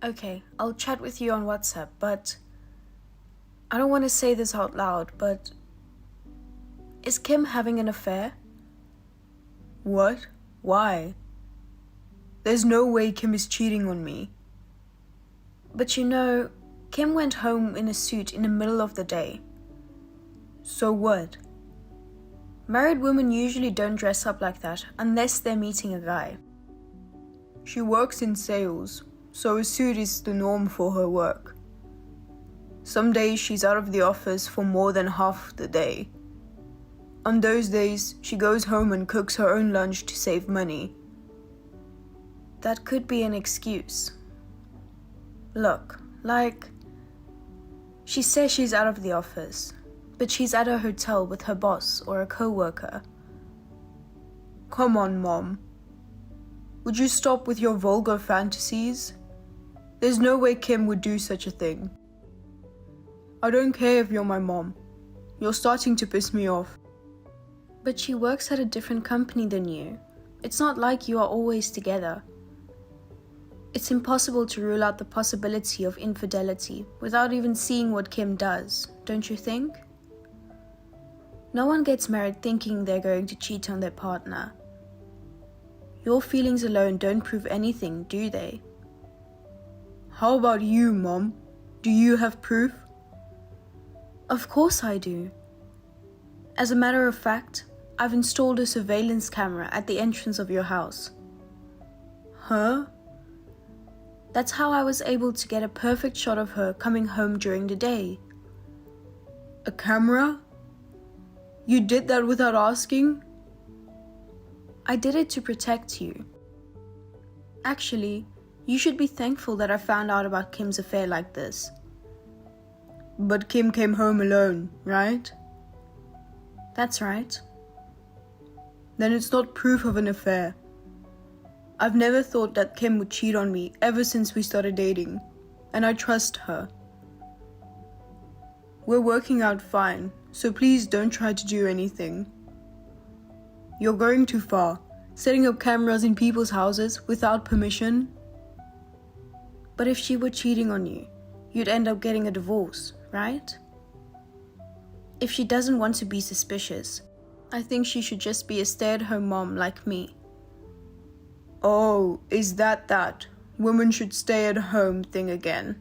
Okay, I'll chat with you on WhatsApp, but I don't want to say this out loud, but is Kim having an affair? What? Why? There's no way Kim is cheating on me. But you know, Kim went home in a suit in the middle of the day. So what? Married women usually don't dress up like that unless they're meeting a guy. She works in sales, so a suit is the norm for her work. Some days she's out of the office for more than half the day. On those days, she goes home and cooks her own lunch to save money. That could be an excuse. Look, like, she says she's out of the office, but she's at a hotel with her boss or a co-worker. Come on, Mom. Would you stop with your vulgar fantasies? There's no way Kim would do such a thing. I don't care if you're my mom. You're starting to piss me off. But she works at a different company than you. It's not like you are always together. It's impossible to rule out the possibility of infidelity without even seeing what Kim does, don't you think? No one gets married thinking they're going to cheat on their partner. Your feelings alone don't prove anything, do they? How about you, Mom? Do you have proof? Of course I do. As a matter of fact, I've installed a surveillance camera at the entrance of your house. Huh? That's how I was able to get a perfect shot of her coming home during the day. A camera? You did that without asking? I did it to protect you. Actually, you should be thankful that I found out about Kim's affair like this. But Kim came home alone, right? That's right. Then it's not proof of an affair. I've never thought that Kim would cheat on me ever since we started dating, and I trust her. We're working out fine, so please don't try to do anything. You're going too far, setting up cameras in people's houses without permission. But if she were cheating on you, you'd end up getting a divorce, right? If she doesn't want to be suspicious, I think she should just be a stay-at-home mom like me. Oh, is that women should stay at home thing again?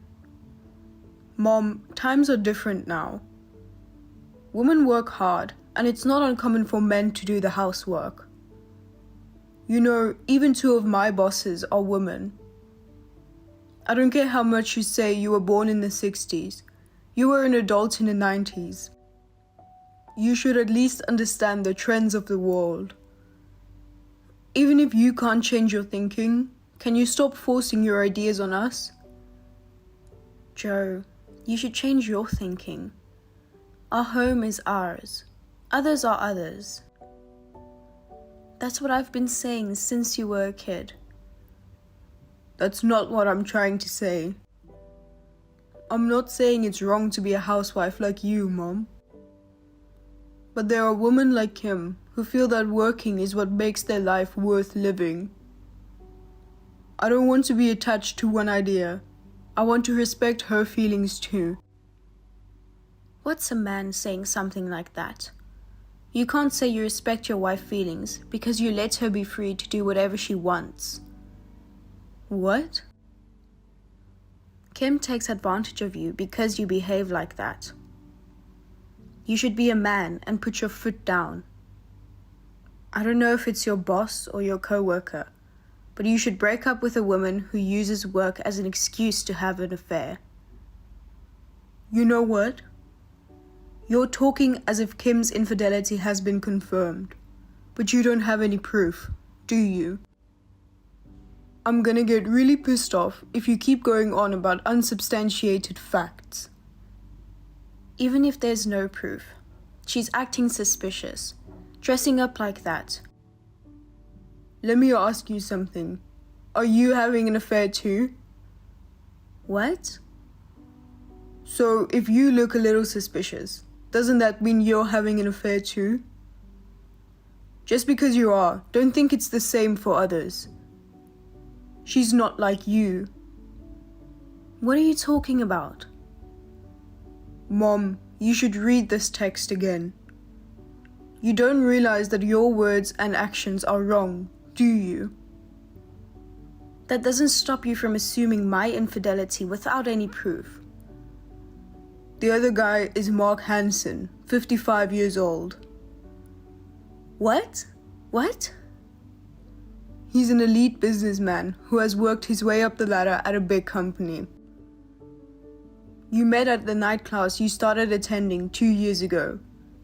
Mom, times are different now. Women work hard, and it's not uncommon for men to do the housework. You know, even 2 of my bosses are women. I don't care how much you say you were born in the 60s. You were an adult in the 90s. You should at least understand the trends of the world. Even if you can't change your thinking, can you stop forcing your ideas on us? Joe, you should change your thinking. Our home is ours. Others are others. That's what I've been saying since you were a kid. That's not what I'm trying to say. I'm not saying it's wrong to be a housewife like you, Mom. But there are women like Kim who feel that working is what makes their life worth living. I don't want to be attached to one idea. I want to respect her feelings too. What's a man saying something like that? You can't say you respect your wife's feelings because you let her be free to do whatever she wants. What? Kim takes advantage of you because you behave like that. You should be a man and put your foot down. I don't know if it's your boss or your co-worker, but you should break up with a woman who uses work as an excuse to have an affair. You know what? You're talking as if Kim's infidelity has been confirmed, but you don't have any proof, do you? I'm gonna get really pissed off if you keep going on about unsubstantiated facts. Even if there's no proof, she's acting suspicious, dressing up like that. Let me ask you something. Are you having an affair too? What? So, if you look a little suspicious, doesn't that mean you're having an affair too? Just because you are, don't think it's the same for others. She's not like you. What are you talking about? Mom, you should read this text again. You don't realize that your words and actions are wrong, do you? That doesn't stop you from assuming my infidelity without any proof. The other guy is Mark Hansen, 55 years old. What? What? He's an elite businessman who has worked his way up the ladder at a big company. You met at the night class you started attending 2 years ago,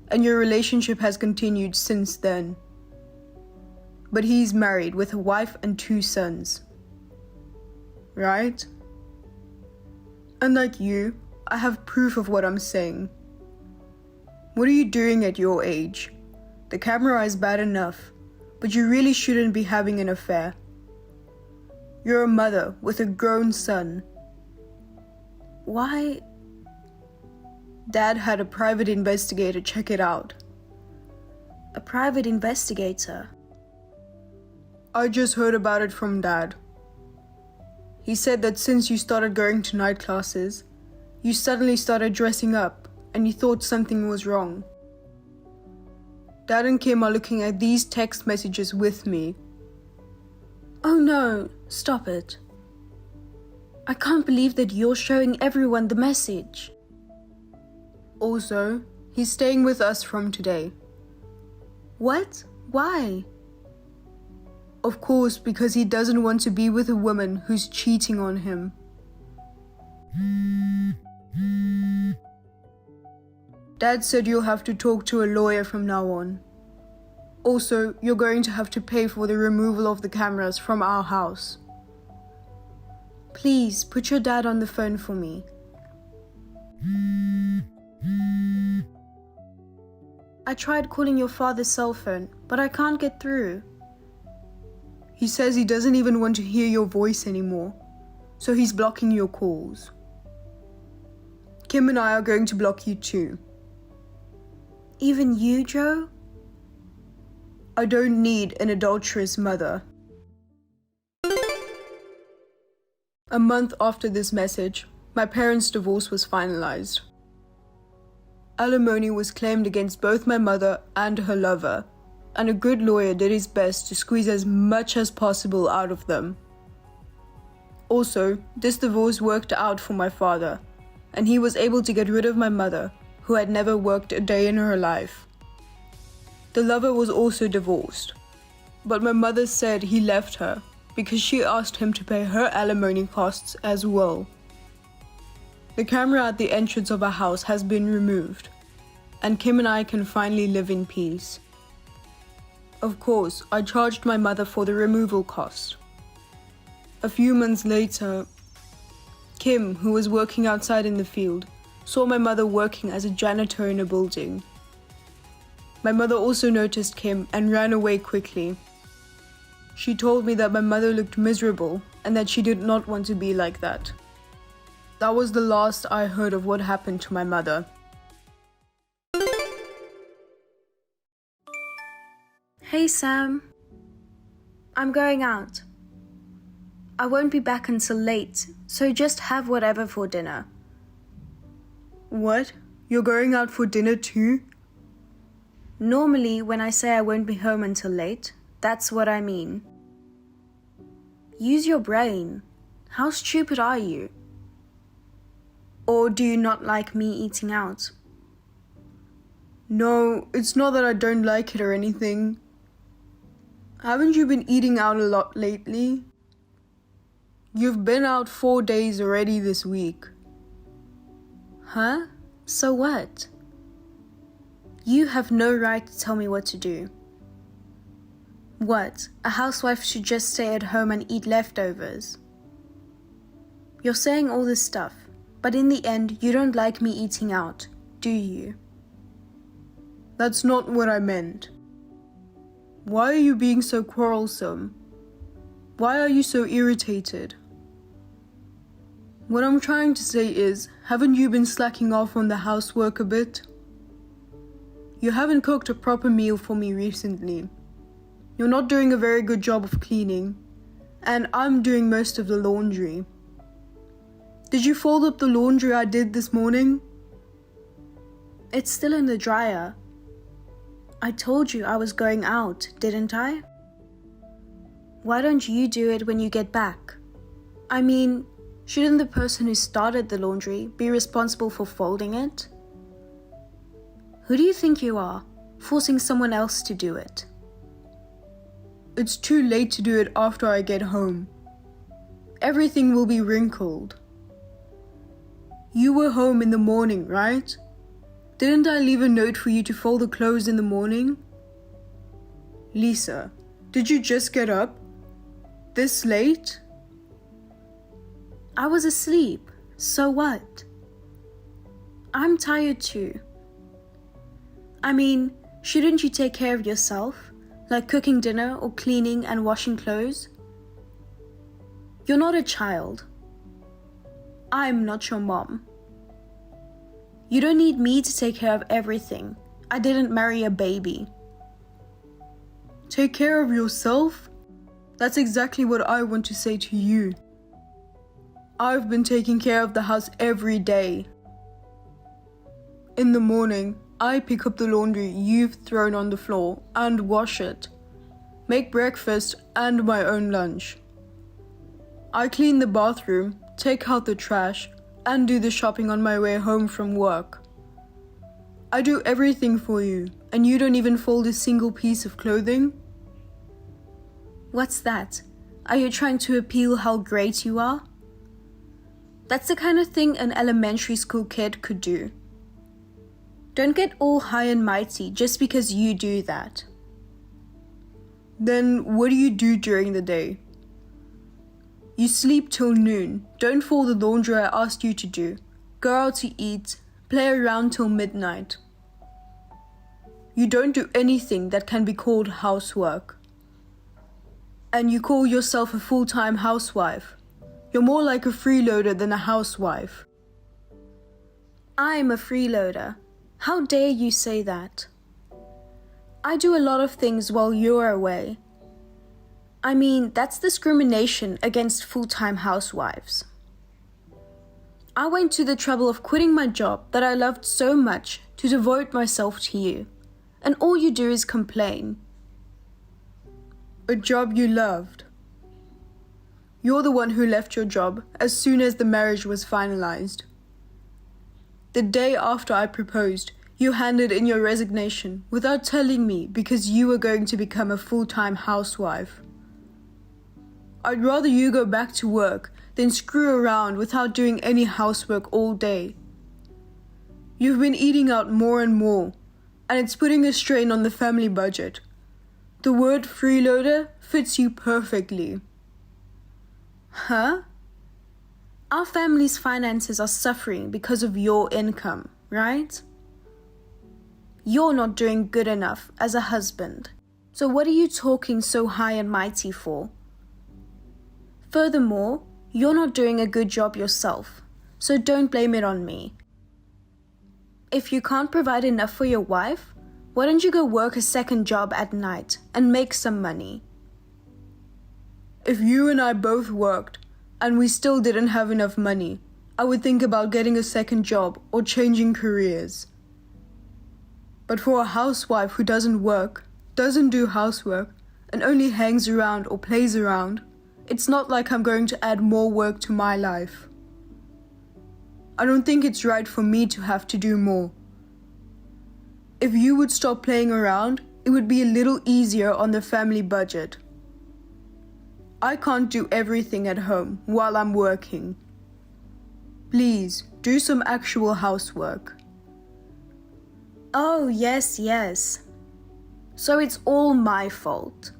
and your relationship has continued since then. But he's married with a wife and 2 sons. Right? Unlike you, I have proof of what I'm saying. What are you doing at your age? The camera is bad enough, but you really shouldn't be having an affair. You're a mother with a grown son. Why? Dad had a private investigator check it out. A private investigator? I just heard about it from Dad. He said that since you started going to night classes, you suddenly started dressing up and you thought something was wrong. Dad and Kim are looking at these text messages with me. Oh no, stop it. I can't believe that you're showing everyone the message. Also, he's staying with us from today. What? Why? Of course, because he doesn't want to be with a woman who's cheating on him. Dad said you'll have to talk to a lawyer from now on. Also, you're going to have to pay for the removal of the cameras from our house. Please, put your dad on the phone for me. I tried calling your father's cell phone, but I can't get through. He says he doesn't even want to hear your voice anymore, so he's blocking your calls. Kim and I are going to block you too. Even you, Joe? I don't need an adulterous mother. A month after this message, my parents' divorce was finalized. Alimony was claimed against both my mother and her lover, and a good lawyer did his best to squeeze as much as possible out of them. Also, this divorce worked out for my father, and he was able to get rid of my mother, who had never worked a day in her life. The lover was also divorced, but my mother said he left her because she asked him to pay her alimony costs as well. The camera at the entrance of our house has been removed, and Kim and I can finally live in peace. Of course, I charged my mother for the removal cost. A few months later, Kim, who was working outside in the field, saw my mother working as a janitor in a building. My mother also noticed Kim and ran away quickly. She told me that my mother looked miserable and that she did not want to be like that. That was the last I heard of what happened to my mother. Hey Sam. I'm going out. I won't be back until late, so just have whatever for dinner. What? You're going out for dinner too? Normally, when I say I won't be home until late, that's what I mean. Use your brain. How stupid are you? Or do you not like me eating out? No, it's not that I don't like it or anything. Haven't you been eating out a lot lately? You've been out 4 days already this week. Huh? So what? You have no right to tell me what to do. What? A housewife should just stay at home and eat leftovers? You're saying all this stuff, but in the end, you don't like me eating out, do you? That's not what I meant. Why are you being so quarrelsome? Why are you so irritated? What I'm trying to say is, haven't you been slacking off on the housework a bit? You haven't cooked a proper meal for me recently. You're not doing a very good job of cleaning, and I'm doing most of the laundry. Did you fold up the laundry I did this morning? It's still in the dryer. I told you I was going out, didn't I? Why don't you do it when you get back? I mean, shouldn't the person who started the laundry be responsible for folding it? Who do you think you are, forcing someone else to do it? It's too late to do it after I get home. Everything will be wrinkled. You were home in the morning, right? Didn't I leave a note for you to fold the clothes in the morning? Lisa, did you just get up? This late? I was asleep, so what? I'm tired too. I mean, shouldn't you take care of yourself, like cooking dinner or cleaning and washing clothes? You're not a child. I'm not your mom. You don't need me to take care of everything. I didn't marry a baby. Take care of yourself? That's exactly what I want to say to you. I've been taking care of the house every day. In the morning, I pick up the laundry you've thrown on the floor and wash it. Make breakfast and my own lunch. I clean the bathroom, take out the trash, and do the shopping on my way home from work. I do everything for you, and you don't even fold a single piece of clothing? What's that? Are you trying to appeal how great you are? That's the kind of thing an elementary school kid could do. Don't get all high and mighty just because you do that. Then what do you do during the day? You sleep till noon, don't fold the laundry I asked you to do, go out to eat, play around till midnight. You don't do anything that can be called housework. And you call yourself a full-time housewife. You're more like a freeloader than a housewife. I'm a freeloader. How dare you say that? I do a lot of things while you're away. I mean, that's discrimination against full-time housewives. I went to the trouble of quitting my job that I loved so much to devote myself to you, and all you do is complain. A job you loved. You're the one who left your job as soon as the marriage was finalized. The day after I proposed, you handed in your resignation without telling me because you were going to become a full-time housewife. I'd rather you go back to work than screw around without doing any housework all day. You've been eating out more and more, and it's putting a strain on the family budget. The word freeloader fits you perfectly. Huh? Our family's finances are suffering because of your income, right? You're not doing good enough as a husband. So what are you talking so high and mighty for? Furthermore, you're not doing a good job yourself, so don't blame it on me. If you can't provide enough for your wife, why don't you go work a second job at night and make some money? If you and I both worked and we still didn't have enough money, I would think about getting a second job or changing careers. But for a housewife who doesn't work, doesn't do housework, and only hangs around or plays around, it's not like I'm going to add more work to my life. I don't think it's right for me to have to do more. If you would stop playing around, it would be a little easier on the family budget. I can't do everything at home while I'm working. Please, do some actual housework. Oh, yes. So it's all my fault.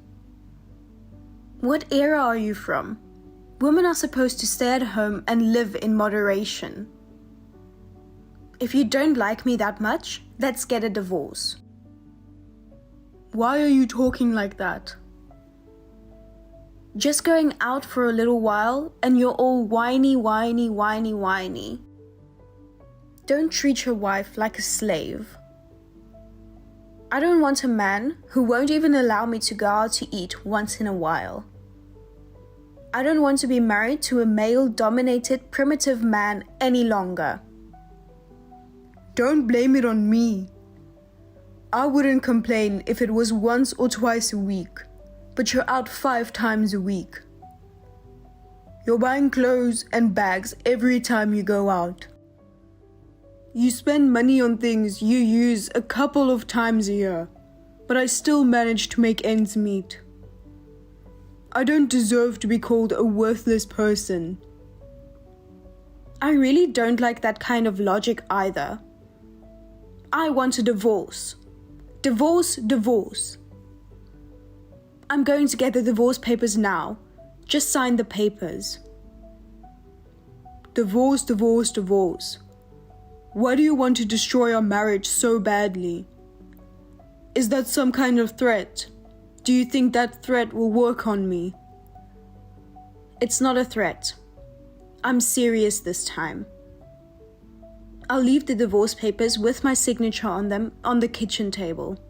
What era are you from? Women are supposed to stay at home and live in moderation. If you don't like me that much, let's get a divorce. Why are you talking like that? Just going out for a little while and you're all whiny, whiny, whiny, whiny. Don't treat your wife like a slave. I don't want a man who won't even allow me to go out to eat once in a while. I don't want to be married to a male-dominated, primitive man any longer. Don't blame it on me. I wouldn't complain if it was once or twice a week, but you're out 5 times a week. You're buying clothes and bags every time you go out. You spend money on things you use a couple of times a year, but I still manage to make ends meet. I don't deserve to be called a worthless person. I really don't like that kind of logic either. I want a divorce. Divorce, divorce. I'm going to get the divorce papers now. Just sign the papers. Divorce, divorce, divorce. Why do you want to destroy our marriage so badly? Is that some kind of threat? Do you think that threat will work on me? It's not a threat. I'm serious this time. I'll leave the divorce papers with my signature on them on the kitchen table.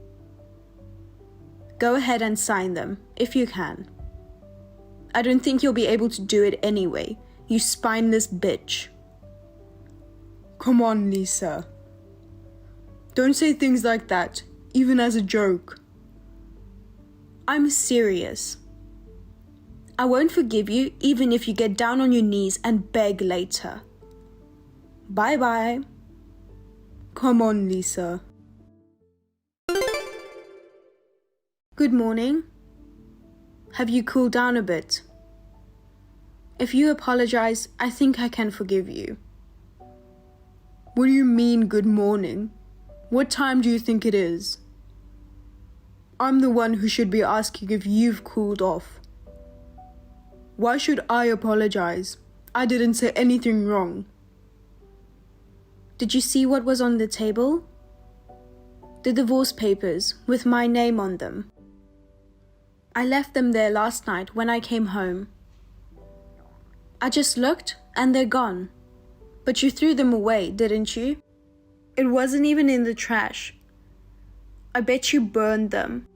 Go ahead and sign them, if you can. I don't think you'll be able to do it anyway, you spineless bitch. Come on, Lisa. Don't say things like that, even as a joke. I'm serious. I won't forgive you even if you get down on your knees and beg later. Bye-bye. Come on, Lisa. Good morning. Have you cooled down a bit? If you apologize, I think I can forgive you. What do you mean, good morning? What time do you think it is? I'm the one who should be asking if you've cooled off. Why should I apologize? I didn't say anything wrong. Did you see what was on the table? The divorce papers with my name on them. I left them there last night when I came home. I just looked and they're gone. But you threw them away, didn't you? It wasn't even in the trash. I bet you burned them.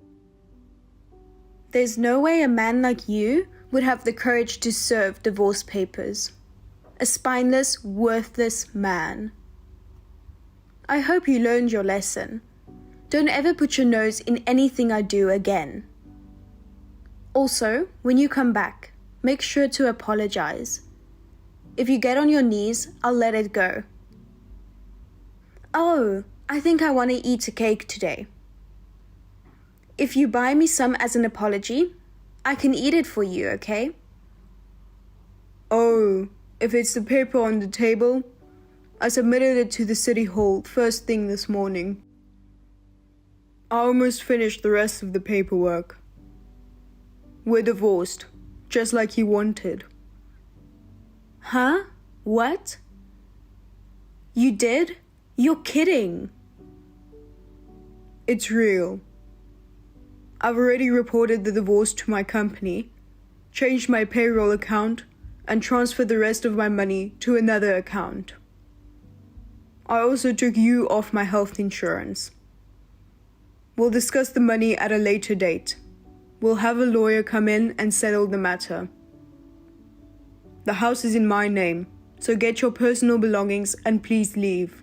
There's no way a man like you would have the courage to serve divorce papers. A spineless, worthless man. I hope you learned your lesson. Don't ever put your nose in anything I do again. Also, when you come back, make sure to apologize. If you get on your knees, I'll let it go. Oh, I think I want to eat a cake today. If you buy me some as an apology, I can eat it for you, okay? Oh, if it's the paper on the table, I submitted it to the city hall first thing this morning. I almost finished the rest of the paperwork. We're divorced, just like you wanted. Huh? What? You did? You're kidding. It's real. I've already reported the divorce to my company, changed my payroll account, and transferred the rest of my money to another account. I also took you off my health insurance. We'll discuss the money at a later date. We'll have a lawyer come in and settle the matter. The house is in my name, so get your personal belongings and please leave.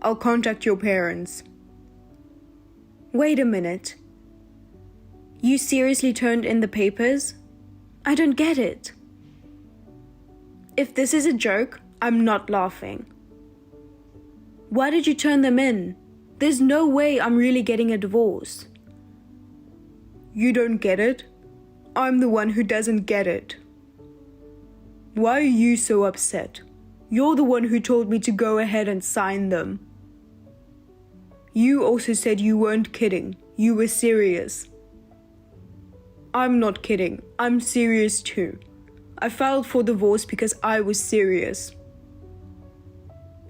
I'll contact your parents. Wait a minute. You seriously turned in the papers? I don't get it. If this is a joke, I'm not laughing. Why did you turn them in? There's no way I'm really getting a divorce. You don't get it? I'm the one who doesn't get it. Why are you so upset? You're the one who told me to go ahead and sign them. You also said you weren't kidding. You were serious. I'm not kidding. I'm serious too. I filed for divorce because I was serious.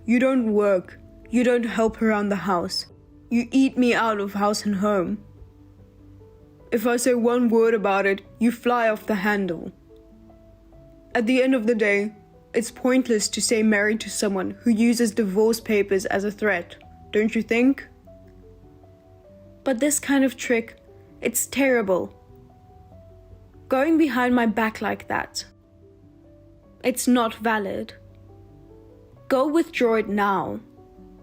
You don't work. You don't help around the house. You eat me out of house and home. If I say one word about it, you fly off the handle. At the end of the day, it's pointless to stay married to someone who uses divorce papers as a threat, don't you think? But this kind of trick, it's terrible. Going behind my back like that. It's not valid. Go withdraw it now.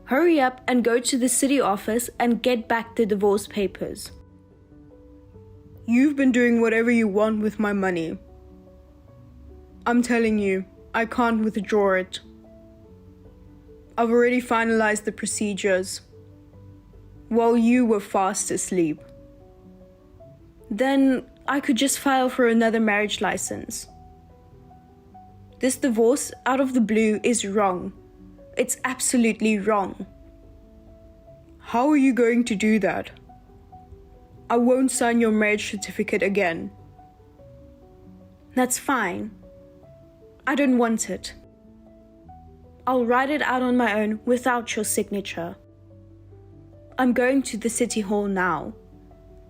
Hurry up and go to the city office and get back the divorce papers. You've been doing whatever you want with my money. I'm telling you, I can't withdraw it. I've already finalized the procedures while you were fast asleep. Then I could just file for another marriage license. This divorce out of the blue is wrong. It's absolutely wrong. How are you going to do that? I won't sign your marriage certificate again. That's fine. I don't want it. I'll write it out on my own without your signature. I'm going to the city hall now.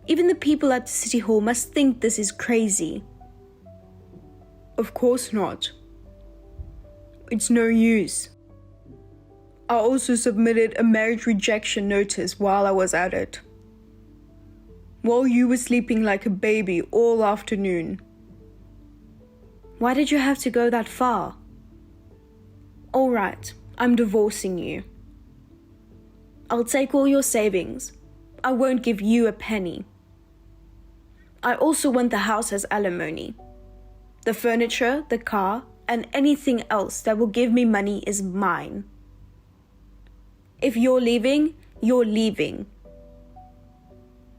Even the people at the city hall must think this is crazy. Of course not. It's no use. I also submitted a marriage rejection notice while I was at it. While you were sleeping like a baby all afternoon. Why did you have to go that far? All right, I'm divorcing you. I'll take all your savings. I won't give you a penny. I also want the house as alimony. The furniture, the car, and anything else that will give me money is mine. If you're leaving, you're leaving.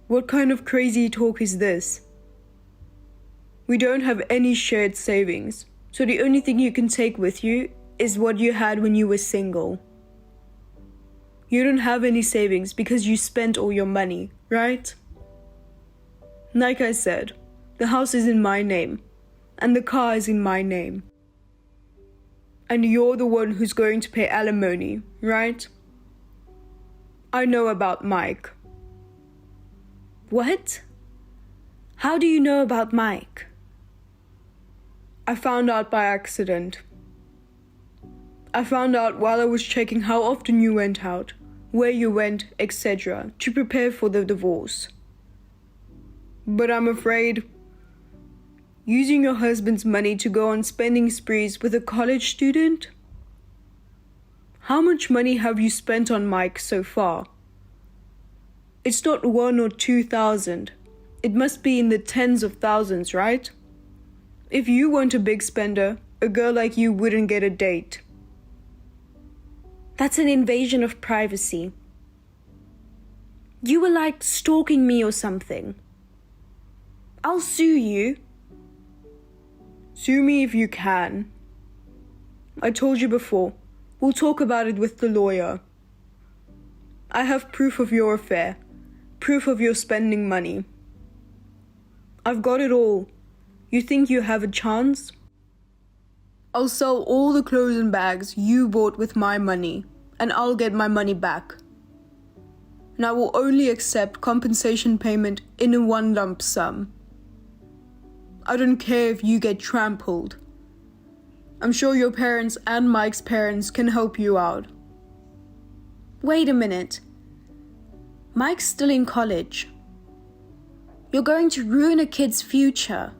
What kind of crazy talk is this? We don't have any shared savings, so the only thing you can take with you is what you had when you were single. You don't have any savings because you spent all your money, right? Like I said, the house is in my name, and the car is in my name. And you're the one who's going to pay alimony, right? I know about Mike. What? How do you know about Mike? I found out by accident. I found out while I was checking how often you went out, where you went, etc., to prepare for the divorce. But I'm afraid using your husband's money to go on spending sprees with a college student? How much money have you spent on Mike so far? It's not 1,000 or 2,000. It must be in the tens of thousands, right? If you weren't a big spender, a girl like you wouldn't get a date. That's an invasion of privacy. You were like stalking me or something. I'll sue you. Sue me if you can. I told you before, we'll talk about it with the lawyer. I have proof of your affair, proof of your spending money. I've got it all. You think you have a chance? I'll sell all the clothes and bags you bought with my money, and I'll get my money back. And I will only accept compensation payment in a one lump sum. I don't care if you get trampled. I'm sure your parents and Mike's parents can help you out. Wait a minute. Mike's still in college. You're going to ruin a kid's future.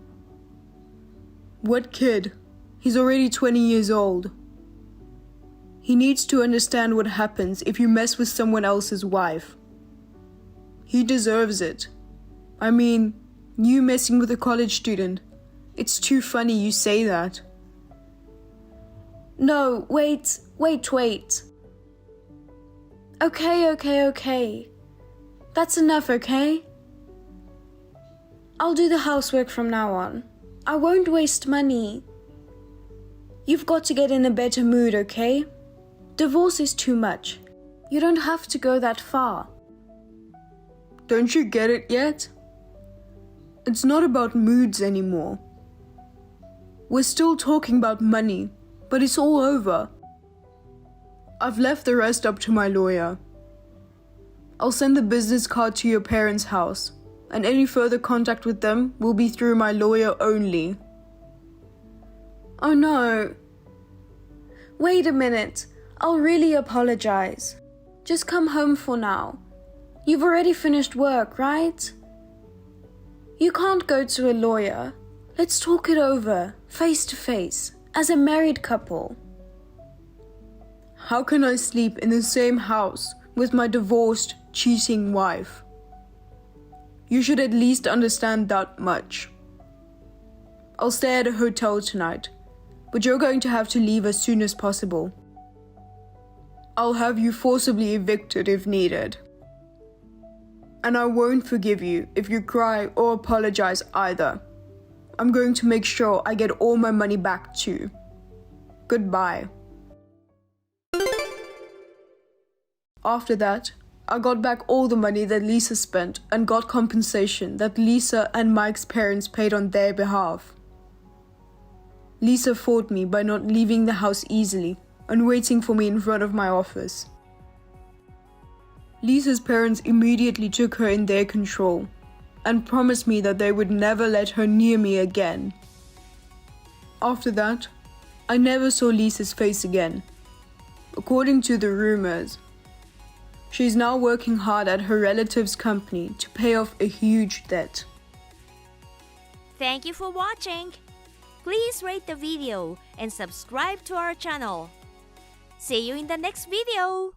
What kid? He's already 20 years old. He needs to understand what happens if you mess with someone else's wife. He deserves it. I mean, you messing with a college student. It's too funny you say that. No, wait. Okay. That's enough, okay? I'll do the housework from now on. I won't waste money. You've got to get in a better mood, okay? Divorce is too much. You don't have to go that far. Don't you get it yet? It's not about moods anymore. We're still talking about money, but it's all over. I've left the rest up to my lawyer. I'll send the business card to your parents' house, and any further contact with them will be through my lawyer only. Oh no. Wait a minute. I'll really apologize. Just come home for now. You've already finished work, right? You can't go to a lawyer. Let's talk it over, face to face, as a married couple. How can I sleep in the same house with my divorced, cheating wife? You should at least understand that much. I'll stay at a hotel tonight, but you're going to have to leave as soon as possible. I'll have you forcibly evicted if needed. And I won't forgive you if you cry or apologize either. I'm going to make sure I get all my money back too. Goodbye. After that, I got back all the money that Lisa spent and got compensation that Lisa and Mike's parents paid on their behalf. Lisa fought me by not leaving the house easily and waiting for me in front of my office. Lisa's parents immediately took her in their control and promised me that they would never let her near me again. After that, I never saw Lisa's face again. According to the rumors, she's now working hard at her relative's company to pay off a huge debt. Thank you for watching. Please rate the video and subscribe to our channel. See you in the next video.